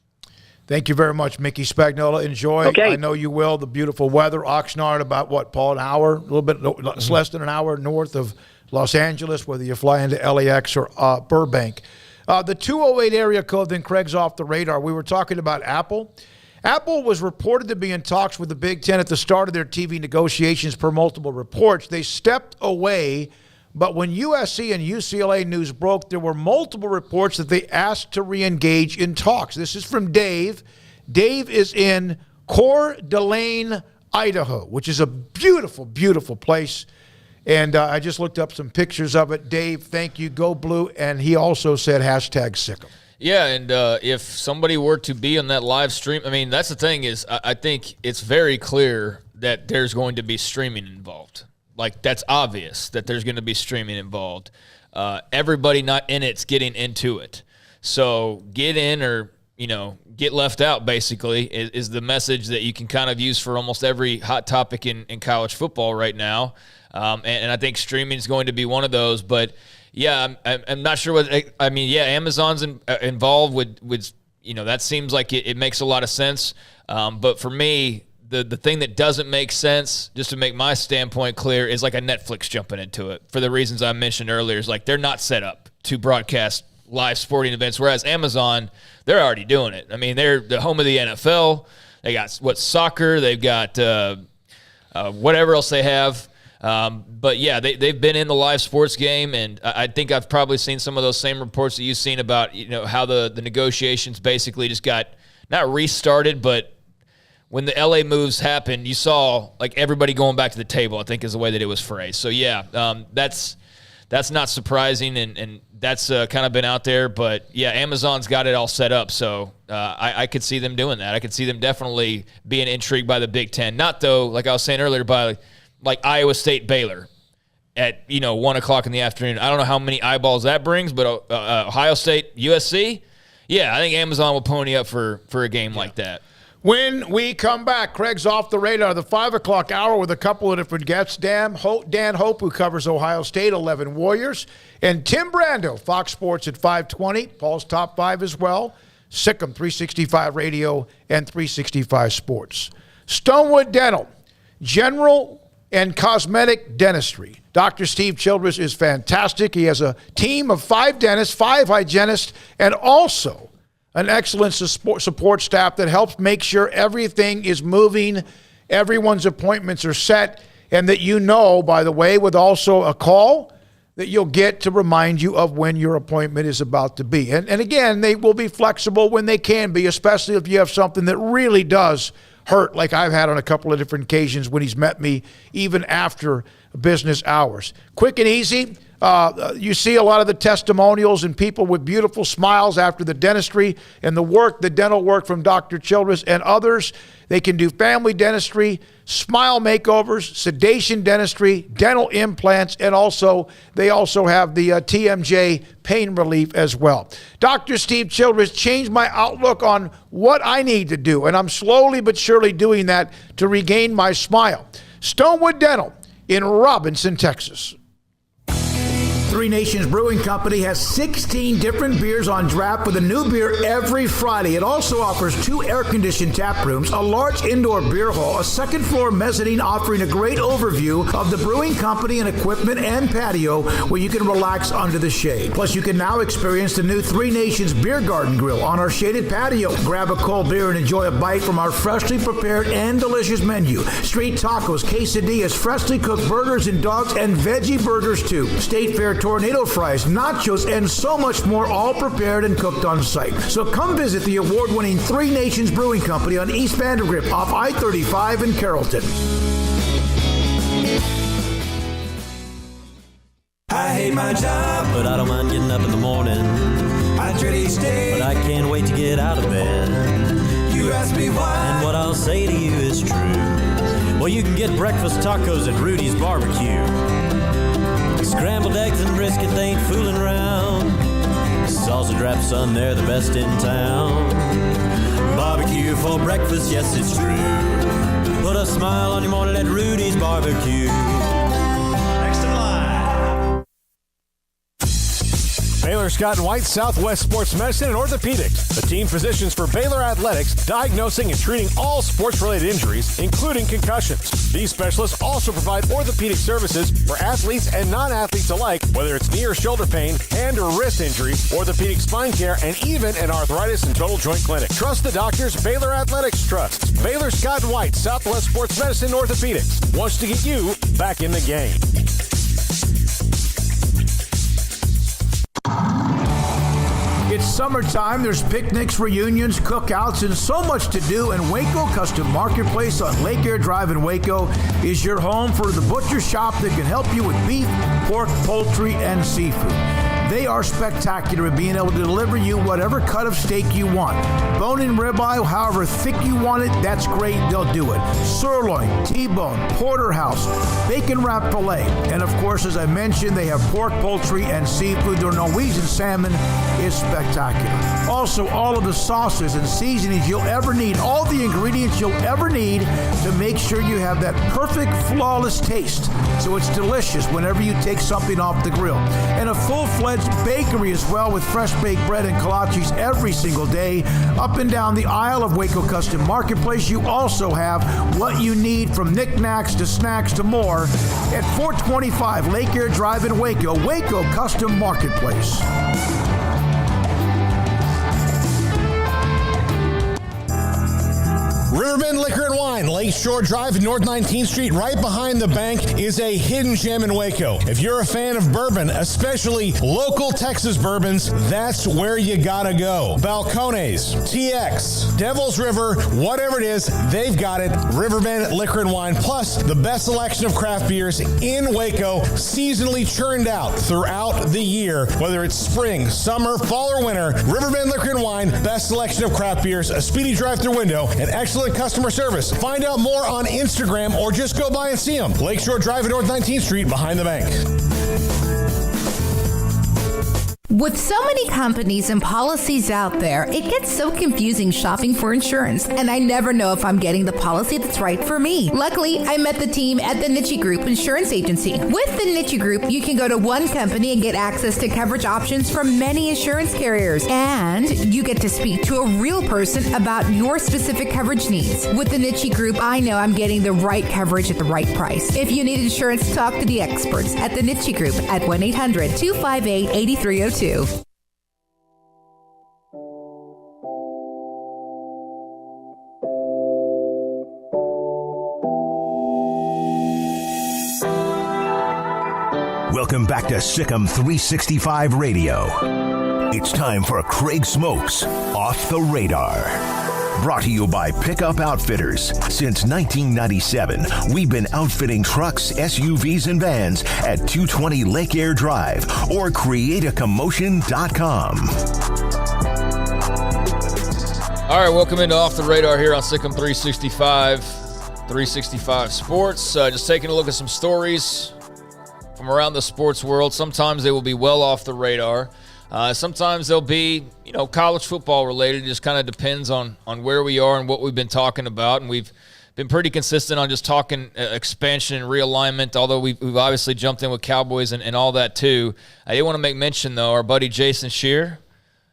Thank you very much, Mickey Spagnola. Enjoy. Okay. I know you will. The beautiful weather. Oxnard, about what, Paul, an hour? A little bit less than an hour north of Los Angeles, whether you fly into LAX or Burbank. The 208 area code, then Craig's off the radar. We were talking about Apple. Apple was reported to be in talks with the Big Ten at the start of their TV negotiations per multiple reports. They stepped away, but when USC and UCLA news broke, there were multiple reports that they asked to re-engage in talks. This is from Dave. Dave is in Coeur d'Alene, Idaho, which is a beautiful, beautiful place. And I just looked up some pictures of it. Dave, thank you. Go Blue. And he also said #Sick'em. Yeah, and if somebody were to be on that live stream, I mean, that's the thing is I think it's very clear that there's going to be streaming involved. Like, that's obvious that there's going to be streaming involved. Everybody not in it's getting into it. So get in or, get left out, basically, is the message that you can kind of use for almost every hot topic in college football right now. And I think streaming is going to be one of those. But, yeah, I'm not sure what – I mean, yeah, Amazon's involved with that seems like it makes a lot of sense. But for me – The thing that doesn't make sense, just to make my standpoint clear, is like a Netflix jumping into it for the reasons I mentioned earlier. Is like they're not set up to broadcast live sporting events, whereas Amazon, they're already doing it. I mean, they're the home of the NFL. They got soccer. They've got whatever else they have. But yeah, they've been in the live sports game, and I think I've probably seen some of those same reports that you've seen about how the negotiations basically just got not restarted, but when the LA moves happened, you saw like everybody going back to the table, I think is the way that it was phrased. So yeah, that's not surprising, and that's kind of been out there. But yeah, Amazon's got it all set up, so I could see them doing that. I could see them definitely being intrigued by the Big Ten. Not though, like I was saying earlier, by like Iowa State Baylor at 1:00 in the afternoon. I don't know how many eyeballs that brings, but Ohio State USC, yeah, I think Amazon will pony up for a game like that. When we come back, Craig's off the radar, the 5 o'clock hour with a couple of different guests. Dan Hope, who covers Ohio State, 11 Warriors, and Tim Brando, Fox Sports at 5:20. Paul's top 5 as well. Sick'em, 365 Radio and 365 Sports. Stonewood Dental, general and cosmetic dentistry. Dr. Steve Childress is fantastic. He has a team of 5 dentists, 5 hygienists, and also an excellent support staff that helps make sure everything is moving, everyone's appointments are set, and that by the way, with also a call that you'll get to remind you of when your appointment is about to be. And again, they will be flexible when they can be, especially if you have something that really does hurt, like I've had on a couple of different occasions when he's met me, even after business hours. Quick and easy. You see a lot of the testimonials and people with beautiful smiles after the dentistry and the dental work from Dr. Childress and others. They can do family dentistry, smile makeovers, sedation dentistry, dental implants, and they also have the TMJ pain relief as well. Dr. Steve Childress changed my outlook on what I need to do, and I'm slowly but surely doing that to regain my smile. Stonewood Dental in Robinson, Texas. Three Nations Brewing Company has 16 different beers on draft with a new beer every Friday. It also offers 2 air-conditioned tap rooms, a large indoor beer hall, a second-floor mezzanine offering a great overview of the brewing company and equipment and patio where you can relax under the shade. Plus, you can now experience the new Three Nations Beer Garden Grill on our shaded patio. Grab a cold beer and enjoy a bite from our freshly prepared and delicious menu. Street tacos, quesadillas, freshly cooked burgers and dogs, and veggie burgers too. State Fair tornado fries, nachos, and so much more, all prepared and cooked on site. So come visit the award-winning Three Nations Brewing Company on East Vandergrift off I-35 in Carrollton. I hate my job, but I don't mind getting up in the morning. I dread each day, but I can't wait to get out of bed. You ask me why, and what I'll say to you is true. Well, you can get breakfast tacos at Rudy's Barbecue. Scrambled eggs and brisket, they ain't fooling around. Salsa drap, son, they're the best in town. Barbecue for breakfast, yes, it's true. Put a smile on your morning at Rudy's Barbecue. Next in line. Baylor Scott and White, Southwest Sports Medicine and Orthopedics, the team physicians for Baylor Athletics, diagnosing and treating all sports-related injuries, including concussions. These specialists also provide orthopedic services for athletes and non-athletes alike, whether it's knee or shoulder pain, hand or wrist injury, orthopedic spine care, and even an arthritis and total joint clinic. Trust the doctors Baylor Athletics trusts. Baylor Scott and White, Southwest Sports Medicine and Orthopedics wants to get you back in the game. It's summertime. There's picnics, reunions, cookouts, and so much to do. And Waco Custom Marketplace on Lake Air Drive in Waco is your home for the butcher shop that can help you with beef, pork, poultry, and seafood. They are spectacular at being able to deliver you whatever cut of steak you want. Bone-in ribeye, however thick you want it, that's great. They'll do it. Sirloin, T-bone, porterhouse, bacon-wrapped filet. And, of course, as I mentioned, they have pork, poultry, and seafood. Their Norwegian salmon is spectacular. Also, all of the sauces and seasonings you'll ever need, all the ingredients you'll ever need to make sure you have that perfect, flawless taste. So it's delicious whenever you take something off the grill. And a full-fledged bakery as well, with fresh baked bread and kolaches every single day. Up and down the aisle of Waco Custom Marketplace, you also have what you need, from knickknacks to snacks to more, at 425 Lake Air Drive in Waco, Waco Custom Marketplace. Riverbend Liquor and Wine, Lakeshore Drive and North 19th Street, right behind the bank, is a hidden gem in Waco. If you're a fan of bourbon, especially local Texas bourbons, that's where you gotta go. Balcones, TX, Devil's River, whatever it is, they've got it. Riverbend Liquor and Wine, plus the best selection of craft beers in Waco, seasonally churned out throughout the year, whether it's spring, summer, fall, or winter. Riverbend Liquor and Wine, best selection of craft beers, a speedy drive-through window, and excellent customer service. Find out more on Instagram or just go by and see them. Lakeshore Drive at North 19th Street, behind the bank. With so many companies and policies out there, it gets so confusing shopping for insurance, and I never know if I'm getting the policy that's right for me. Luckily, I met the team at the Niche Group Insurance Agency. With the Niche Group, you can go to one company and get access to coverage options from many insurance carriers, and you get to speak to a real person about your specific coverage needs. With the Niche Group, I know I'm getting the right coverage at the right price. If you need insurance, talk to the experts at the Niche Group at 1-800-258-8302. Welcome back to Sikkim 365 Radio. It's time for Craig Smoak's Off the Radar. Brought to you by Pickup Outfitters. Since 1997, we've been outfitting trucks, SUVs, and vans at 220 Lake Air Drive or createacommotion.com. All right, welcome into Off the Radar here on Sikkim 365 Sports. Just taking a look at some stories from around the sports world. Sometimes they will be well off the radar. Sometimes they'll be, college football related. It just kind of depends on where we are and what we've been talking about. And we've been pretty consistent on just talking expansion and realignment, although we've obviously jumped in with Cowboys and all that too. I did want to make mention, though, our buddy Jason Scheer,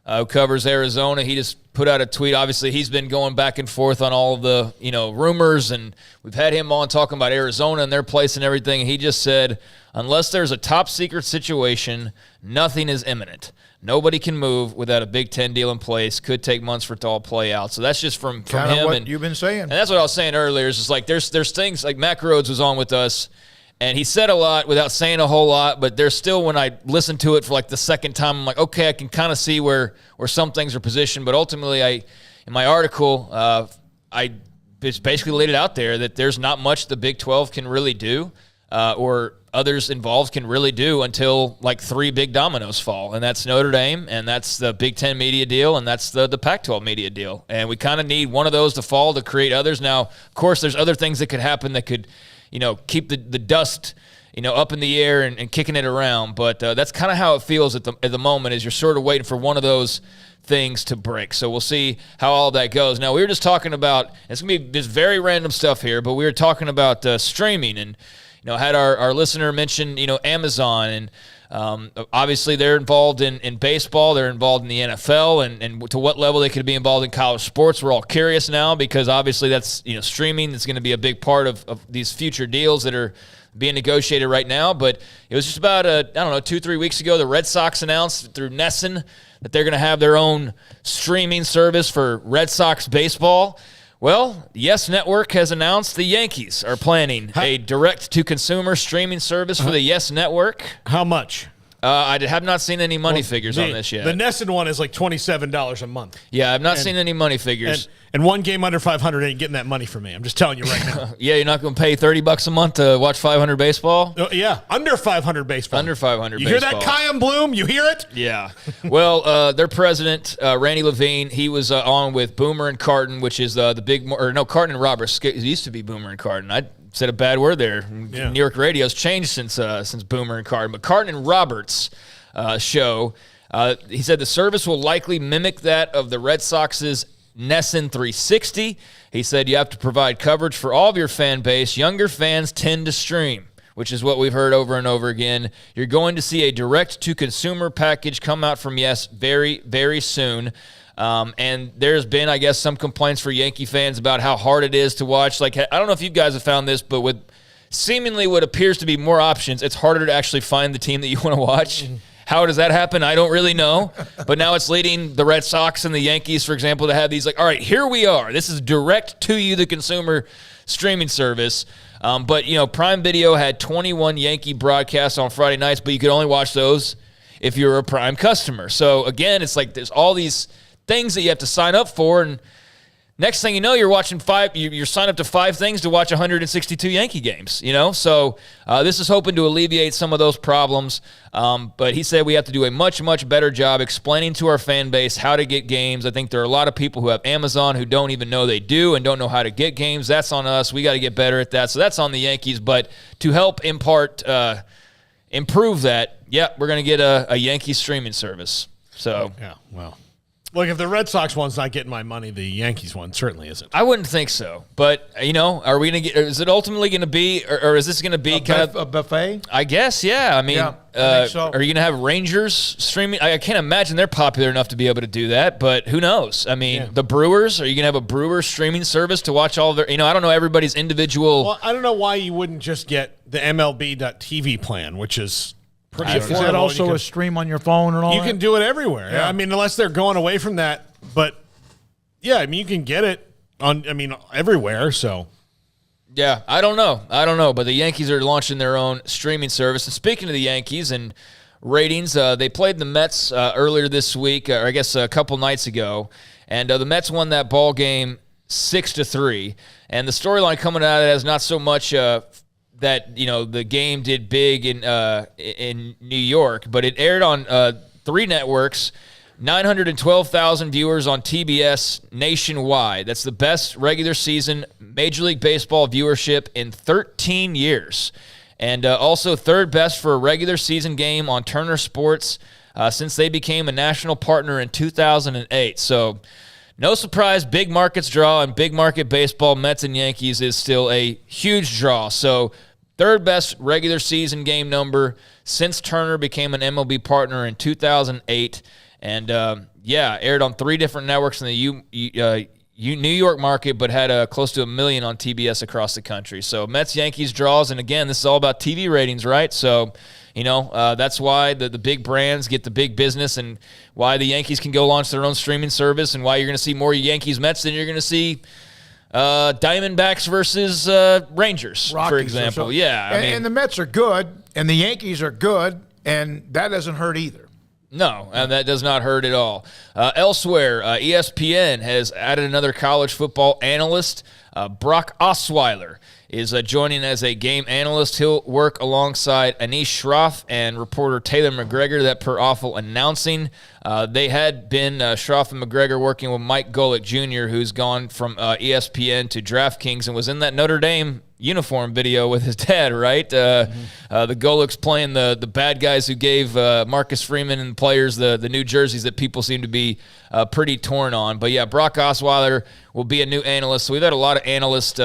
who covers Arizona, he just put out a tweet. Obviously, he's been going back and forth on all of the, rumors, and we've had him on talking about Arizona and their place and everything. And he just said, unless there's a top secret situation, nothing is imminent. Nobody can move without a Big Ten deal in place. Could take months for it to all play out. So that's just from kind him. Of what and you've been saying. And that's what I was saying earlier. It's just like there's things like Mac Rhodes was on with us, and he said a lot without saying a whole lot, but there's still, when I listen to it for like the second time, I'm like, okay, I can kind of see where some things are positioned. But ultimately, in my article, I just basically laid it out there that there's not much the Big 12 can really do or others involved can really do until like three big dominoes fall. And that's Notre Dame, and that's the Big Ten media deal, and that's the Pac-12 media deal. And we kind of need one of those to fall to create others. Now, of course, there's other things that could happen that could, keep the dust, up in the air and kicking it around. But that's kind of how it feels at the moment, is you're sort of waiting for one of those things to break. So we'll see how all that goes. Now, we were just talking about, it's going to be just very random stuff here, but we were talking about streaming, and had our listener mention Amazon, and obviously they're involved in baseball, they're involved in the NFL, and to what level they could be involved in college sports. We're all curious now, because obviously that's streaming is going to be a big part of these future deals that are being negotiated right now. But it was just about 2-3 weeks ago, the Red Sox announced through NESN that they're going to have their own streaming service for Red Sox baseball. Well, Yes Network has announced the Yankees are planning a direct-to-consumer streaming service for the Yes Network. How much? I have not seen any money figures on this yet. The NESN one is like $27 a month. Yeah, I've not seen any money figures. And one game under 500 ain't getting that money from me. I'm just telling you right now. Yeah, you're not going to pay $30 a month to watch 500 baseball? Yeah, under 500 baseball. Under 500 you baseball. You hear that, Kyan Bloom? You hear it? Yeah. Well, their president, Randy Levine, he was on with Boomer and Carton, which is the big, Carton and Roberts. It used to be Boomer and Carton. I said a bad word there. Yeah. New York radio's changed since Boomer and Carton. But Carton and Roberts show, he said the service will likely mimic that of the Red Sox's NESN 360. He said you have to provide coverage for all of your fan base. Younger fans tend to stream, which is what we've heard over and over again. You're going to see a direct-to-consumer package come out from Yes very, very soon. And there's been, I guess, some complaints for Yankee fans about how hard it is to watch. Like, I don't know if you guys have found this, but with seemingly what appears to be more options, it's harder to actually find the team that you want to watch. How does that happen? I don't really know. But now it's leading the Red Sox and the Yankees, for example, to have these all right, here we are. This is direct to you, the consumer streaming service. But, Prime Video had 21 Yankee broadcasts on Friday nights, but you could only watch those if you're a Prime customer. So, again, it's like there's all these things that you have to sign up for, and next thing you know, you're watching you're signed up to 5 things to watch 162 Yankee games, So this is hoping to alleviate some of those problems. But he said we have to do a much, much better job explaining to our fan base how to get games. I think there are a lot of people who have Amazon who don't even know they do and don't know how to get games. That's on us. We got to get better at that. So that's on the Yankees. But to help improve that, we're going to get a Yankee streaming service. So yeah, well. Look, if the Red Sox one's not getting my money, the Yankees one certainly isn't. I wouldn't think so. But, are we going to get – is it ultimately going to be – or is this going to be a buffet? I guess, yeah. I mean, I think so. Are you going to have Rangers streaming? I can't imagine they're popular enough to be able to do that, but who knows? I mean, the Brewers, are you going to have a Brewers streaming service to watch all their – I don't know everybody's individual – Well, I don't know why you wouldn't just get the MLB.TV plan, which is – Is that also a stream on your phone and all You that? can do it everywhere. Yeah. I mean, unless they're going away from that. But, yeah, I mean, you can get it everywhere, so. Yeah, I don't know. But the Yankees are launching their own streaming service. And speaking of the Yankees and ratings, they played the Mets earlier this week, or I guess a couple nights ago. And the Mets won that ball game 6-3. And the storyline coming out of that is not so much that the game did big in New York, but it aired on 3 networks, 912,000 viewers on TBS nationwide. That's the best regular season Major League Baseball viewership in 13 years, and also third best for a regular season game on Turner Sports since they became a national partner in 2008. So no surprise, big markets draw, and big market baseball, Mets and Yankees, is still a huge draw. So third best regular season game number since Turner became an MLB partner in 2008. And, aired on 3 different networks in the New York market, but had close to 1 million on TBS across the country. So Mets, Yankees draws, and again, this is all about TV ratings, right? So, that's why the big brands get the big business, and why the Yankees can go launch their own streaming service, and why you're going to see more Yankees Mets than you're going to see Diamondbacks versus Rangers, Rockies, for example. So. Yeah, and the Mets are good, and the Yankees are good, and that doesn't hurt either. No, that does not hurt at all. Elsewhere, ESPN has added another college football analyst. Brock Osweiler is joining as a game analyst. He'll work alongside Anish Shroff and reporter Taylor McGregor, that per awful announcing. They had been, Shroff and McGregor, working with Mike Golick Jr., who's gone from ESPN to DraftKings and was in that Notre Dame uniform video with his dad, right? The Golics playing the bad guys who gave Marcus Freeman and players the new jerseys that people seem to be pretty torn on. But, yeah, Brock Osweiler will be a new analyst. So we've had a lot of analyst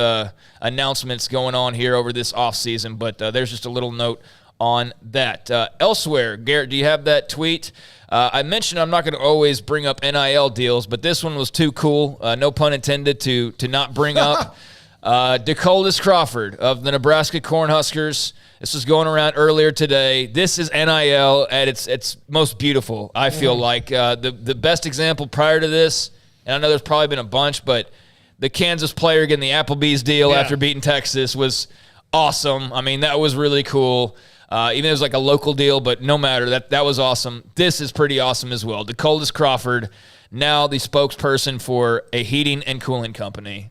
announcements going on here over this offseason, but there's just a little note on that. Elsewhere, Garrett, do you have that tweet? I mentioned I'm not going to always bring up NIL deals, but this one was too cool, no pun intended, to not bring up. DeColdis Crawford of the Nebraska Cornhuskers. This was going around earlier today. This is NIL at its most beautiful, I feel like. The best example prior to this, and I know there's probably been a bunch, but the Kansas player getting the Applebee's deal after beating Texas was awesome. I mean, that was really cool. Even if it was like a local deal, but no matter, that was awesome. This is pretty awesome as well. DeColdis Crawford, now the spokesperson for a heating and cooling company.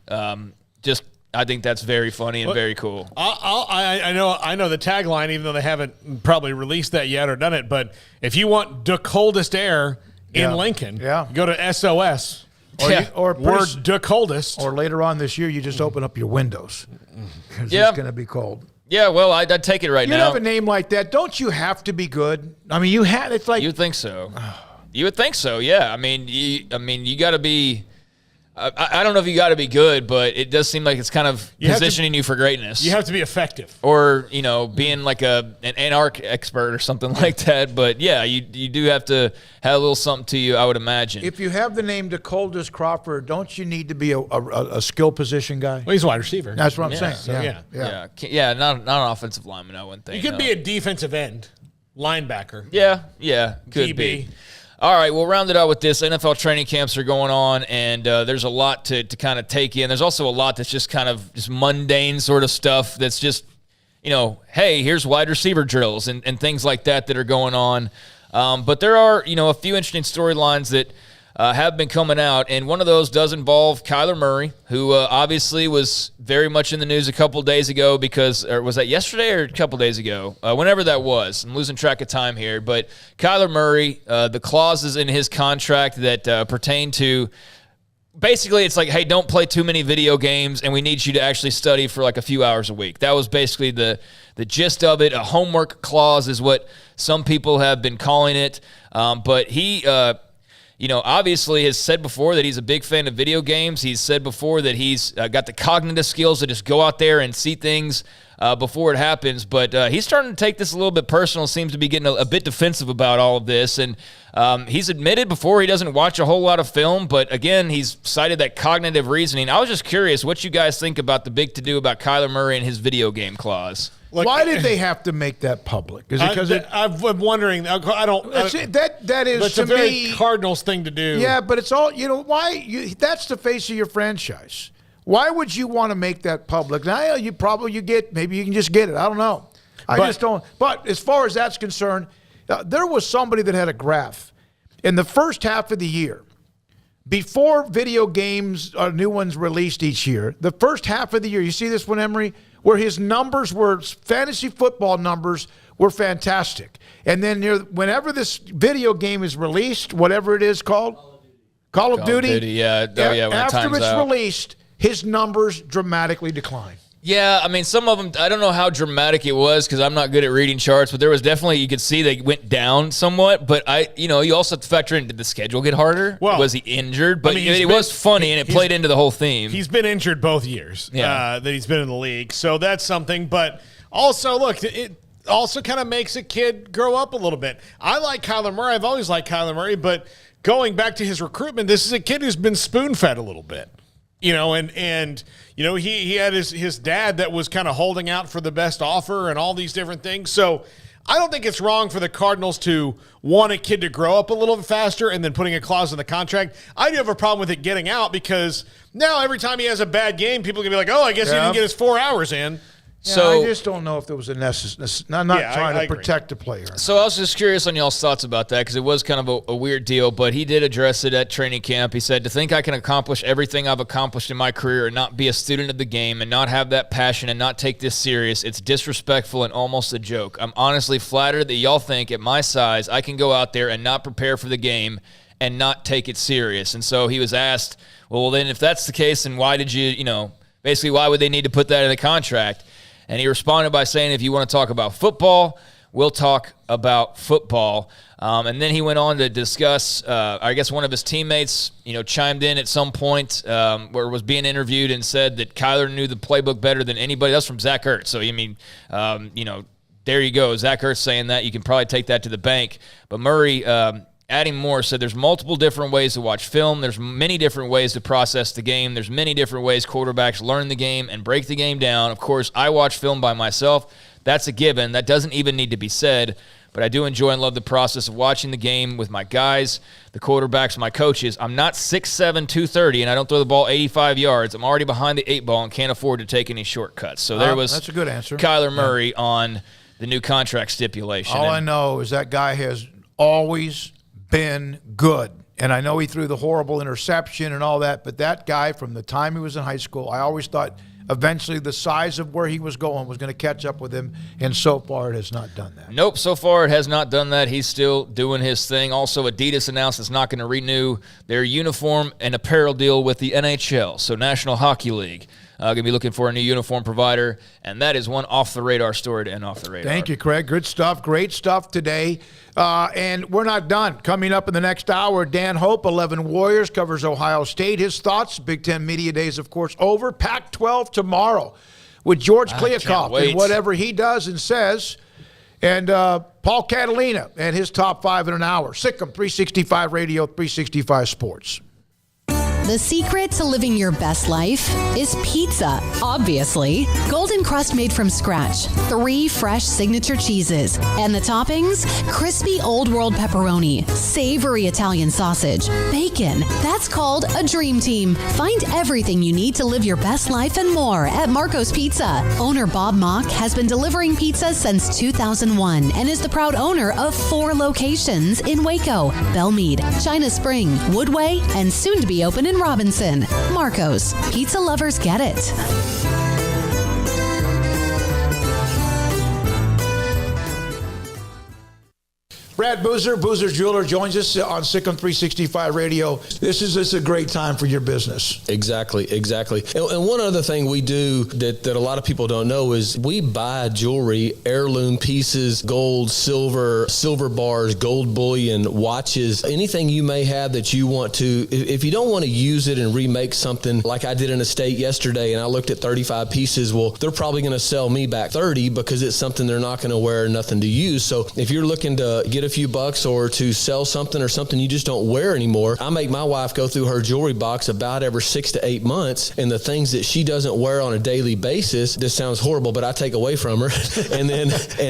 I think that's very funny and very cool. I know the tagline, even though they haven't probably released that yet or done it. But if you want the coldest air in Lincoln, go to SOS. Or word the coldest. Or later on this year, you just open up your windows because it's going to be cold. Yeah, well, I'd take it right now. You have a name like that. Don't you have to be good? I mean, it's like... You'd think so. You would think so, yeah. I mean, you got to be... I don't know if you got to be good, but it does seem like it's kind of positioning you for greatness. You have to be effective. Or, being like an anarch expert or something like that. But, yeah, you do have to have a little something to you, I would imagine. If you have the name DeColdis Crawford, don't you need to be a skill position guy? Well, he's a wide receiver. That's what I'm saying. So, yeah, not an offensive lineman, I wouldn't think. You could be a defensive end, linebacker. Yeah, could be. All right, we'll round it out with this. NFL training camps are going on, and there's a lot to kind of take in. There's also a lot that's just kind of just mundane sort of stuff that's just, hey, here's wide receiver drills and things like that are going on. But there are, a few interesting storylines that have been coming out, and one of those does involve Kyler Murray, who obviously was very much in the news a couple days ago or was that yesterday or a couple days ago? Whenever that was. I'm losing track of time here. But Kyler Murray, the clauses in his contract that pertain to basically it's like, hey, don't play too many video games, and we need you to actually study for like a few hours a week. That was basically the gist of it. A homework clause is what some people have been calling it. But he... obviously has said before that he's a big fan of video games. He's said before that he's got the cognitive skills to just go out there and see things before it happens. But he's starting to take this a little bit personal, seems to be getting a bit defensive about all of this. And he's admitted before he doesn't watch a whole lot of film. But, again, he's cited that cognitive reasoning. I was just curious what you guys think about the big to-do about Kyler Murray and his video game clause. Look, why did they have to make that public? Is it because I'm wondering. I don't. That is that's to a very me Cardinals thing to do. Yeah, but it's all why. That's the face of your franchise. Why would you want to make that public? Now maybe you can just get it. I don't know. I just don't. But as far as that's concerned, there was somebody that had a graph in the first half of the year. Before video games, new ones released each year, the first half of the year, you see this one, Emery, where his numbers were, fantasy football numbers were fantastic. And then whenever this video game is released, whatever it is called, Call of Duty, after it's released, his numbers dramatically decline. Yeah, I mean, some of them, I don't know how dramatic it was because I'm not good at reading charts, but there was definitely, you could see they went down somewhat. But you also have to factor in, did the schedule get harder? Well, was he injured? But it was funny, and it played into the whole theme. He's been injured both years that he's been in the league. So that's something. But also, look, it also kind of makes a kid grow up a little bit. I like Kyler Murray. I've always liked Kyler Murray. But going back to his recruitment, this is a kid who's been spoon-fed a little bit. He had his dad that was kind of holding out for the best offer and all these different things. So I don't think it's wrong for the Cardinals to want a kid to grow up a little bit faster and then putting a clause in the contract. I do have a problem with it getting out because now every time he has a bad game, people are going to be like, oh, I guess he didn't get his 4 hours in. Yeah, so I just don't know if there was a necessary. I'm not trying to protect the player. So I was just curious on y'all's thoughts about that because it was kind of a weird deal, but he did address it at training camp. He said, to think I can accomplish everything I've accomplished in my career and not be a student of the game and not have that passion and not take this serious, it's disrespectful and almost a joke. I'm honestly flattered that y'all think at my size I can go out there and not prepare for the game and not take it serious. And so he was asked, well, then if that's the case, then why did you, basically, why would they need to put that in the contract? And he responded by saying, if you want to talk about football, we'll talk about football. And then he went on to discuss, I guess one of his teammates, chimed in at some point where was being interviewed and said that Kyler knew the playbook better than anybody. That's from Zach Ertz. So, there you go. Zach Ertz saying that. You can probably take that to the bank. But Murray, adding more, said there's multiple different ways to watch film. There's many different ways to process the game. There's many different ways quarterbacks learn the game and break the game down. Of course, I watch film by myself. That's a given. That doesn't even need to be said. But I do enjoy and love the process of watching the game with my guys, the quarterbacks, my coaches. I'm not 6'7", 230, and I don't throw the ball 85 yards. I'm already behind the 8 ball and can't afford to take any shortcuts. So there was that's a good answer. Kyler Murray on the new contract stipulation. All I know is that guy has always been good. And I know he threw the horrible interception and all that, but that guy from the time he was in high school, I always thought eventually the size of where he was going was going to catch up with him, and so far it has not done that. Nope, so far it has not done that. He's still doing his thing. Also, Adidas announced it's not going to renew their uniform and apparel deal with the NHL, so National Hockey League. Going to be looking for a new uniform provider, and that is one off-the-radar story to end off the radar. Thank you, Craig. Good stuff. Great stuff today. And we're not done. Coming up in the next hour, Dan Hope, 11 Warriors, covers Ohio State. His thoughts, Big Ten Media Days, of course, over. Pac-12 tomorrow with George Kliavkoff and whatever he does and says. And Paul Catalina and his top 5 in an hour. Sikkim 365 Radio, 365 Sports. The secret to living your best life is pizza, obviously. Golden crust made from scratch, 3 fresh signature cheeses, and the toppings, crispy Old World pepperoni, savory Italian sausage, bacon. That's called a dream team. Find everything you need to live your best life and more at Marco's Pizza. Owner Bob Mock has been delivering pizza since 2001 and is the proud owner of 4 locations in Waco, Belmead, China Spring, Woodway, and soon to be open in Robinson. Marco's. Pizza lovers get it. Brad Boozer, Boozer's Jeweler, joins us on Sikkim 365 Radio. This is a great time for your business. Exactly. And one other thing we do that a lot of people don't know is we buy jewelry, heirloom pieces, gold, silver bars, gold bullion, watches, anything you may have that you want to. If you don't want to use it and remake something like I did in a state yesterday and I looked at 35 pieces, well, they're probably going to sell me back 30 because it's something they're not going to wear, nothing to use. So if you're looking to get a few bucks or to sell something or something you just don't wear anymore, I make my wife go through her jewelry box about every 6 to 8 months, and the things that she doesn't wear on a daily basis, this sounds horrible, but I take away from her and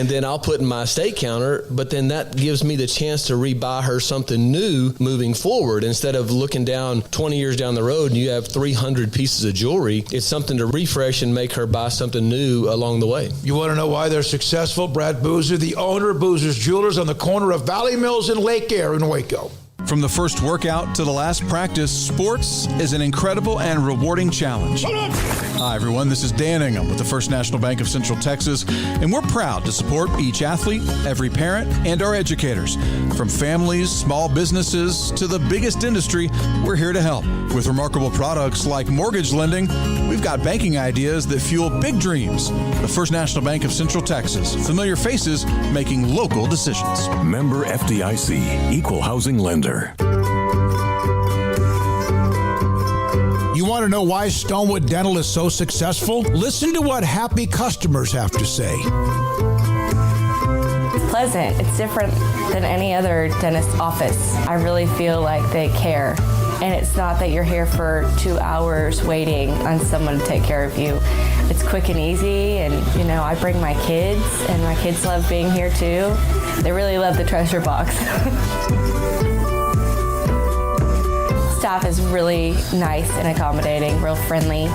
then I'll put in my estate counter, but then that gives me the chance to rebuy her something new moving forward. Instead of looking down 20 years down the road and you have 300 pieces of jewelry, it's something to refresh and make her buy something new along the way. You want to know why they're successful? Brad Boozer, the owner of Boozer's Jewelers on the corner of Valley Mills and Lake Air in Waco. From the first workout to the last practice, sports is an incredible and rewarding challenge. Hi, everyone. This is Dan Ingham with the First National Bank of Central Texas, and we're proud to support each athlete, every parent, and our educators. From families, small businesses, to the biggest industry, we're here to help. With remarkable products like mortgage lending, we've got banking ideas that fuel big dreams. The First National Bank of Central Texas. Familiar faces making local decisions. Member FDIC, Equal Housing Lender. You want to know why Stonewood Dental is so successful? Listen to what happy customers have to say. It's pleasant. It's different than any other dentist office. I really feel like they care. And it's not that you're here for 2 hours waiting on someone to take care of you. It's quick and easy, and I bring my kids, and my kids love being here too. They really love the treasure box. Staff is really nice and accommodating, real friendly.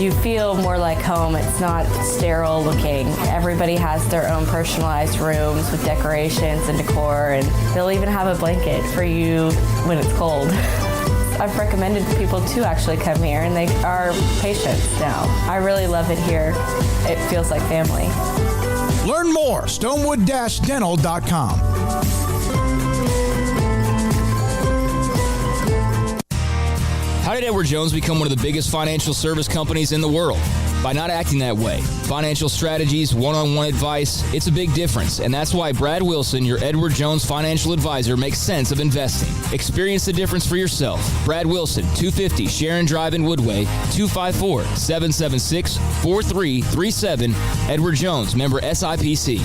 You feel more like home. It's not sterile looking. Everybody has their own personalized rooms with decorations and decor, and they'll even have a blanket for you when it's cold. I've recommended people to actually come here, and they are patients now. I really love it here. It feels like family. Learn more, stonewood-dental.com. Howdy Why did Edward Jones become one of the biggest financial service companies in the world? By not acting that way. Financial strategies, one-on-one advice, it's a big difference. And that's why Brad Wilson, your Edward Jones financial advisor, makes sense of investing. Experience the difference for yourself. Brad Wilson, 250 Sharon Drive in Woodway, 254-776-4337. Edward Jones, member SIPC.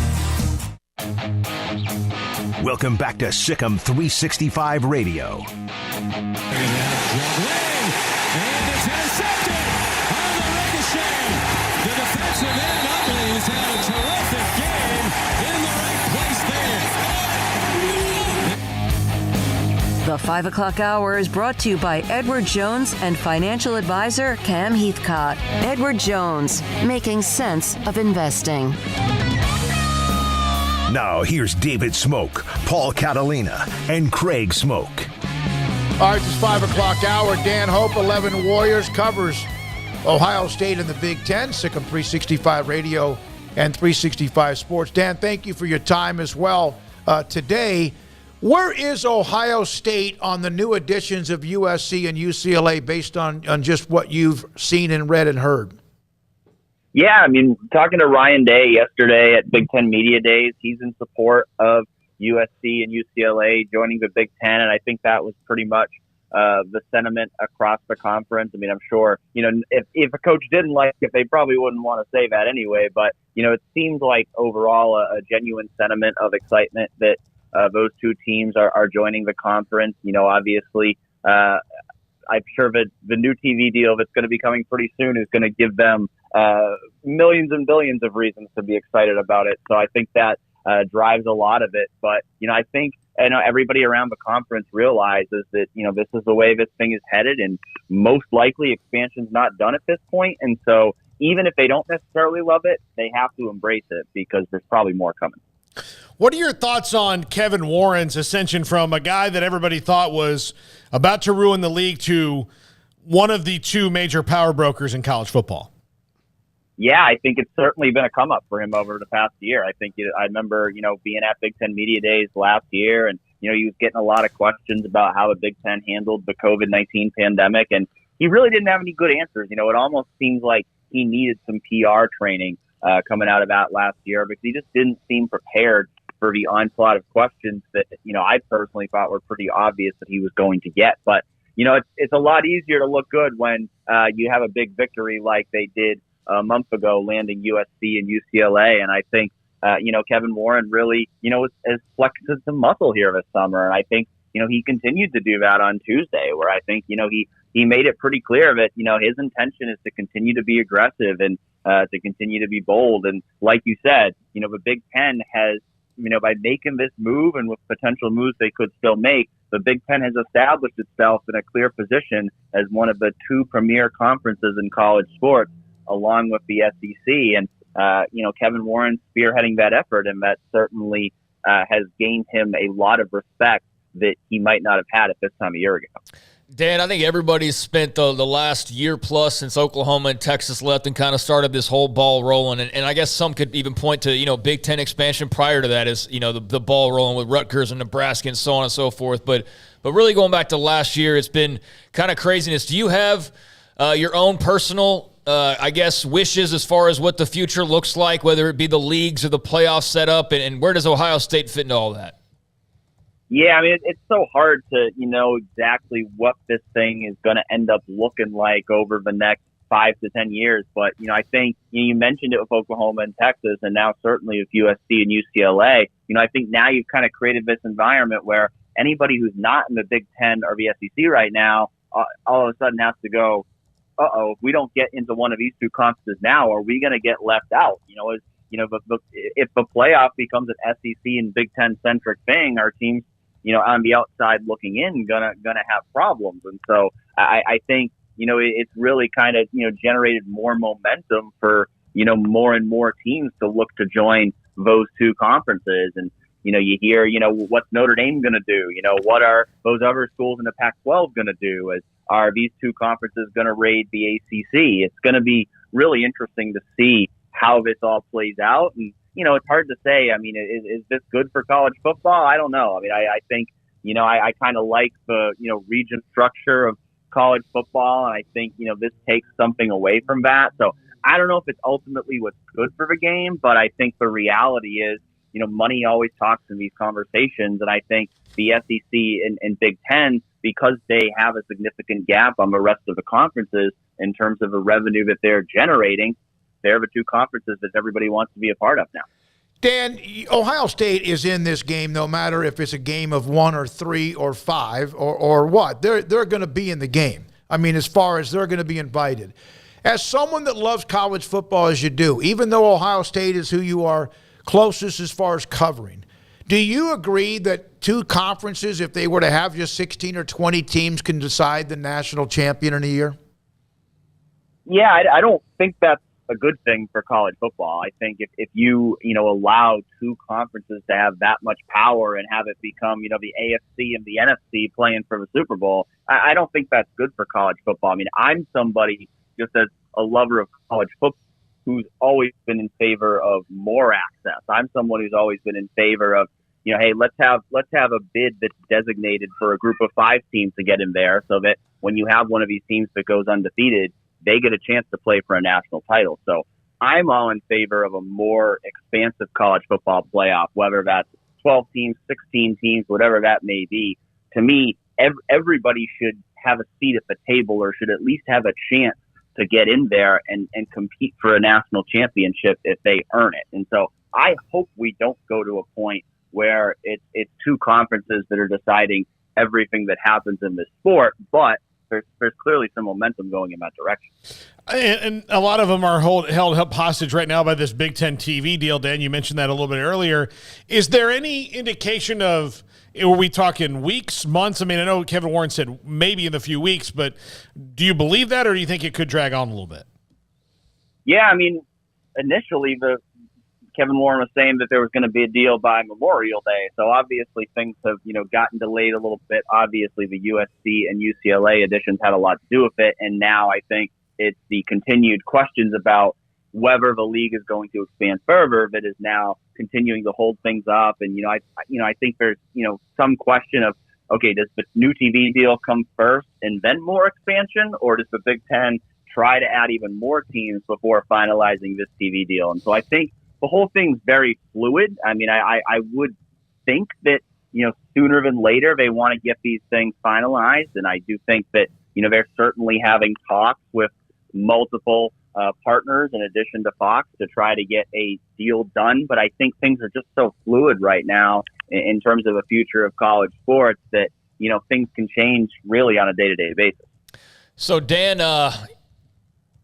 Welcome back to Sikkim 365 Radio. And it's intercepted on the ricochet. The defensive end, Utley, has had a terrific game in the right place there. The 5 o'clock hour is brought to you by Edward Jones and financial advisor Cam Heathcott. Edward Jones, making sense of investing. Now here's David Smoak, Paul Catalina, and Craig Smoak. All right, this 5 o'clock hour. Dan Hope, 11 Warriors, covers Ohio State in the Big Ten. Sikkim 365 Radio and 365 Sports. Dan, thank you for your time as well today. Where is Ohio State on the new additions of USC and UCLA based on just what you've seen and read and heard? Yeah, I mean, talking to Ryan Day yesterday at Big Ten Media Days, he's in support of USC and UCLA joining the Big Ten, and I think that was pretty much the sentiment across the conference. I mean, I'm sure, if a coach didn't like it, they probably wouldn't want to say that anyway, but, it seems like overall a genuine sentiment of excitement that those two teams are joining the conference. Obviously, I'm sure that the new TV deal that's going to be coming pretty soon is going to give them millions and billions of reasons to be excited about it. So I think that drives a lot of it. But, I think everybody around the conference realizes that, this is the way this thing is headed, and most likely expansion's not done at this point. And so even if they don't necessarily love it, they have to embrace it because there's probably more coming. What are your thoughts on Kevin Warren's ascension from a guy that everybody thought was about to ruin the league to one of the two major power brokers in college football? Yeah, I think it's certainly been a come up for him over the past year. I remember, being at Big Ten Media Days last year, and, he was getting a lot of questions about how the Big Ten handled the COVID-19 pandemic, and he really didn't have any good answers. It almost seems like he needed some PR training coming out of that last year because he just didn't seem prepared for the onslaught of questions that, I personally thought were pretty obvious that he was going to get. But, it's a lot easier to look good when you have a big victory like they did a month ago, landing USC and UCLA. And I think, Kevin Warren really, has flexed some muscle here this summer. And I think, he continued to do that on Tuesday, where I think, he made it pretty clear that, his intention is to continue to be aggressive and to continue to be bold. And like you said, the Big Ten has, by making this move and with potential moves they could still make, the Big Ten has established itself in a clear position as one of the two premier conferences in college sports, along with the SEC. And, Kevin Warren spearheading that effort, and that certainly has gained him a lot of respect that he might not have had at this time a year ago. Dan, I think everybody's spent the last year plus since Oklahoma and Texas left and kind of started this whole ball rolling. And I guess some could even point to, Big Ten expansion prior to that as, the ball rolling with Rutgers and Nebraska and so on and so forth. But really going back to last year, it's been kind of craziness. Do you have your own personal, wishes as far as what the future looks like, whether it be the leagues or the playoff setup, and where does Ohio State fit into all that? Yeah, I mean, it's so hard to, know exactly what this thing is going to end up looking like over the next 5 to 10 years. But, I think you mentioned it with Oklahoma and Texas, and now certainly with USC and UCLA. I think now you've kind of created this environment where anybody who's not in the Big Ten or the SEC right now all of a sudden has to go, if we don't get into one of these two conferences now, are we going to get left out? If the playoff becomes an SEC and Big Ten centric thing, our teams, on the outside looking in, gonna have problems. And so I think, it's really kind of, generated more momentum for, more and more teams to look to join those two conferences. And, you hear, what's Notre Dame going to do? What are those other schools in the Pac-12 going to do? Are these two conferences going to raid the ACC? It's going to be really interesting to see how this all plays out. And, it's hard to say. I mean, is this good for college football? I don't know. I mean, I think, I kind of like the, region structure of college football, and I think, this takes something away from that. So I don't know if it's ultimately what's good for the game, but I think the reality is, money always talks in these conversations, and I think the SEC and Big Ten, because they have a significant gap on the rest of the conferences in terms of the revenue that they're generating, they're the two conferences that everybody wants to be a part of now. Dan, Ohio State is in this game no matter if it's a game of 1 or 3 or 5 or what. They're going to be in the game. I mean, as far as they're going to be invited. As someone that loves college football as you do, even though Ohio State is who you are closest as far as covering, do you agree that two conferences, if they were to have just 16 or 20 teams, can decide the national champion in a year? Yeah, I don't think that's a good thing for college football. I think if you allow two conferences to have that much power and have it become, the AFC and the NFC playing for the Super Bowl, I don't think that's good for college football. I mean, I'm somebody, just as a lover of college football, who's always been in favor of more access. I'm someone who's always been in favor of, hey, let's have a bid that's designated for a group of 5 teams to get in there, so that when you have one of these teams that goes undefeated, they get a chance to play for a national title. So I'm all in favor of a more expansive college football playoff, whether that's 12 teams, 16 teams, whatever that may be. To me, everybody should have a seat at the table, or should at least have a chance to get in there and compete for a national championship if they earn it. And so I hope we don't go to a point where it's two conferences that are deciding everything that happens in this sport, but there's clearly some momentum going in that direction. And a lot of them are held hostage right now by this Big Ten TV deal. Dan, you mentioned that a little bit earlier. Is there any indication of, are we talking weeks, months? I mean, I know Kevin Warren said maybe in a few weeks, but do you believe that, or do you think it could drag on a little bit? Yeah, I mean, initially Kevin Warren was saying that there was going to be a deal by Memorial Day. So obviously things have, gotten delayed a little bit. Obviously the USC and UCLA additions had a lot to do with it. And now I think it's the continued questions about whether the league is going to expand further that is now continuing to hold things up. And, I think there's, some question of, okay, does the new TV deal come first and then more expansion, or does the Big Ten try to add even more teams before finalizing this TV deal? And so I think the whole thing's very fluid. I mean, I would think that, sooner than later they want to get these things finalized. And I do think that, they're certainly having talks with multiple partners in addition to Fox to try to get a deal done. But I think things are just so fluid right now in terms of the future of college sports that, things can change really on a day-to-day basis. So, Dan,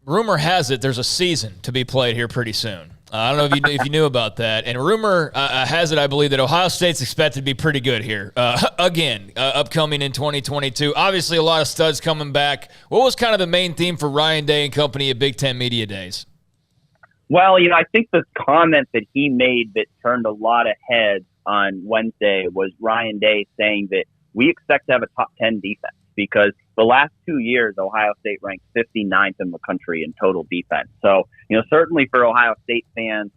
rumor has it there's a season to be played here pretty soon. I don't know if you knew about that. And rumor has it, I believe, that Ohio State's expected to be pretty good here. Again, upcoming in 2022. Obviously, a lot of studs coming back. What was kind of the main theme for Ryan Day and company at Big Ten Media Days? Well, I think the comment that he made that turned a lot of heads on Wednesday was Ryan Day saying that we expect to have a top 10 defense, because the last 2 years, Ohio State ranked 59th in the country in total defense. So, certainly for Ohio State fans,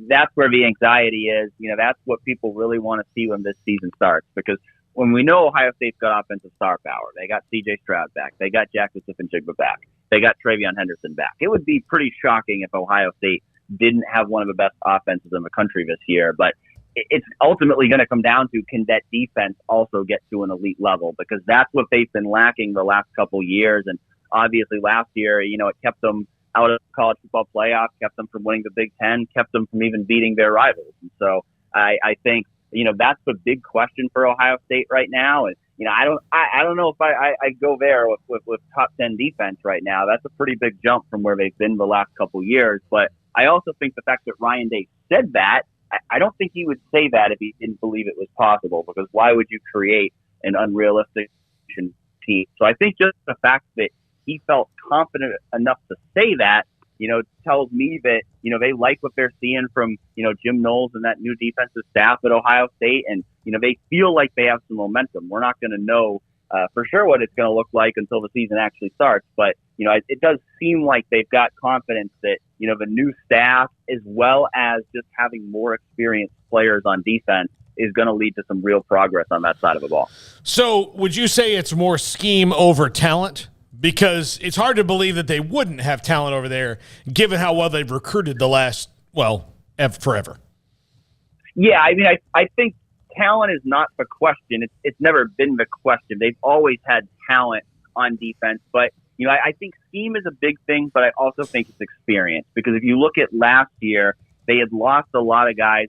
that's where the anxiety is. That's what people really want to see when this season starts, because when we know Ohio State's got offensive star power, they got C.J. Stroud back, they got Jack Jigba back, they got Travion Henderson back. It would be pretty shocking if Ohio State didn't have one of the best offenses in the country this year. But it's ultimately going to come down to, can that defense also get to an elite level? Because that's what they've been lacking the last couple years. And obviously last year, it kept them out of the college football playoff, kept them from winning the Big Ten, kept them from even beating their rivals. And so I think, that's the big question for Ohio State right now. And, I don't know if I go there with top 10 defense right now. That's a pretty big jump from where they've been the last couple years. But I also think the fact that Ryan Day said that, I don't think he would say that if he didn't believe it was possible, because why would you create an unrealistic team? So I think just the fact that he felt confident enough to say that, tells me that, they like what they're seeing from, Jim Knowles and that new defensive staff at Ohio State. And, they feel like they have some momentum. We're not going to know for sure what it's going to look like until the season actually starts. But, it does seem like they've got confidence that, the new staff, as well as just having more experienced players on defense, is going to lead to some real progress on that side of the ball. So would you say it's more scheme over talent because it's hard to believe that they wouldn't have talent over there, given how well they've recruited the last, forever. Yeah, I mean, I think talent is not the question. It's never been the question. They've always had talent on defense, but I think scheme is a big thing, but I also think it's experience, because if you look at last year, they had lost a lot of guys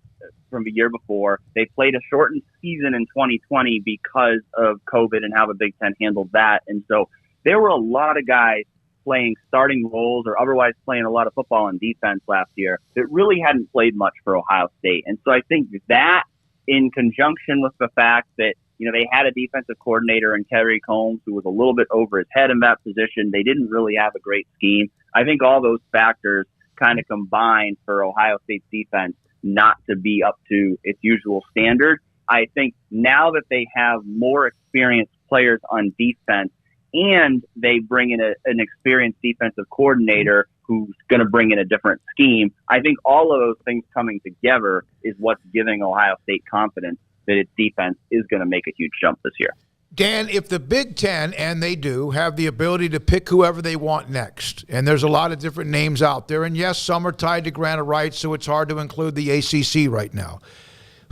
from the year before. They played a shortened season in 2020 because of COVID and how the Big Ten handled that. And so there were a lot of guys playing starting roles or otherwise playing a lot of football on defense last year that really hadn't played much for Ohio State. And so I think that, in conjunction with the fact that, they had a defensive coordinator in Kerry Combs who was a little bit over his head in that position. They didn't really have a great scheme. I think all those factors kind of combined for Ohio State's defense not to be up to its usual standard. I think now that they have more experienced players on defense and they bring in an experienced defensive coordinator who's going to bring in a different scheme, I think all of those things coming together is what's giving Ohio State confidence that its defense is going to make a huge jump this year. Dan, if the Big Ten, and they do, have the ability to pick whoever they want next, and there's a lot of different names out there, and yes, some are tied to grant of rights, so it's hard to include the ACC right now.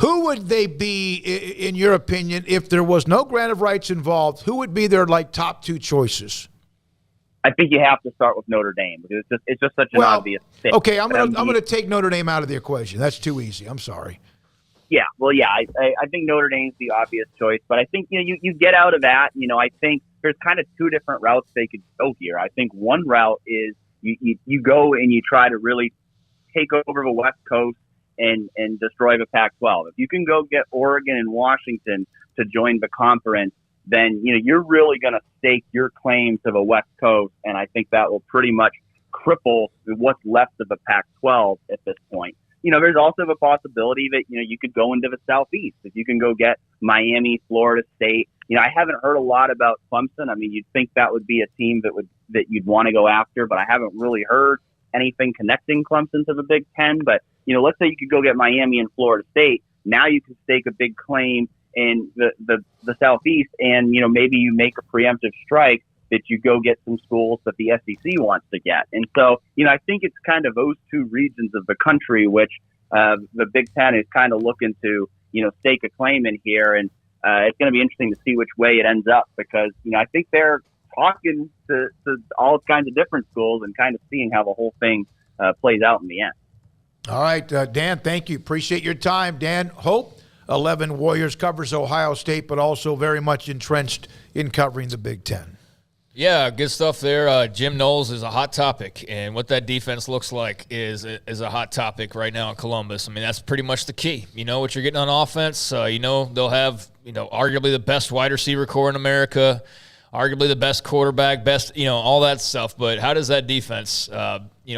Who would they be, in your opinion, if there was no grant of rights involved? Who would be their top two choices? I think you have to start with Notre Dame, because it's just such an obvious fit. Okay, I'm going to take Notre Dame out of the equation. That's too easy. I'm sorry. Yeah, I think Notre Dame's the obvious choice, but I think you get out of that. I think there's kind of two different routes they could go here. I think one route is you go and you try to really take over the West Coast and destroy the Pac-12. If you can go get Oregon and Washington to join the conference, then you're really going to stake your claim to the West Coast, and I think that will pretty much cripple what's left of the Pac-12 at this point. There's also the possibility that, you could go into the Southeast. If you can go get Miami, Florida State. I haven't heard a lot about Clemson. I mean, you'd think that would be a team that you'd want to go after, but I haven't really heard anything connecting Clemson to the Big Ten. But, let's say you could go get Miami and Florida State. Now you can stake a big claim in the Southeast, and, maybe you make a preemptive strike that you go get some schools that the SEC wants to get. And so, I think it's kind of those two regions of the country which the Big Ten is kind of looking to, stake a claim in here. And it's going to be interesting to see which way it ends up, because, I think they're talking to all kinds of different schools and kind of seeing how the whole thing plays out in the end. All right, Dan, thank you. Appreciate your time. Dan Hope, 11 Warriors, covers Ohio State, but also very much entrenched in covering the Big Ten. Yeah, good stuff there. Jim Knowles is a hot topic, and what that defense looks like is a hot topic right now in Columbus. I mean, that's pretty much the key. You know what you're getting on offense. They'll have, arguably the best wide receiver core in America, arguably the best quarterback, all that stuff. But how does that defense,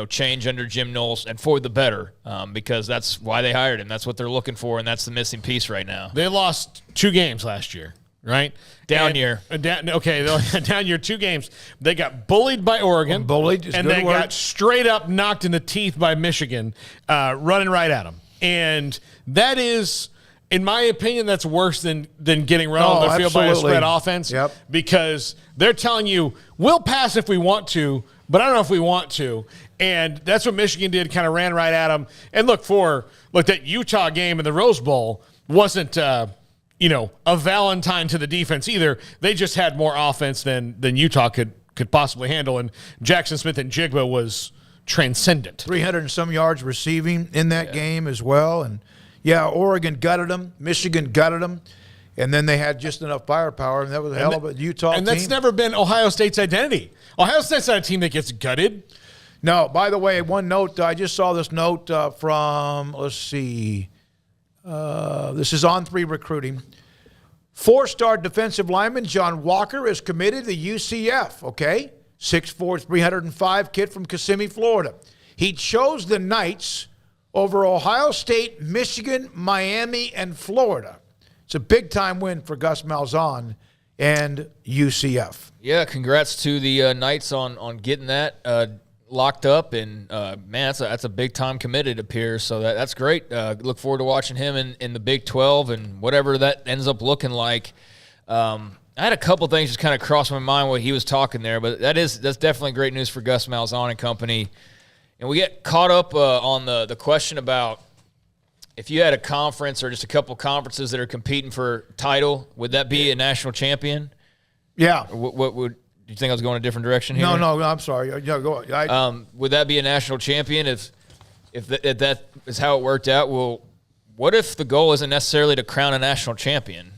change under Jim Knowles and for the better? Because that's why they hired him. That's what they're looking for, and that's the missing piece right now. They lost 2 games last year. Right? Down year. Down year, 2 games. They got bullied by Oregon. And they got straight up knocked in the teeth by Michigan, running right at them. And that is, in my opinion, that's worse than getting run on the field by a spread offense. Yep. Because they're telling you, we'll pass if we want to, but I don't know if we want to. And that's what Michigan did, kind of ran right at them. And look, that Utah game in the Rose Bowl wasn't a Valentine to the defense either. They just had more offense than Utah could possibly handle, and Jackson Smith and Jigba was transcendent. 300 and some yards receiving in that game as well. And, Oregon gutted them. Michigan gutted them. And then they had just enough firepower, and that was a hell of a Utah team. And that's never been Ohio State's identity. Ohio State's not a team that gets gutted. No, by the way, one note, I just saw this note from, let's see, this is On 3 Recruiting. 4-star defensive lineman John Walker is committed to UCF, okay? 6'4", 305 kid from Kissimmee, Florida. He chose the Knights over Ohio State, Michigan, Miami, and Florida. It's a big-time win for Gus Malzahn and UCF. Yeah, congrats to the Knights on getting that locked up, and man, that's a big time committed up here, so that's great. Look forward to watching him in the Big 12 and whatever that ends up looking like. I had a couple things just kind of cross my mind while he was talking there, but that's definitely great news for Gus Malzahn and company. And we get caught up on the question about if you had a conference or just a couple conferences that are competing for title, would that be a national champion? Yeah. Or what would you think I was going a different direction here? No, I'm sorry. Yeah, go on. Would that be a national champion if that is how it worked out? Well, what if the goal isn't necessarily to crown a national champion?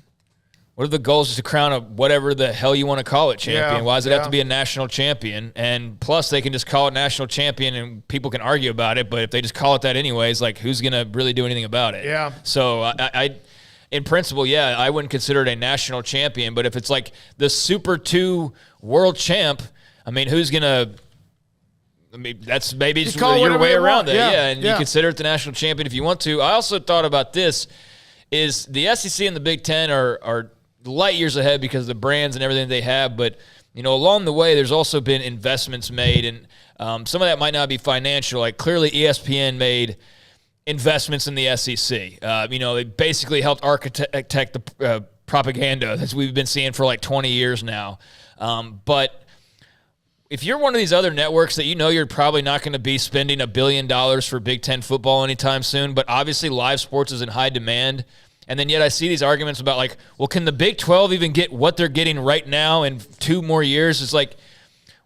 What if the goal is to crown a whatever the hell you want to call it champion? Yeah, Why does it have to be a national champion? And plus, they can just call it national champion, and people can argue about it. But if they just call it that anyways, like who's going to really do anything about it? Yeah. So I in principle, I wouldn't consider it a national champion. But if it's like the Super 2 world champ, I mean, who's going to? I mean, that's maybe just your way around it. Yeah, and you consider it the national champion if you want to. I also thought about this: is the SEC and the Big Ten are light years ahead because of the brands and everything they have, but along the way there's also been investments made, and some of that might not be financial. Like clearly ESPN made investments in the SEC. They basically helped architect the propaganda that we've been seeing for like 20 years now. But if you're one of these other networks that you're probably not going to be spending $1 billion for Big Ten football anytime soon, but obviously live sports is in high demand. And then yet I see these arguments about like, well, can the Big 12 even get what they're getting right now in 2 more years? It's like,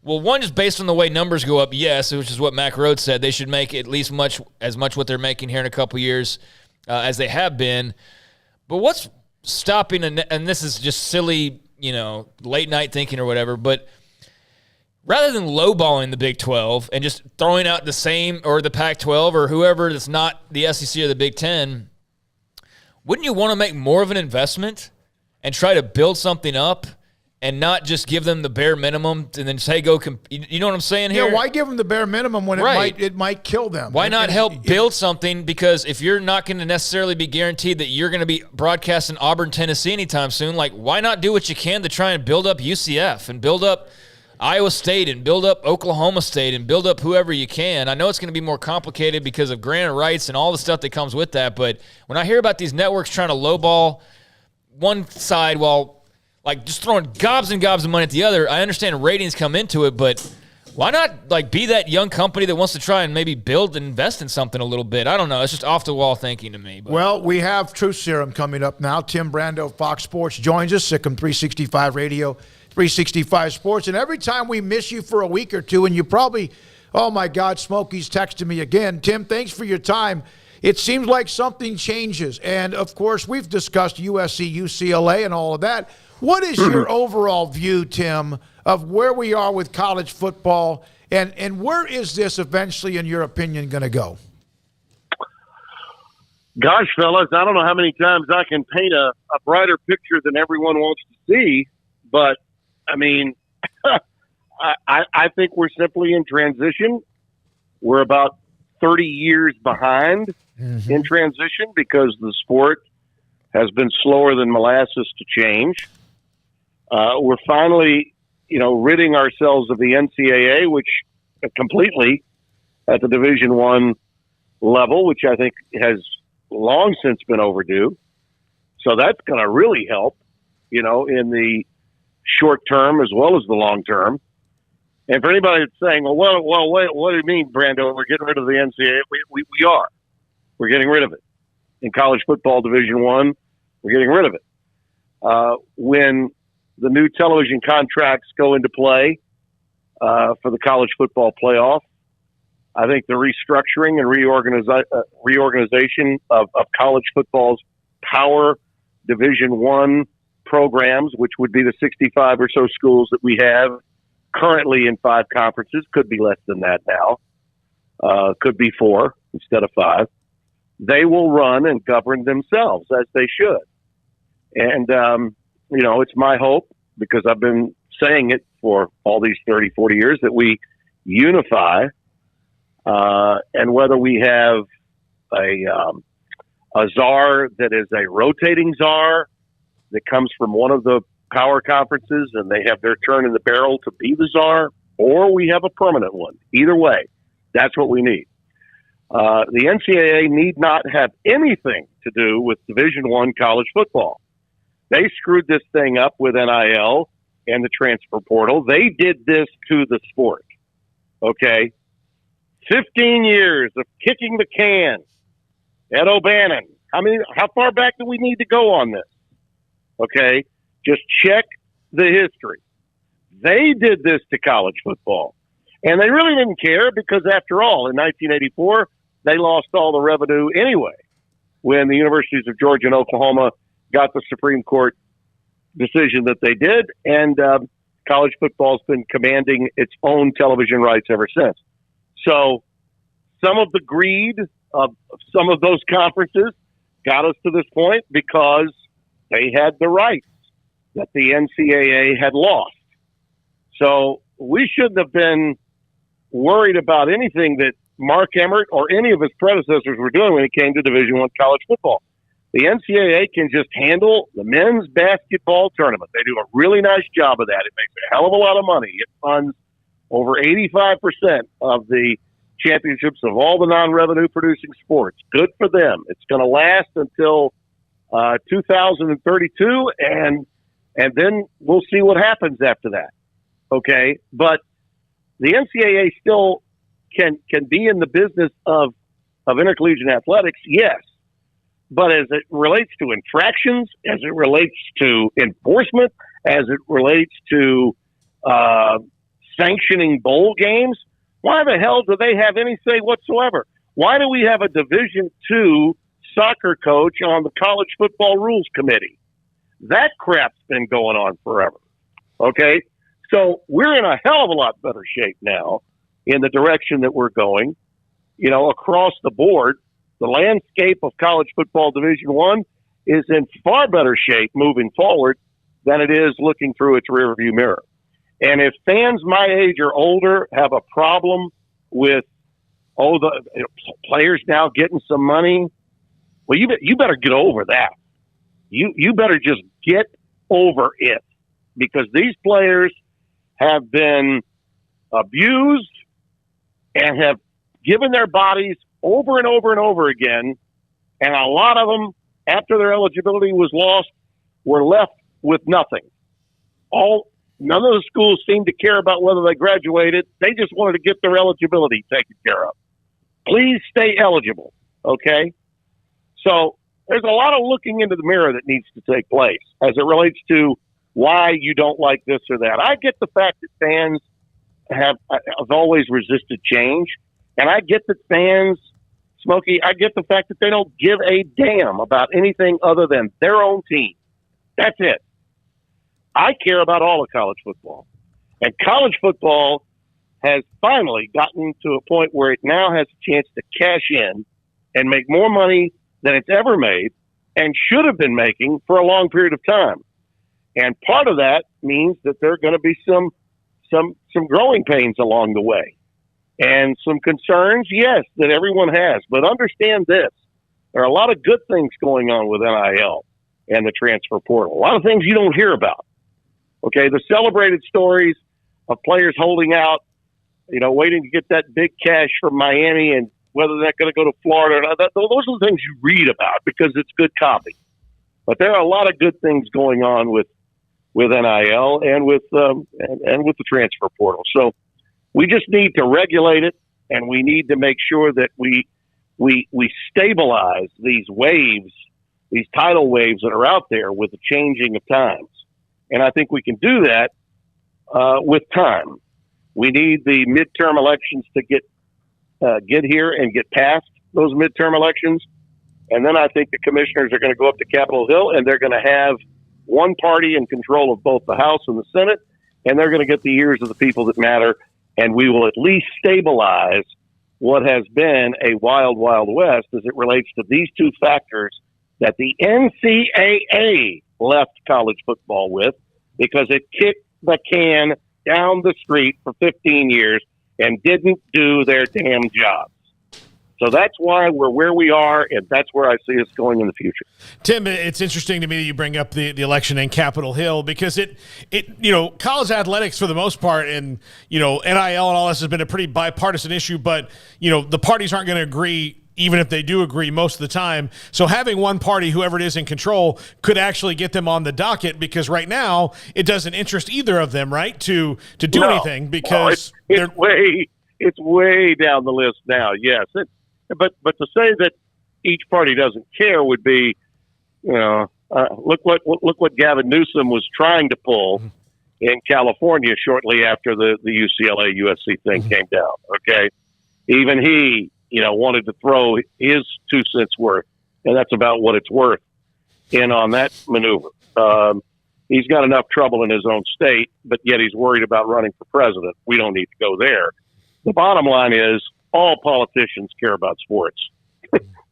well, one, just based on the way numbers go up, yes, which is what Mack Rhodes said. They should make at least as much what they're making here in a couple years as they have been. But what's stopping, and this is just silly, late night thinking or whatever, but rather than lowballing the Big 12 and just throwing out the same or the Pac-12 or whoever that's not the SEC or the Big 10, wouldn't you want to make more of an investment and try to build something up and not just give them the bare minimum and then say go you know what I'm saying here? Yeah, why give them the bare minimum when it might kill them? Why not help build something? Because if you're not going to necessarily be guaranteed that you're going to be broadcasting Auburn, Tennessee anytime soon, like why not do what you can to try and build up UCF and build up Iowa State and build up Oklahoma State and build up whoever you can. I know it's going to be more complicated because of grant rights and all the stuff that comes with that, but when I hear about these networks trying to lowball one side while like just throwing gobs and gobs of money at the other, I understand ratings come into it, but why not like be that young company that wants to try and maybe build and invest in something a little bit? I don't know. It's just off the wall thinking to me. But. Well, we have Truth Serum coming up now. Tim Brando, Fox Sports, joins us. Sikkim 365 Radio. 365 Sports, and every time we miss you for a week or two, and you probably, oh my God, Smokey's texting me again. Tim, thanks for your time. It seems like something changes, and of course, we've discussed USC, UCLA, and all of that. What is your overall view, Tim, of where we are with college football, and where is this eventually, in your opinion, going to go? Gosh, fellas, I don't know how many times I can paint a brighter picture than everyone wants to see, but I mean, I think we're simply in transition. We're about 30 years behind in transition because the sport has been slower than molasses to change. We're finally, ridding ourselves of the NCAA, which completely at the Division I level, which I think has long since been overdue. So that's going to really help, in the short term as well as the long term. And for anybody that's saying, well, wait, what do you mean, Brando? We're getting rid of the NCAA. We are. We're getting rid of it. In college football Division I, we're getting rid of it. When the new television contracts go into play for the college football playoff, I think the restructuring and reorganization of college football's power Division I programs, which would be the 65 or so schools that we have currently in 5 conferences, could be less than that now, could be 4 instead of 5. They will run and govern themselves as they should. And, it's my hope, because I've been saying it for all these 30, 40 years, that we unify, and whether we have a czar that is a rotating czar that comes from one of the power conferences and they have their turn in the barrel to be the czar, or we have a permanent one. Either way, that's what we need. The NCAA need not have anything to do with Division I college football. They screwed this thing up with NIL and the transfer portal. They did this to the sport. Okay? 15 years of kicking the can. Ed O'Bannon. How far back do we need to go on this? Okay? Just check the history. They did this to college football. And they really didn't care because, after all, in 1984, they lost all the revenue anyway when the universities of Georgia and Oklahoma got the Supreme Court decision that they did. And college football's been commanding its own television rights ever since. So some of the greed of some of those conferences got us to this point because they had the rights that the NCAA had lost. So we shouldn't have been worried about anything that Mark Emmert or any of his predecessors were doing when it came to Division I college football. The NCAA can just handle the men's basketball tournament. They do a really nice job of that. It makes a hell of a lot of money. It funds over 85% of the championships of all the non-revenue producing sports. Good for them. It's going to last until 2032, and then we'll see what happens after that. Okay, but the NCAA still can be in the business of intercollegiate athletics, yes. But as it relates to infractions, as it relates to enforcement, as it relates to sanctioning bowl games, why the hell do they have any say whatsoever? Why do we have a Division II soccer coach on the College Football Rules Committee? That crap's been going on forever. Okay? So we're in a hell of a lot better shape now in the direction that we're going, across the board. The landscape of college football Division I is in far better shape moving forward than it is looking through its rearview mirror. And if fans my age or older have a problem with, the players now getting some money, well, you better get over that. You better just get over it, because these players have been abused and have given their bodies over and over and over again, and a lot of them, after their eligibility was lost, were left with nothing. None of the schools seemed to care about whether they graduated. They just wanted to get their eligibility taken care of. Please stay eligible, okay? So there's a lot of looking into the mirror that needs to take place as it relates to why you don't like this or that. I get the fact that fans have always resisted change, and I get that fans, Smokey, I get the fact that they don't give a damn about anything other than their own team. That's it. I care about all of college football. And college football has finally gotten to a point where it now has a chance to cash in and make more money than it's ever made and should have been making for a long period of time. And part of that means that there are going to be some growing pains along the way. And some concerns, yes, that everyone has. But understand this. There are a lot of good things going on with NIL and the transfer portal. A lot of things you don't hear about. Okay, the celebrated stories of players holding out, waiting to get that big cash from Miami and whether they're going to go to Florida or not. Those are the things you read about because it's good copy. But there are a lot of good things going on with NIL and with the transfer portal. So we just need to regulate it, and we need to make sure that we stabilize these waves, these tidal waves that are out there with the changing of times. And I think we can do that with time. We need the midterm elections to get here and get past those midterm elections. And then I think the commissioners are going to go up to Capitol Hill, and they're going to have one party in control of both the House and the Senate, and they're going to get the ears of the people that matter. And we will at least stabilize what has been a wild, wild west as it relates to these two factors that the NCAA left college football with, because it kicked the can down the street for 15 years and didn't do their damn jobs. So that's why we're where we are, and that's where I see us going in the future. Tim, it's interesting to me that you bring up the election in Capitol Hill, because it college athletics for the most part, and NIL and all this has been a pretty bipartisan issue, but the parties aren't going to agree even if they do agree most of the time. So having one party, whoever it is in control, could actually get them on the docket, because right now it doesn't interest either of them, right, to do anything, because it's way down the list now. Yes, but to say that each party doesn't care would be, look what Gavin Newsom was trying to pull in California shortly after the UCLA USC thing came down. Okay, even he wanted to throw his 2 cents worth, and that's about what it's worth, in on that maneuver. He's got enough trouble in his own state, but yet he's worried about running for president. We don't need to go there. The bottom line is all politicians care about sports.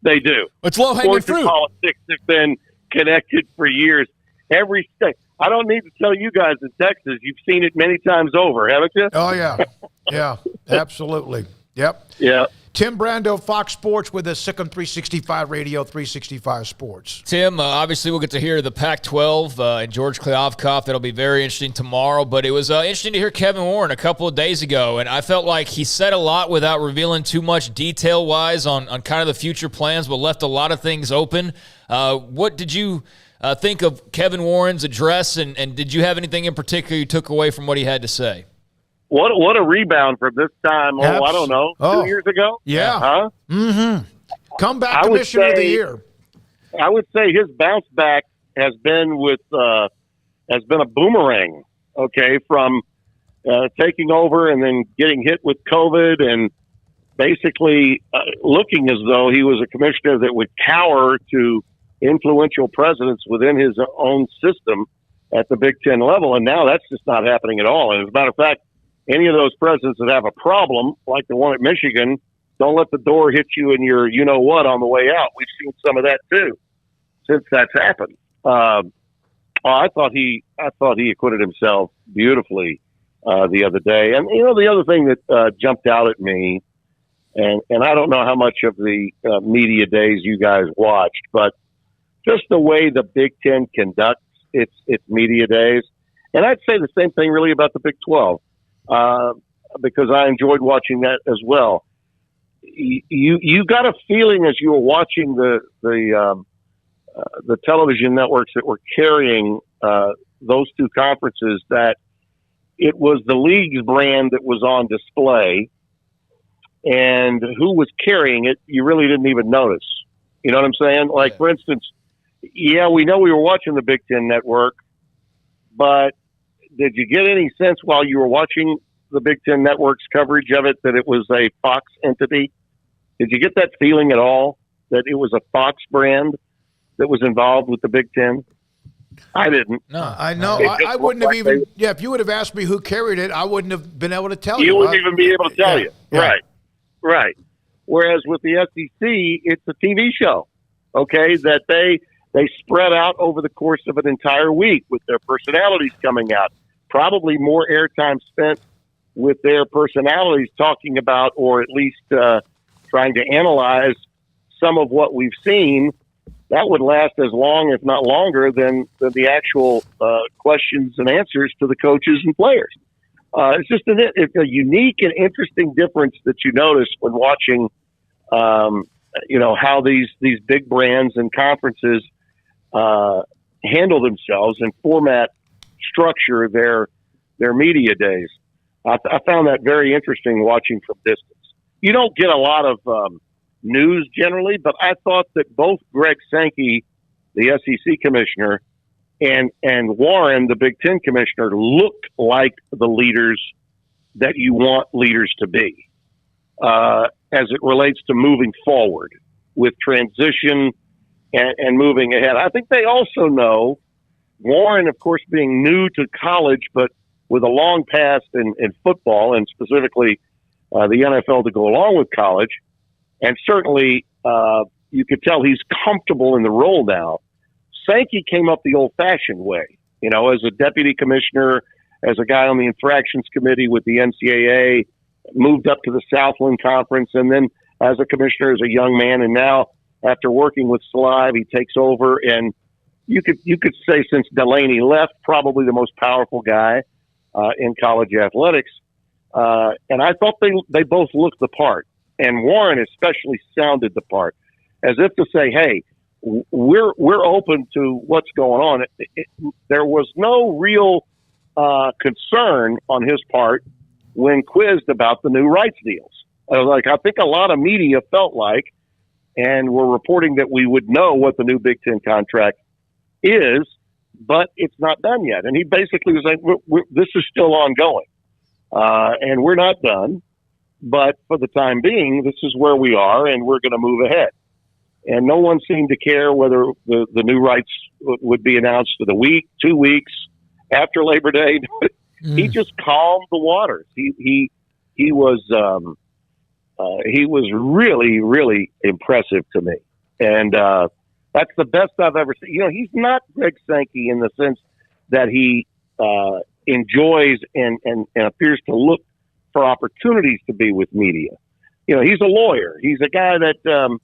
They do. It's low-hanging fruit. Politics have been connected for years. Every state. I don't need to tell you guys in Texas. You've seen it many times over, haven't you? Oh, yeah. Yeah, absolutely. Yep. Yeah. Tim Brando, Fox Sports, with us, Sikkim 365 Radio, 365 Sports. Tim, obviously we'll get to hear the Pac-12 and George Kliavkoff. That'll be very interesting tomorrow. But it was interesting to hear Kevin Warren a couple of days ago, and I felt like he said a lot without revealing too much detail-wise on kind of the future plans, but left a lot of things open. What did you think of Kevin Warren's address, and did you have anything in particular you took away from what he had to say? What a rebound from this time, I don't know, 2 years ago? Yeah. Huh? Mm-hmm. Comeback Commissioner of the Year. I would say his bounce back has been a boomerang, okay, from taking over and then getting hit with COVID and basically looking as though he was a commissioner that would cower to influential presidents within his own system at the Big Ten level. And now that's just not happening at all. And as a matter of fact, any of those presidents that have a problem, like the one at Michigan, don't let the door hit you in your you-know-what on the way out. We've seen some of that, too, since that's happened. I thought he acquitted himself beautifully the other day. And, the other thing that jumped out at me, and I don't know how much of the media days you guys watched, but just the way the Big Ten conducts its media days. And I'd say the same thing really about the Big 12. Because I enjoyed watching that as well. You got a feeling as you were watching the television networks that were carrying those two conferences that it was the league's brand that was on display, and who was carrying it, you really didn't even notice. You know what I'm saying? Like, for instance, we know we were watching the Big Ten Network, but did you get any sense while you were watching the Big Ten Network's coverage of it that it was a Fox entity? Did you get that feeling at all that it was a Fox brand that was involved with the Big Ten? I didn't. No, I know. I wouldn't have even. If you would have asked me who carried it, I wouldn't have been able to tell you. You wouldn't even be able to tell you. Yeah. Right. Whereas with the SEC, it's a TV show, okay, that they spread out over the course of an entire week with their personalities coming out. Probably more airtime spent with their personalities talking about, or at least trying to analyze some of what we've seen. That would last as long, if not longer, than the actual questions and answers to the coaches and players. It's just a unique and interesting difference that you notice when watching, how these big brands and conferences handle themselves and structure their media days. I found that very interesting watching from distance. You don't get a lot of news generally, but I thought that both Greg Sankey, the SEC commissioner, and Warren, the Big Ten commissioner, looked like the leaders that you want leaders to be as it relates to moving forward with transition and moving ahead. I think they also know, Warren, of course, being new to college, but with a long past in football and specifically the NFL to go along with college. And certainly you could tell he's comfortable in the role now. Sankey came up the old-fashioned way, as a deputy commissioner, as a guy on the infractions committee with the NCAA, moved up to the Southland Conference, and then as a commissioner as a young man. And now, after working with Salive, he takes over. And you could say since Delaney left, probably the most powerful guy in college athletics. And I thought they both looked the part. and Warren especially sounded the part, as if to say, "Hey, we're open to what's going on." There was no real concern on his part when quizzed about the new rights deals. I think a lot of media felt like, and were reporting that we would know what the new Big Ten contract is, but it's not done yet. And he basically was like, "This is still ongoing, and we're not done. But for the time being, this is where we are, and we're going to move ahead." And no one seemed to care whether the new rights would be announced for the week, 2 weeks after Labor Day. He just calmed the waters. He was really, really impressive to me, and that's the best I've ever seen. You know, he's not Greg Sankey in the sense that he enjoys and appears to look for opportunities to be with media. You know, he's a lawyer. He's a guy that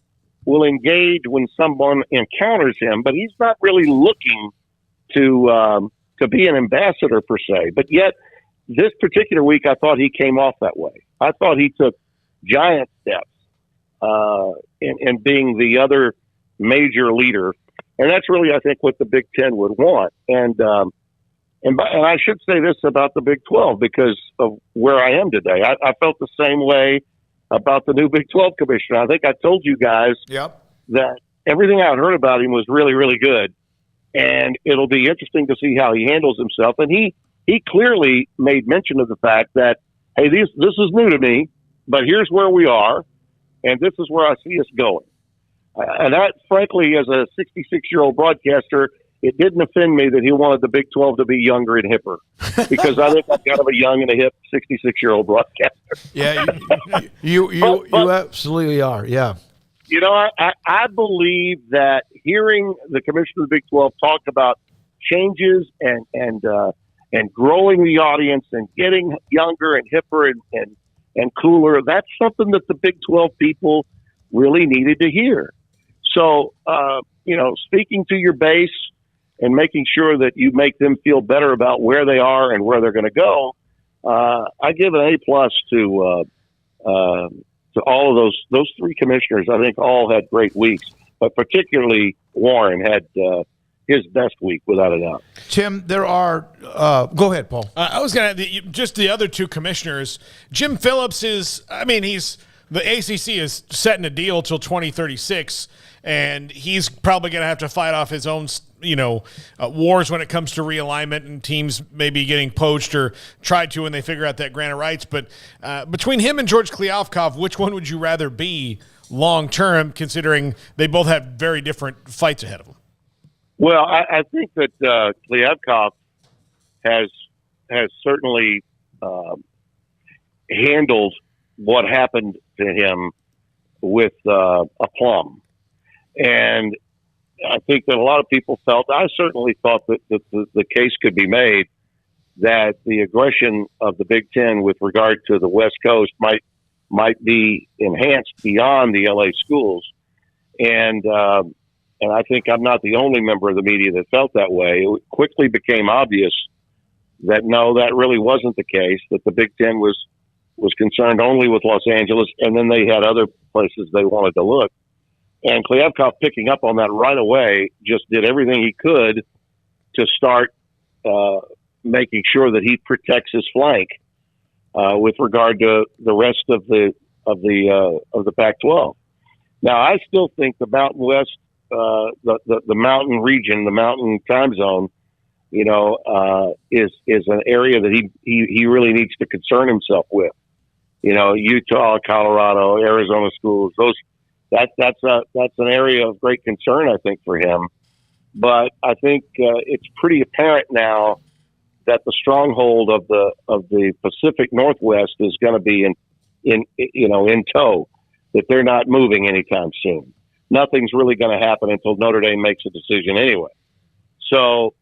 will engage when someone encounters him, but he's not really looking to be an ambassador per se. But yet, this particular week, I thought he came off that way. I thought he took giant steps in being the other major leader, and that's really, I think, what the Big Ten would want. And I should say this about the Big 12 because of where I am today. I felt the same way about the new Big 12 commissioner. I think I told you guys that everything I heard about him was really, really good, and it'll be interesting to see how he handles himself. And he clearly made mention of the fact that, hey, this is new to me, but here's where we are, and this is where I see us going. And that, frankly, as a 66-year-old broadcaster, it didn't offend me that he wanted the Big 12 to be younger and hipper, because I think I'm kind of a young and a hip 66-year-old broadcaster. Yeah, you absolutely are. Yeah. You know, I believe that hearing the commissioner of the Big 12 talk about changes and growing the audience and getting younger and hipper and cooler, that's something that the Big 12 people really needed to hear. So, you know, speaking to your base and making sure that you make them feel better about where they are and where they're going to go, I give an A+ to all of those three commissioners. I think all had great weeks, but particularly Warren had his best week without a doubt. Tim, there are go ahead, Paul. I was going to just the other two commissioners. Jim Phillips is, I mean, the ACC is setting a deal till 2036, and he's probably going to have to fight off his own, wars when it comes to realignment and teams maybe getting poached or tried to when they figure out that grant of rights. But between him and George Kliavkoff, which one would you rather be long term, considering they both have very different fights ahead of them? Well, I think that Kliavkoff has certainly handled what happened to him with aplomb. And I think that a lot of people felt, I certainly thought that the case could be made that the aggression of the Big Ten with regard to the West Coast might be enhanced beyond the LA schools. And I think I'm not the only member of the media that felt that way. It quickly became obvious that no, that really wasn't the case, that the Big Ten was concerned only with Los Angeles, and then they had other places they wanted to look. And Kliavkoff, picking up on that right away, just did everything he could to start making sure that he protects his flank with regard to the rest of the Pac-12. Now, I still think the Mountain West, the mountain region, the mountain time zone, is an area that he really needs to concern himself with. Utah, Colorado, Arizona schools, that's an area of great concern, I think, for him. But I think it's pretty apparent now that the stronghold of the Pacific Northwest is going to be in tow, that they're not moving anytime soon. Nothing's really going to happen until Notre Dame makes a decision anyway. So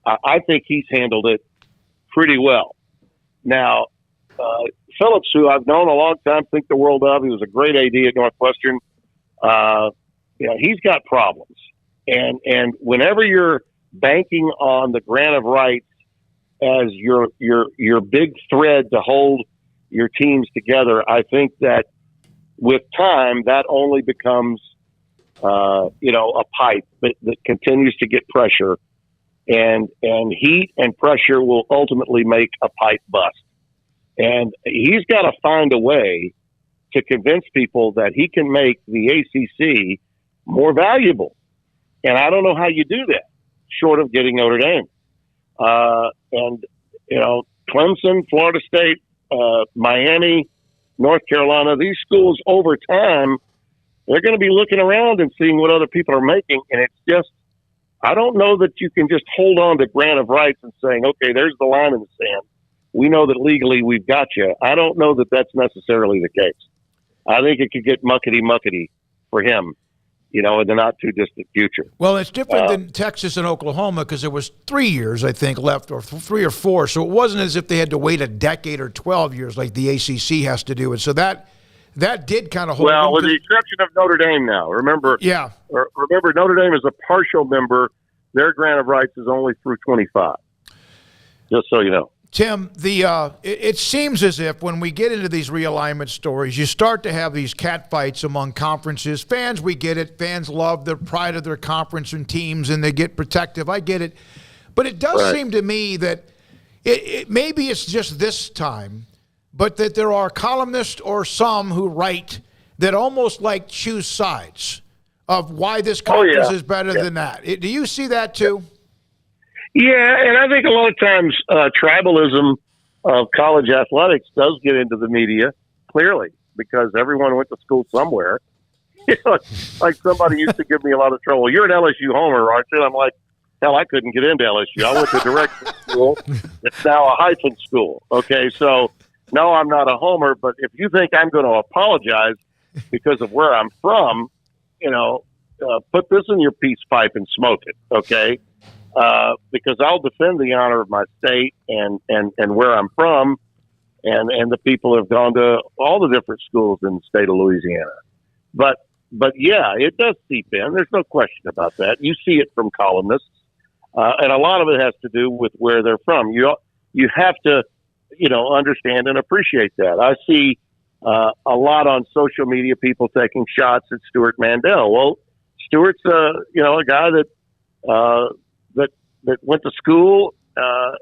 I think he's handled it pretty well. Now, Phillips, who I've known a long time, think the world of, he was a great AD at Northwestern. He's got problems. And whenever you're banking on the grant of rights as your big thread to hold your teams together, I think that with time, that only becomes, a pipe that continues to get pressure, and heat and pressure will ultimately make a pipe bust. And he's got to find a way to convince people that he can make the ACC more valuable. And I don't know how you do that, short of getting Notre Dame. Clemson, Florida State, Miami, North Carolina, these schools over time, they're going to be looking around and seeing what other people are making. And it's just, I don't know that you can just hold on to grant of rights and saying, okay, there's the line in the sand. We know that legally we've got you. I don't know that that's necessarily the case. I think it could get muckety for him, in the not too distant future. Well, it's different than Texas and Oklahoma because there was 3 years, I think, left, or 3 or 4. So it wasn't as if they had to wait a decade or 12 years like the ACC has to do. And so that did kind of hold. Well, with the exception of Notre Dame now. Remember, Notre Dame is a partial member. Their grant of rights is only through 25, just so you know. Tim, it seems as if when we get into these realignment stories, you start to have these catfights among conferences. Fans, we get it. Fans love the pride of their conference and teams, and they get protective. I get it. But it does seem to me that maybe it's just this time, but that there are columnists or some who write that almost like choose sides of why this conference is better than that. Do you see that too? Yeah, and I think a lot of times tribalism of college athletics does get into the media, clearly, because everyone went to school somewhere. Like somebody used to give me a lot of trouble. You're an LSU homer, aren't you? And I'm like, hell, I couldn't get into LSU. I went to direct school. It's now a hyphen school. Okay, so no, I'm not a homer, but if you think I'm going to apologize because of where I'm from, put this in your peace pipe and smoke it, okay? Because I'll defend the honor of my state and where I'm from, and the people have gone to all the different schools in the state of Louisiana. But yeah, it does seep in. There's no question about that. You see it from columnists, and a lot of it has to do with where they're from. You have to, understand and appreciate that. I see a lot on social media, people taking shots at Stuart Mandel. Well, Stuart's a guy that went to school at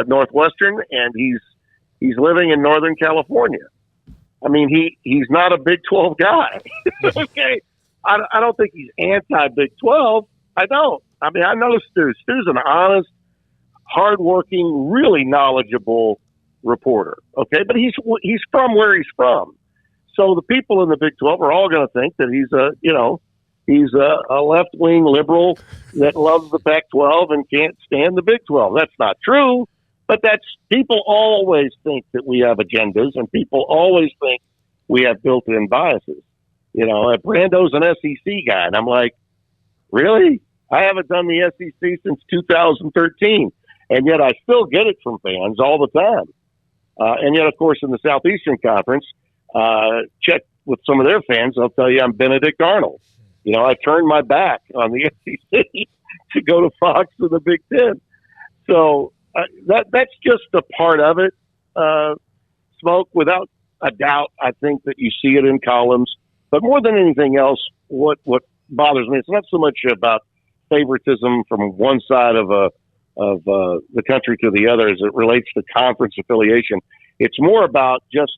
Northwestern, and he's living in Northern California. I mean, he's not a Big 12 guy. Okay, I don't think he's anti-Big 12. I don't. I mean, I know Stu. Stu's an honest, hardworking, really knowledgeable reporter. Okay, but he's from where he's from. So the people in the Big 12 are all going to think that he's a left-wing liberal that loves the Pac-12 and can't stand the Big 12. That's not true, but people always think that we have agendas, and people always think we have built-in biases. Brando's an SEC guy, and I'm like, really? I haven't done the SEC since 2013, and yet I still get it from fans all the time. And yet, of course, in the Southeastern Conference, check with some of their fans, they'll tell you I'm Benedict Arnold. I turned my back on the SEC to go to Fox and the Big Ten. So that's just a part of it. Smoke, without a doubt, I think that you see it in columns. But more than anything else, what bothers me, it's not so much about favoritism from one side of the country to the other as it relates to conference affiliation. It's more about just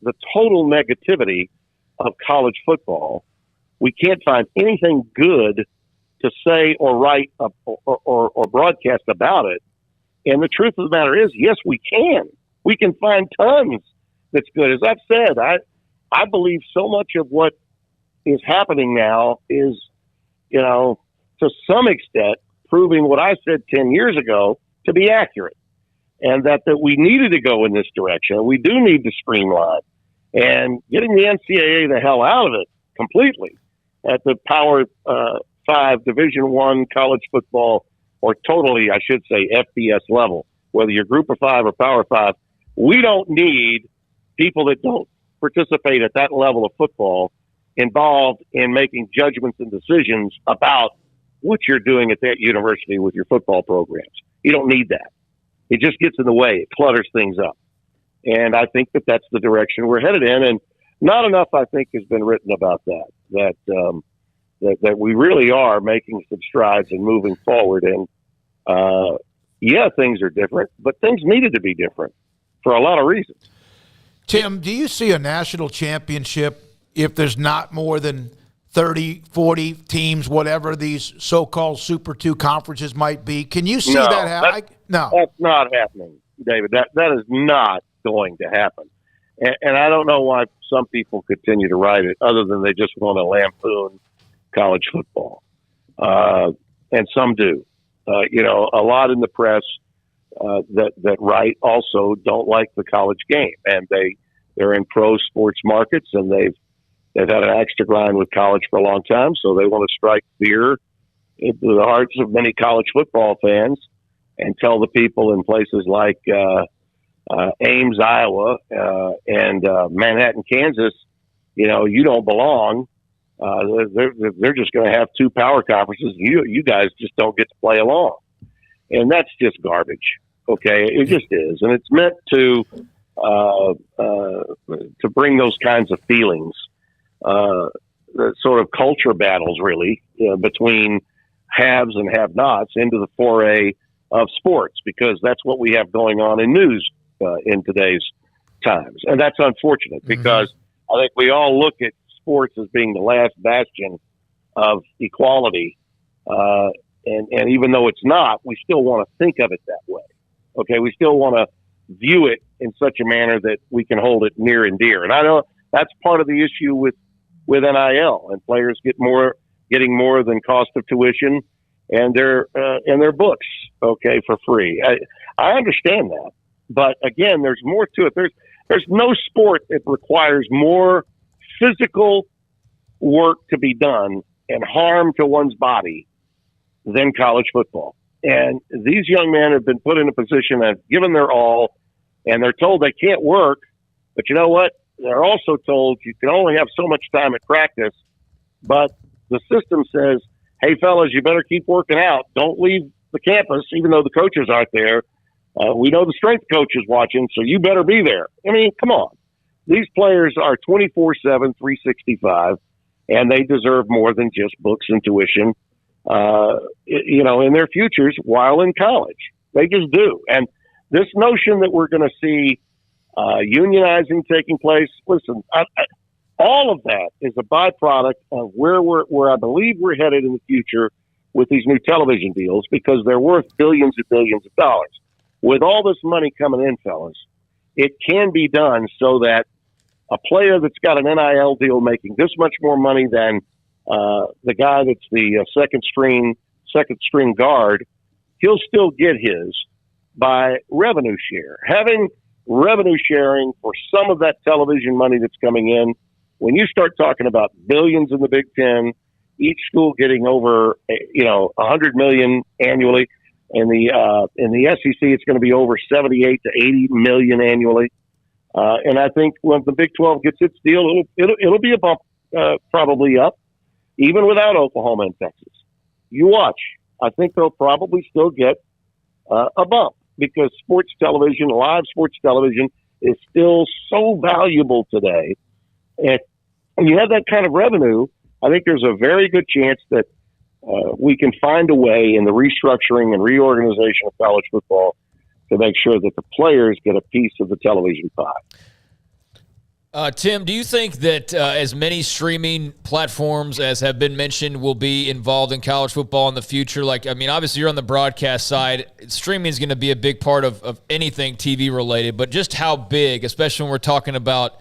the total negativity of college football. We can't find anything good to say or write or broadcast about it. And the truth of the matter is, yes, we can. We can find tons that's good. As I've said, I believe so much of what is happening now is, to some extent, proving what I said 10 years ago to be accurate. And that we needed to go in this direction. We do need to streamline. And getting the NCAA the hell out of it completely at the Power 5 Division I college football, or totally, I should say, FBS level, whether you're Group of 5 or Power 5, we don't need people that don't participate at that level of football involved in making judgments and decisions about what you're doing at that university with your football programs. You don't need that. It just gets in the way. It clutters things up. And I think that that's the direction we're headed in. And not enough, I think, has been written about that we really are making some strides and moving forward. And, things are different, but things needed to be different for a lot of reasons. Tim, do you see a national championship if there's not more than 30, 40 teams, whatever these so-called Super 2 conferences might be? Can you see that happen? No. That's not happening, David. That is not going to happen. And I don't know why some people continue to write it other than they just want to lampoon college football. And some do. A lot in the press that write also don't like the college game, and they're in pro sports markets, and they've had an axe to grind with college for a long time, so they want to strike fear into the hearts of many college football fans and tell the people in places like Ames, Iowa, and Manhattan, Kansas, you don't belong. They're just going to have 2 power conferences. You guys just don't get to play along. And that's just garbage. Okay. It just is. And it's meant to bring those kinds of feelings, the sort of culture battles really between haves and have-nots into the foray of sports, because that's what we have going on in news in today's times. And that's unfortunate because I think we all look at sports as being the last bastion of equality. And even though it's not, we still want to think of it that way. Okay. We still want to view it in such a manner that we can hold it near and dear. And I know that's part of the issue with NIL, and players getting more than cost of tuition and their books. Okay. For free. I understand that, but again, there's more to it. There's no sport that requires more physical work to be done and harm to one's body than college football. And these young men have been put in a position that have given their all, and they're told they can't work. But you know what? They're also told you can only have so much time at practice. But the system says, hey, fellas, you better keep working out. Don't leave the campus, even though the coaches aren't there. We know the strength coach is watching, so you better be there. I mean, come on. These players are 24/7, 365, and they deserve more than just books and tuition, in their futures while in college. They just do. And this notion that we're going to see unionizing taking place, listen, all of that is a byproduct of where I believe we're headed in the future with these new television deals, because they're worth billions and billions of dollars. With all this money coming in, fellas, it can be done so that a player that's got an NIL deal making this much more money than the guy that's the second string guard, he'll still get his by revenue share. Having revenue sharing for some of that television money that's coming in, when you start talking about billions in the Big Ten, each school getting over $100 million annually. In the SEC, it's going to be over 78 to 80 million annually. And I think when the Big 12 gets its deal, it'll be a bump, probably up, even without Oklahoma and Texas. You watch. I think they'll probably still get a bump, because sports television, live sports television, is still so valuable today. And when you have that kind of revenue, I think there's a very good chance that we can find a way in the restructuring and reorganization of college football to make sure that the players get a piece of the television pie. Tim, do you think that as many streaming platforms as have been mentioned will be involved in college football in the future? Obviously you're on the broadcast side. Streaming is going to be a big part of anything TV related, but just how big, especially when we're talking about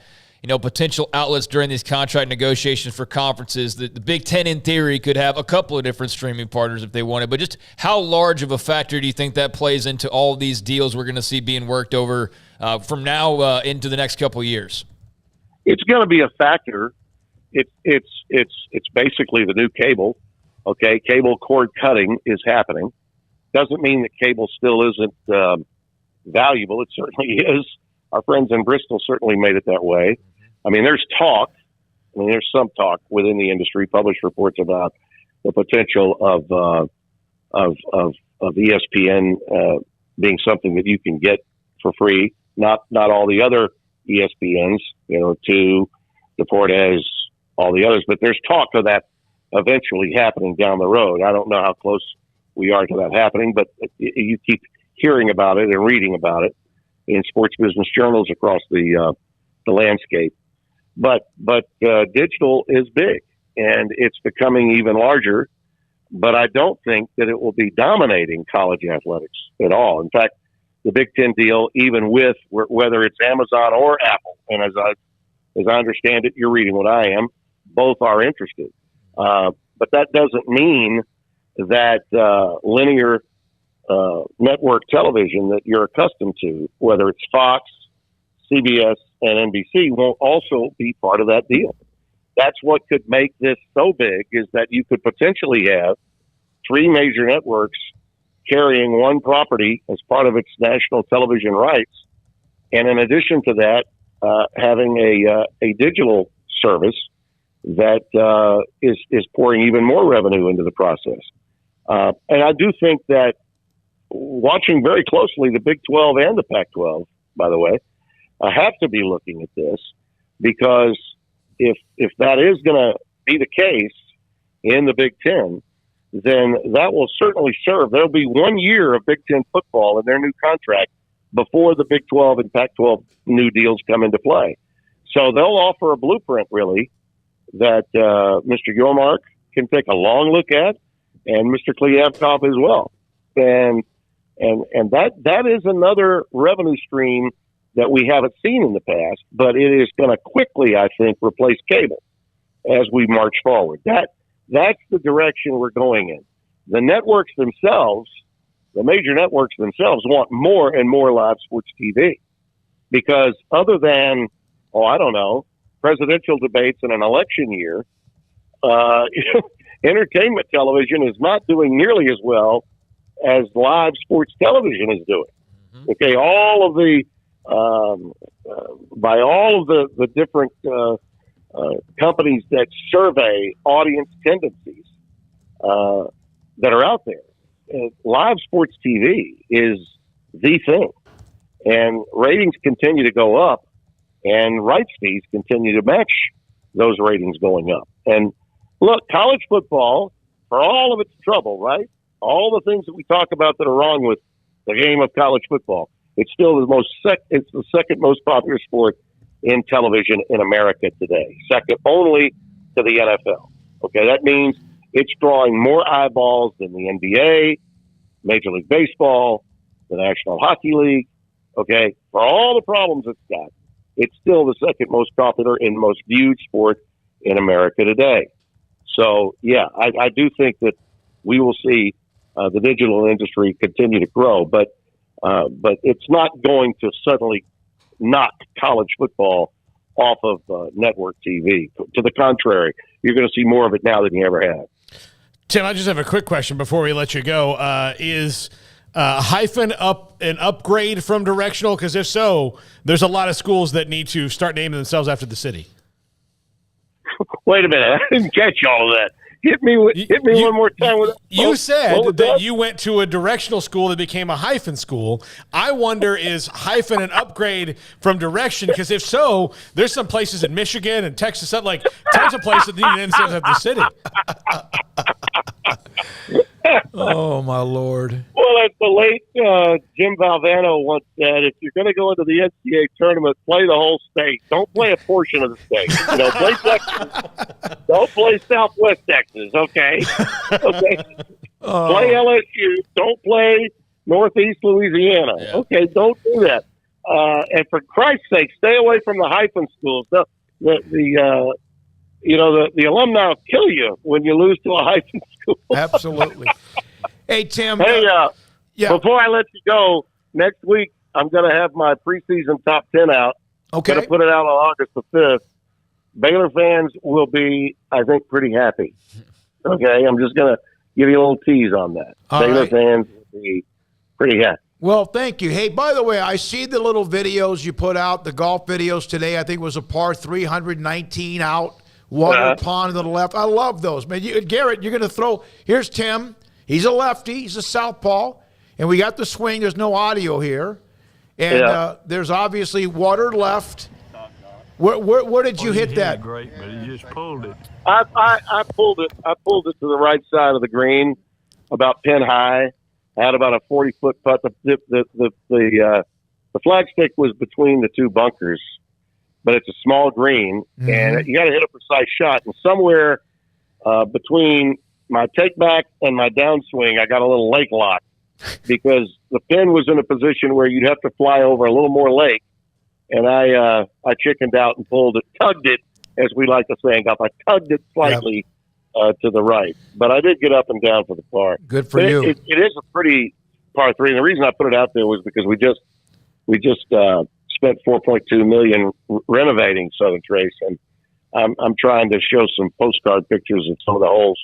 potential outlets during these contract negotiations for conferences. The Big Ten, in theory, could have a couple of different streaming partners if they wanted. But just how large of a factor do you think that plays into all these deals we're going to see being worked over from now into the next couple of years? It's going to be a factor. It's basically the new cable. Okay, cable cord cutting is happening. Doesn't mean that cable still isn't valuable. It certainly is. Our friends in Bristol certainly made it that way. I mean, there's talk. There's some talk within the industry, published reports about the potential of ESPN being something that you can get for free. Not all the other ESPNs, to Deportes, all the others. But there's talk of that eventually happening down the road. I don't know how close we are to that happening, but you keep hearing about it and reading about it in sports business journals across the landscape. But digital is big, and it's becoming even larger. But I don't think that it will be dominating college athletics at all. In fact, the Big Ten deal, even with whether it's Amazon or Apple, and as I understand it, you're reading what I am, both are interested. But that doesn't mean that linear network television that you're accustomed to, whether it's Fox, CBS, and NBC, won't also be part of that deal. That's what could make this so big, is that you could potentially have 3 major networks carrying one property as part of its national television rights. And in addition to that, having a digital service that is pouring even more revenue into the process. And I do think that, watching very closely the Big 12 and the Pac-12, by the way, I have to be looking at this, because if that is going to be the case in the Big Ten, then that will certainly serve. There'll be 1 year of Big Ten football in their new contract before the Big 12 and Pac-12 new deals come into play. So they'll offer a blueprint, really, that Mr. Yormark can take a long look at, and Mr. Kliavkoff as well. And that is another revenue stream that we haven't seen in the past, but it is going to quickly, I think, replace cable as we march forward. That's the direction we're going in. The networks themselves, the major networks themselves, want more and more live sports TV, because other than, presidential debates in an election year, entertainment television is not doing nearly as well as live sports television is doing. Okay, all of the by all of the different companies that survey audience tendencies that are out there, live sports TV is the thing, and ratings continue to go up, and rights fees continue to match those ratings going up. And look, college football, for all of its trouble, right? All the things that we talk about that are wrong with the game of college football, it's still it's the second most popular sport in television in America today, second only to the NFL. Okay, that means it's drawing more eyeballs than the NBA, Major League Baseball, the National Hockey League. Okay, for all the problems it's got, it's still the second most popular and most viewed sport in America today. So, yeah, I do think that we will see the digital industry continue to grow, but it's not going to suddenly knock college football off of network TV. To the contrary, you're going to see more of it now than you ever have. Tim, I just have a quick question before we let you go. Is hyphen an upgrade from directional? Because if so, there's a lot of schools that need to start naming themselves after the city. Wait a minute. I didn't catch all of that. Hit me one more time with that. You said that you went to a directional school that became a hyphen school. I wonder, is hyphen an upgrade from direction? Because if so, there's some places in Michigan and Texas, like tons of places that need an NCAA at the city. Oh, my Lord. Well, as the late Jim Valvano once said, if you're going to go into the NCAA tournament, play the whole state. Don't play a portion of the state. Play Texas. Don't play Southwest Texas, okay? Okay. Play LSU. Don't play Northeast Louisiana. Yeah. Okay, don't do that. And for Christ's sake, stay away from the hyphen schools. The alumni will kill you when you lose to a hyphen school. Absolutely. Hey, Tim. Hey, before I let you go, next week I'm going to have my preseason top 10 out. Okay. I'm going to put it out on August the 5th. Baylor fans will be, I think, pretty happy. Okay, I'm just going to give you a little tease on that. Baylor fans will be pretty happy. Well, thank you. Hey, by the way, I see the little videos you put out, the golf videos today. I think it was a par 319 out. Water pond to the left. I love those, man. Garrett, you're going to throw. Here's Tim. He's a lefty. He's a southpaw. And we got the swing. There's no audio here. And there's obviously water left. Where did you hit that? Great, but he just pulled it. I pulled it. I pulled it to the right side of the green, about pin high. I had about a 40-foot putt. The flagstick was between the two bunkers, but it's a small green, and you got to hit a precise shot. And somewhere between my take back and my downswing, I got a little lake lock because the pin was in a position where you'd have to fly over a little more lake. And I chickened out and tugged it, as we like to say, I tugged it slightly to the right. But I did get up and down for the par. Good for you. It is a pretty par 3. And the reason I put it out there was because we just spent $4.2 million renovating Southern Trace, and I'm trying to show some postcard pictures of some of the holes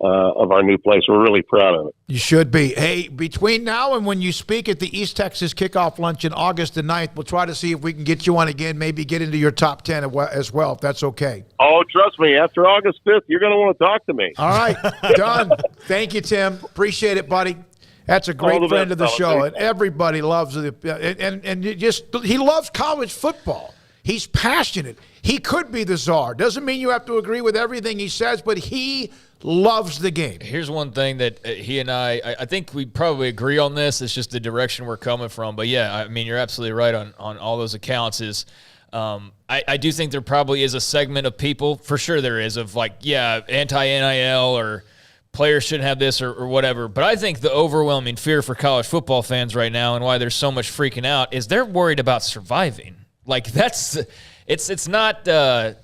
of our new place. We're really proud of it. You should be. Hey, between now and when you speak at the East Texas Kickoff Luncheon, August the 9th, we'll try to see if we can get you on again, maybe get into your top 10 as well, if that's okay. Oh, trust me, after August 5th, you're going to want to talk to me. All right, done. Thank you, Tim. Appreciate it, buddy. That's a great friend of the show, and everybody loves it. And he loves college football. He's passionate. He could be the czar. Doesn't mean you have to agree with everything he says, but he loves the game. Here's one thing that he and I think we probably agree on this. It's just the direction we're coming from. But, yeah, I mean, you're absolutely right on all those accounts. I do think there probably is a segment of people, for sure there is, of like, yeah, anti-NIL or players shouldn't have this or whatever. But I think the overwhelming fear for college football fans right now and why there's so much freaking out is they're worried about surviving. Like, it's not, I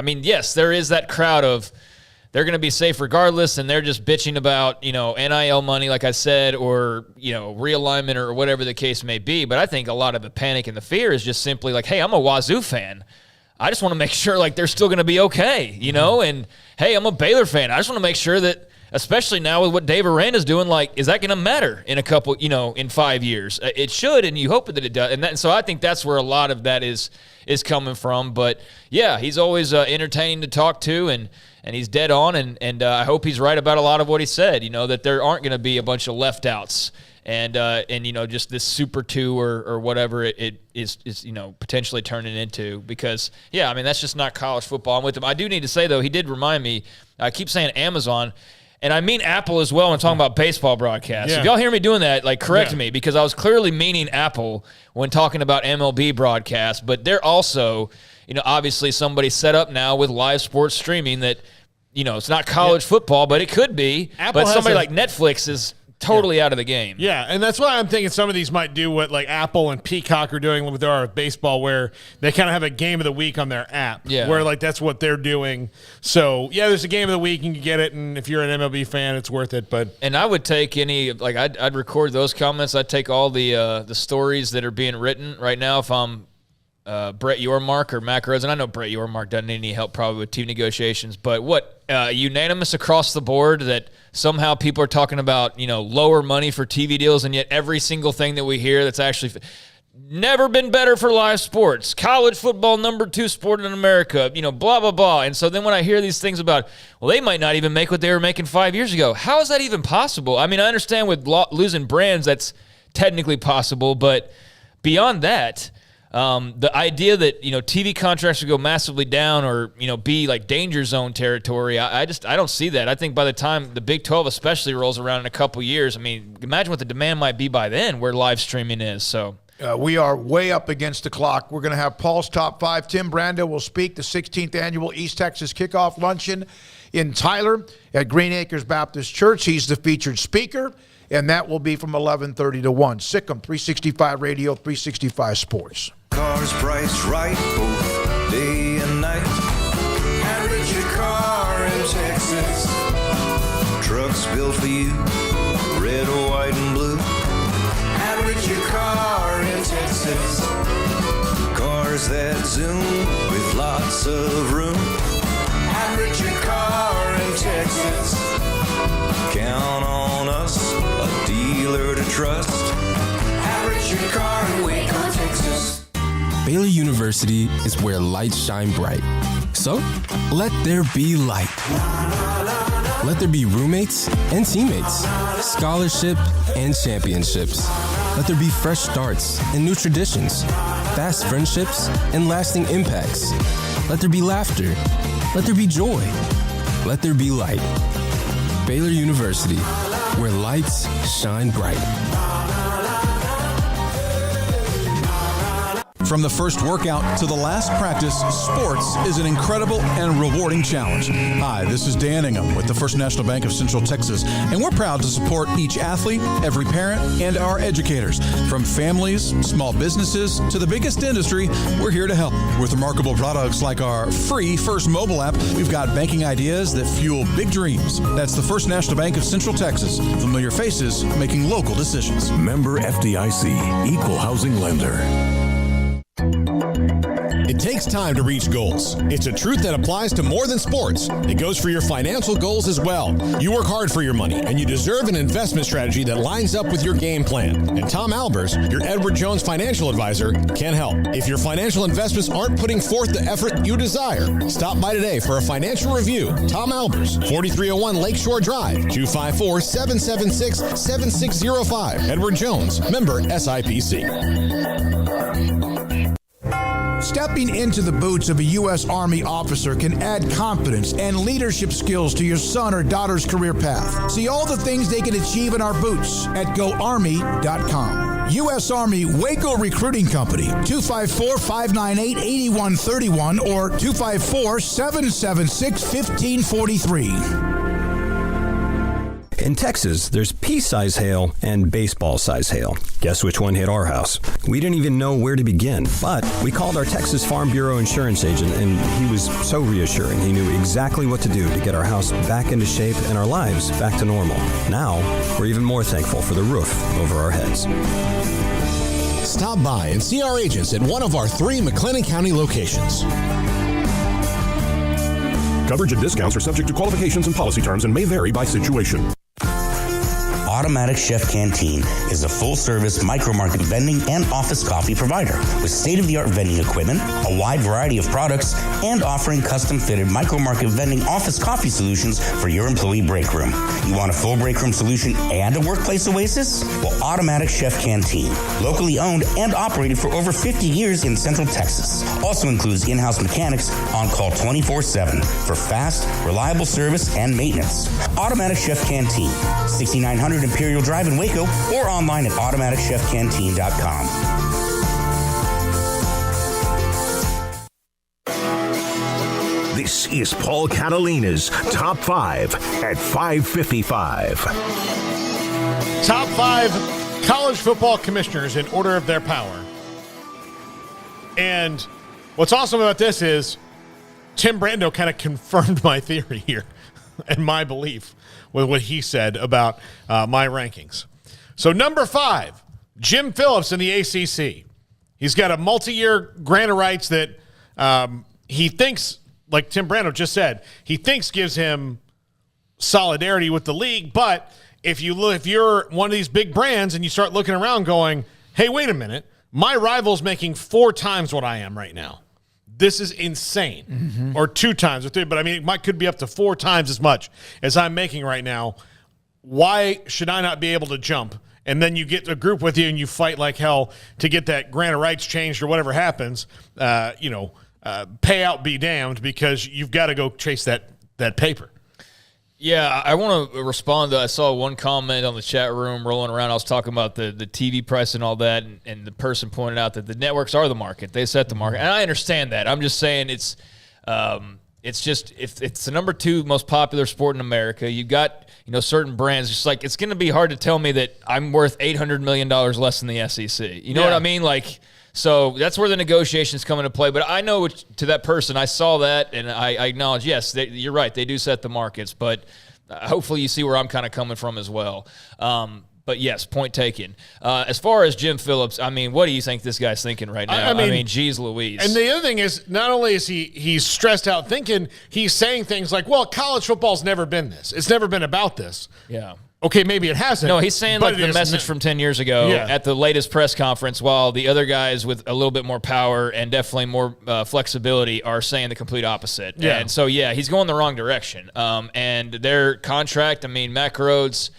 mean, yes, there is that crowd of they're going to be safe regardless, and they're just bitching about, NIL money, like I said, or, realignment or whatever the case may be. But I think a lot of the panic and the fear is just simply like, hey, I'm a Wazoo fan. I just want to make sure, like, they're still going to be okay, And, hey, I'm a Baylor fan. I just want to make sure that, especially now with what Dave Aranda's doing, like, is that going to matter in a couple, in 5 years? It should, and you hope that it does. And so I think that's where a lot of that is coming from. But, yeah, he's always entertaining to talk to, and he's dead on, and I hope he's right about a lot of what he said, that there aren't going to be a bunch of left outs and just this Super 2 or whatever it is potentially turning into, because, yeah, I mean, that's just not college football. I'm with him. I do need to say, though, he did remind me, I keep saying Amazon, and I mean Apple as well when talking about baseball broadcasts. Yeah. If y'all hear me doing that, like, correct me, because I was clearly meaning Apple when talking about MLB broadcasts, but they're also – obviously somebody set up now with live sports streaming that, it's not college football, but it could be. But somebody like Netflix is totally out of the game. Yeah, and that's why I'm thinking some of these might do what like Apple and Peacock are doing with their baseball, where they kind of have a game of the week on their app, where like that's what they're doing. So, yeah, there's a game of the week, and you get it, and if you're an MLB fan, it's worth it. And I would take I'd record those comments. I'd take all the stories that are being written right now if I'm Brett Yormark or Mac Rosen. I know Brett Yormark doesn't need any help probably with team negotiations, but unanimous across the board that somehow people are talking about, lower money for TV deals, and yet every single thing that we hear that's actually never been better for live sports. College football, number 2 sport in America, blah, blah, blah. And so then when I hear these things about, well, they might not even make what they were making 5 years ago. How is that even possible? I mean, I understand with losing brands, that's technically possible, but beyond that, the idea that, TV contracts would go massively down or, be like danger zone territory, I don't see that. I think by the time the Big 12 especially rolls around in a couple years, I mean, imagine what the demand might be by then where live streaming is. So we are way up against the clock. We're going to have Paul's Top 5. Tim Brando will speak the 16th Annual East Texas Kickoff Luncheon in Tyler at Green Acres Baptist Church. He's the featured speaker, and that will be from 11:30 to 1. Sikkim 365 Radio, 365 Sports. Cars priced right both day and night. At Richard Car in Texas. Trucks built for you, red, white, and blue. At Richard Car in Texas. Cars that zoom with lots of room. At Richard Car in Texas. Count on us, a dealer to trust. At Richard Car in Waco, Texas. Baylor University is where lights shine bright. So, let there be light. Let there be roommates and teammates, scholarship and championships. Let there be fresh starts and new traditions, fast friendships and lasting impacts. Let there be laughter. Let there be joy. Let there be light. Baylor University, where lights shine bright. From the first workout to the last practice, sports is an incredible and rewarding challenge. Hi, this is Dan Ingham with the First National Bank of Central Texas, and we're proud to support each athlete, every parent, and our educators. From families, small businesses, to the biggest industry, we're here to help. With remarkable products like our free First mobile app, we've got banking ideas that fuel big dreams. That's the First National Bank of Central Texas. Familiar faces making local decisions. Member FDIC, Equal Housing Lender. It takes time to reach goals. It's a truth that applies to more than sports. It goes for your financial goals as well. You work hard for your money, and you deserve an investment strategy that lines up with your game plan. And Tom Albers, your Edward Jones financial advisor, can help. If your financial investments aren't putting forth the effort you desire, stop by today for a financial review. Tom Albers, 4301 Lakeshore Drive, 254-776-7605. Edward Jones, member SIPC. Stepping into the boots of a U.S. Army officer can add confidence and leadership skills to your son or daughter's career path. See all the things they can achieve in our boots at GoArmy.com. U.S. Army Waco Recruiting Company, 254-598-8131 or 254-776-1543. In Texas, there's pea-size hail and baseball-size hail. Guess which one hit our house? We didn't even know where to begin, but we called our Texas Farm Bureau insurance agent, and he was so reassuring. He knew exactly what to do to get our house back into shape and our lives back to normal. Now, we're even more thankful for the roof over our heads. Stop by and see our agents at one of our 3 McLennan County locations. Coverage and discounts are subject to qualifications and policy terms and may vary by situation. Automatic Chef Canteen is a full-service micro-market vending and office coffee provider with state-of-the-art vending equipment, a wide variety of products, and offering custom-fitted micro-market vending office coffee solutions for your employee break room. You want a full break room solution and a workplace oasis? Well, Automatic Chef Canteen, locally owned and operated for over 50 years in Central Texas, also includes in-house mechanics on call 24/7 for fast, reliable service and maintenance. Automatic Chef Canteen, 6900 Imperial Drive in Waco, or online at automaticchefcanteen.com. This is Paul Catalina's Top 5 at 5:55. Top 5 college football commissioners in order of their power. And what's awesome about this is Tim Brando kind of confirmed my theory here and my belief with what he said about my rankings. So number 5, Jim Phillips in the ACC. He's got a multi-year grant of rights that he thinks, like Tim Brando just said, he thinks gives him solidarity with the league. But if you're one of these big brands and you start looking around going, hey, wait a minute, my rival's making 4 times what I am right now. This is insane. Mm-hmm. Or 2 times or 3, but I mean, it could be up to 4 times as much as I'm making right now. Why should I not be able to jump? And then you get a group with you and you fight like hell to get that grant of rights changed or whatever happens. Payout be damned, because you've got to go chase that paper. Yeah, I want to respond to, I saw one comment on the chat room rolling around. I was talking about the TV price and all that, and the person pointed out that the networks are the market. They set the market. And I understand that. I'm just saying it's just, if it's the number 2 most popular sport in America, you've got, certain brands, just like, it's going to be hard to tell me that I'm worth $800 million less than the SEC. You know what I mean? Like, so that's where the negotiations come into play. But I know to that person, I saw that, and I acknowledge, yes, you're right. They do set the markets. But hopefully you see where I'm kind of coming from as well. But yes, point taken. As far as Jim Phillips, I mean, what do you think this guy's thinking right now? I mean, geez Louise. And the other thing is, not only is he's stressed out thinking, he's saying things like, well, college football's never been this. It's never been about this. Yeah. Okay, maybe it hasn't. No, he's saying like the message from 10 years ago at the latest press conference, while the other guys with a little bit more power and definitely more flexibility are saying the complete opposite. Yeah. And so, he's going the wrong direction. And their contract, I mean, Mack Rhoades,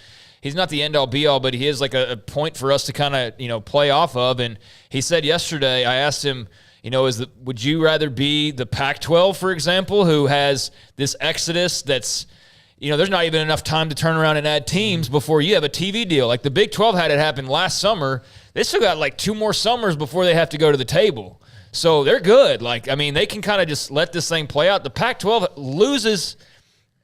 he's not the end-all, be-all, but he is like a point for us to kind of, play off of. And he said yesterday, I asked him, would you rather be the Pac-12, for example, who has this exodus that's, there's not even enough time to turn around and add teams before you have a TV deal. Like the Big 12 had it happen last summer. They still got like 2 more summers before they have to go to the table. So they're good. They can kind of just let this thing play out. The Pac-12 loses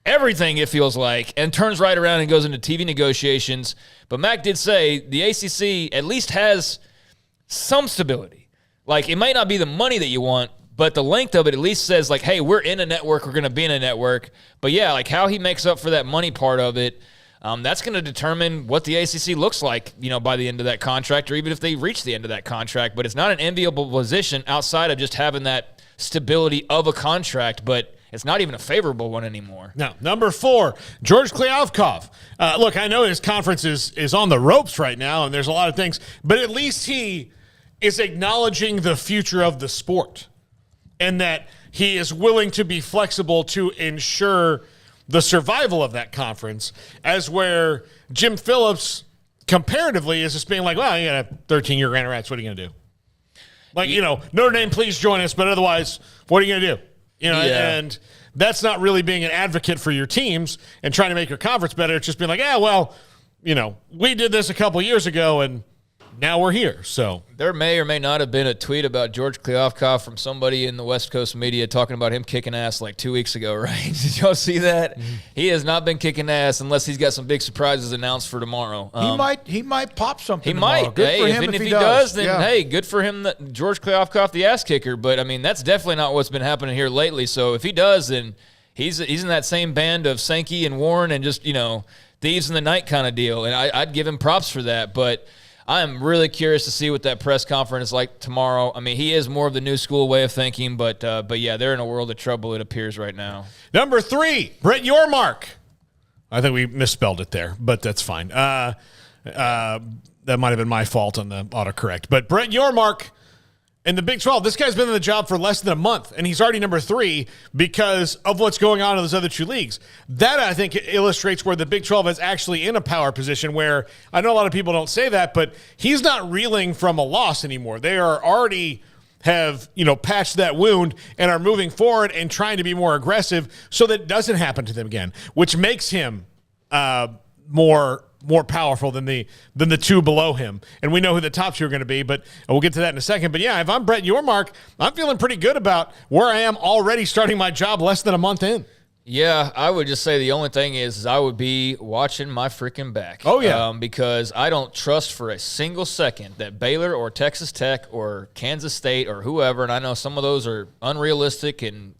everything, it feels like, and turns right around and goes into TV negotiations. But Mac did say the ACC at least has some stability. Like, it might not be the money that you want, but the length of it at least says, like, hey, we're in a network, we're going to be in a network. But, yeah, like how he makes up for that money part of it, that's going to determine what the ACC looks like, by the end of that contract, or even if they reach the end of that contract. But it's not an enviable position outside of just having that stability of a contract, but it's not even a favorable one anymore. No. Number 4, George Kliavkoff. Look, I know his conference is on the ropes right now, and there's a lot of things, but at least he is acknowledging the future of the sport and that he is willing to be flexible to ensure the survival of that conference, as where Jim Phillips comparatively is just being like, well, you got a 13-year Grand Rapids, what are you going to do? Like, Notre Dame, please join us, but otherwise, what are you going to do? And that's not really being an advocate for your teams and trying to make your conference better. It's just being like, we did this a couple years ago, and now we're here. So there may or may not have been a tweet about George Kliavkoff from somebody in the West Coast media talking about him kicking ass like 2 weeks ago, right? Did y'all see that? Mm-hmm. He has not been kicking ass unless he's got some big surprises announced for tomorrow. He might pop something. He tomorrow. Might. Good for him if he does, then yeah. Hey, good for him. George Kliavkoff, the ass kicker. But I mean, that's definitely not what's been happening here lately. So if he does, then he's in that same band of Sankey and Warren and just thieves in the night kind of deal. And I'd give him props for that, but I'm really curious to see what that press conference is like tomorrow. I mean, he is more of the new school way of thinking, but yeah, they're in a world of trouble, it appears, right now. Number 3, Brett Yormark. I think we misspelled it there, but that's fine. That might have been my fault on the autocorrect. But Brett Yormark in the Big 12, this guy's been in the job for less than a month, and he's already number 3 because of what's going on in those other 2 leagues. That, I think, illustrates where the Big 12 is actually in a power position where I know a lot of people don't say that, but he's not reeling from a loss anymore. They are already have, patched that wound and are moving forward and trying to be more aggressive so that it doesn't happen to them again, which makes him more powerful than the 2 below him. And we know who the top 2 are going to be, but we'll get to that in a second. But yeah, if I'm Brett Yormark, I'm feeling pretty good about where I am already starting my job less than a month in. Yeah, I would just say the only thing is I would be watching my freaking back. Oh, yeah. Because I don't trust for a single second that Baylor or Texas Tech or Kansas State or whoever, and I know some of those are unrealistic and,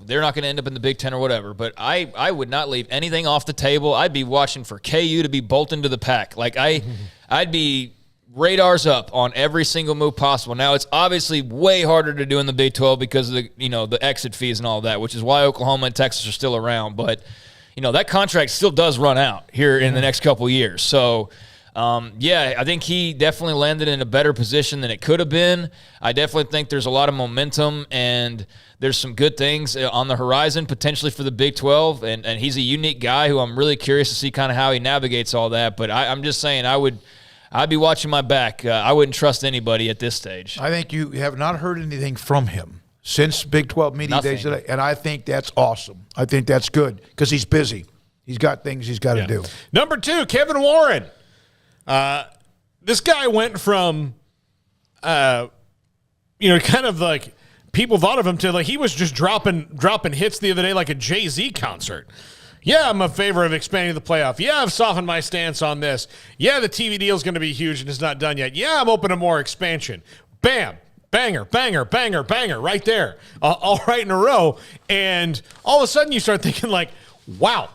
they're not going to end up in the Big Ten or whatever, but I would not leave anything off the table. I'd be watching for KU to be bolting to the pack. Like, I'd be radars up on every single move possible. Now, it's obviously way harder to do in the Big 12 because of the exit fees and all that, which is why Oklahoma and Texas are still around. But, that contract still does run out here in the next couple of years. So, yeah, I think he definitely landed in a better position than it could have been. I definitely think there's a lot of momentum and there's some good things on the horizon potentially for the Big 12. And he's a unique guy who I'm really curious to see kind of how he navigates all that. But I'm just saying I'd be watching my back. I wouldn't trust anybody at this stage. I think you have not heard anything from him since Big 12 media days today, and I think that's awesome. I think that's good because he's busy. He's got things he's got to do. Number 2, Kevin Warren. This guy went from, kind of like people thought of him to like he was just dropping hits the other day like a Jay-Z concert. Yeah, I'm in favor of expanding the playoff. Yeah, I've softened my stance on this. Yeah, the TV deal is going to be huge and it's not done yet. Yeah, I'm open to more expansion. Bam, banger, banger, banger, banger, right there, all right in a row. And all of a sudden you start thinking like, wow,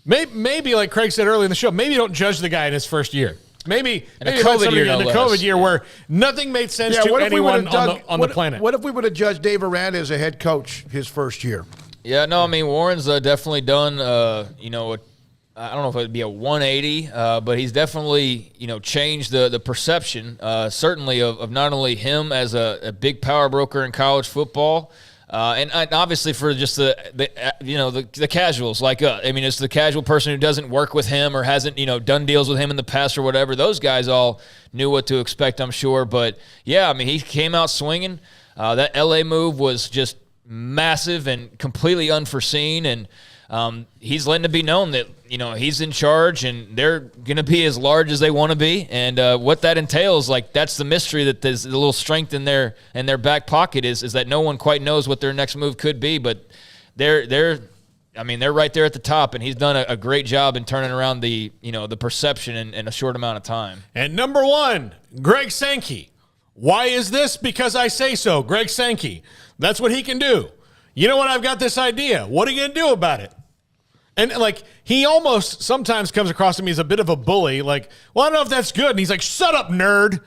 maybe like Craig said earlier in the show, maybe don't judge the guy in his first year. Maybe in the COVID year where nothing made sense to anyone on the planet. What if we would have judged Dave Aranda as a head coach his first year? Yeah, no, I mean, Warren's definitely done, I don't know if it would be a 180, but he's definitely, changed the perception, certainly of not only him as a big power broker in college football, And obviously for just the casuals like it's the casual person who doesn't work with him or hasn't done deals with him in the past or whatever. Those guys all knew what to expect, I'm sure. But yeah, I mean, he came out swinging. That LA move was just massive and completely unforeseen, and he's letting it be known that he's in charge and they're going to be as large as they want to be. And what that entails, like, that's the mystery, that there's a little strength in their back pocket is that no one quite knows what their next move could be. But they're right there at the top, and he's done a great job in turning around the perception in a short amount of time. And number one, Greg Sankey. Why is this? Because I say so. Greg Sankey. That's what he can do. You know what? I've got this idea. What are you going to do about it? And, like, he almost sometimes comes across to me as a bit of a bully. Like, well, I don't know if that's good. And he's like, shut up, nerd.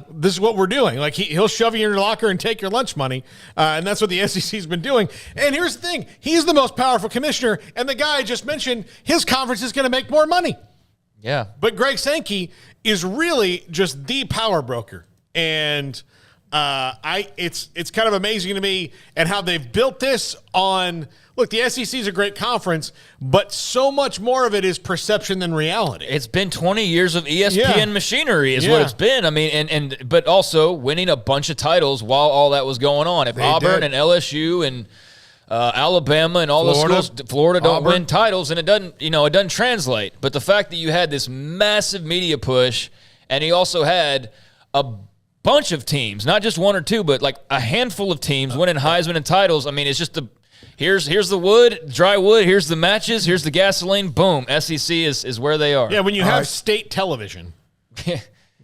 This is what we're doing. Like, he'll shove you in your locker and take your lunch money. And that's what the SEC's been doing. And here's the thing. He's the most powerful commissioner. And the guy I just mentioned, his conference is going to make more money. Yeah. But Greg Sankey is really just the power broker. And it's kind of amazing to me and how they've built this on. Look, the SEC is a great conference, but so much more of it is perception than reality. It's been 20 years of ESPN machinery is what it's been. I mean, but also winning a bunch of titles while all that was going on. If Auburn and LSU and Alabama and all those schools, Florida don't win titles, and it doesn't translate. But the fact that you had this massive media push, and he also had a bunch of teams, not just one or two, but like a handful of teams winning Heisman and titles. I mean, it's just here's the wood, dry wood, here's the matches, here's the gasoline, boom. SEC is where they are. Yeah, when you have state television.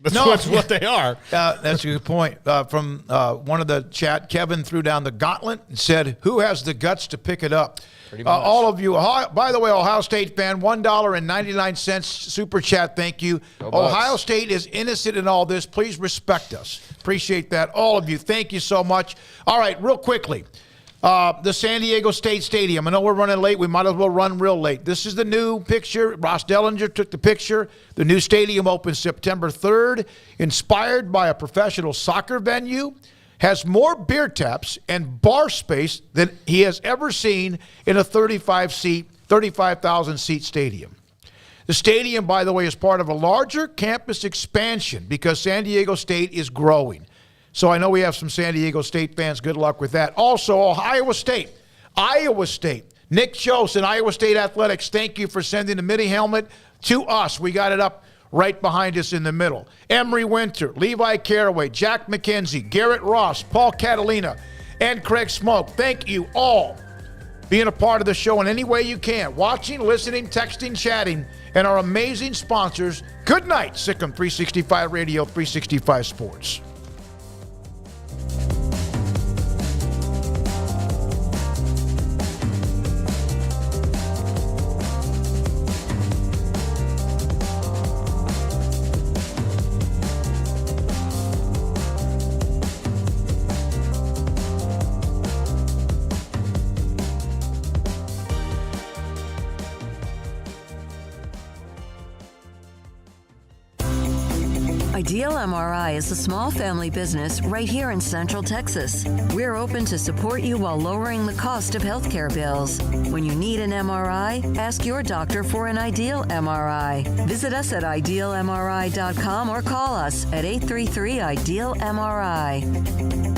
That's what they are. That's a good point. From one of the chat, Kevin threw down the gauntlet and said, who has the guts to pick it up? All of you. By the way, Ohio State fan, $1.99 super chat. Thank you. Ohio State is innocent in all this. Please respect us. Appreciate that. All of you. Thank you so much. All right, real quickly. The San Diego State Stadium. I know we're running late. We might as well run real late. This is the new picture. Ross Dellinger took the picture. The new stadium opens September 3rd. Inspired by a professional soccer venue. Has more beer taps and bar space than he has ever seen in a 35,000-seat stadium. The stadium, by the way, is part of a larger campus expansion because San Diego State is growing. So I know we have some San Diego State fans. Good luck with that. Also, Iowa State. Nick Chose and Iowa State Athletics, thank you for sending the mini helmet to us. We got it up right behind us in the middle. Emery Winter, Levi Caraway, Jack McKenzie, Garrett Ross, Paul Catalina, and Craig Smoak. Thank you all being a part of the show in any way you can. Watching, listening, texting, chatting, and our amazing sponsors. Good night, Sikkim 365 Radio, 365 Sports. Ideal MRI is a small family business right here in Central Texas. We're open to support you while lowering the cost of healthcare bills. When you need an MRI, ask your doctor for an Ideal MRI. Visit us at idealmri.com or call us at 833-IDEAL-MRI.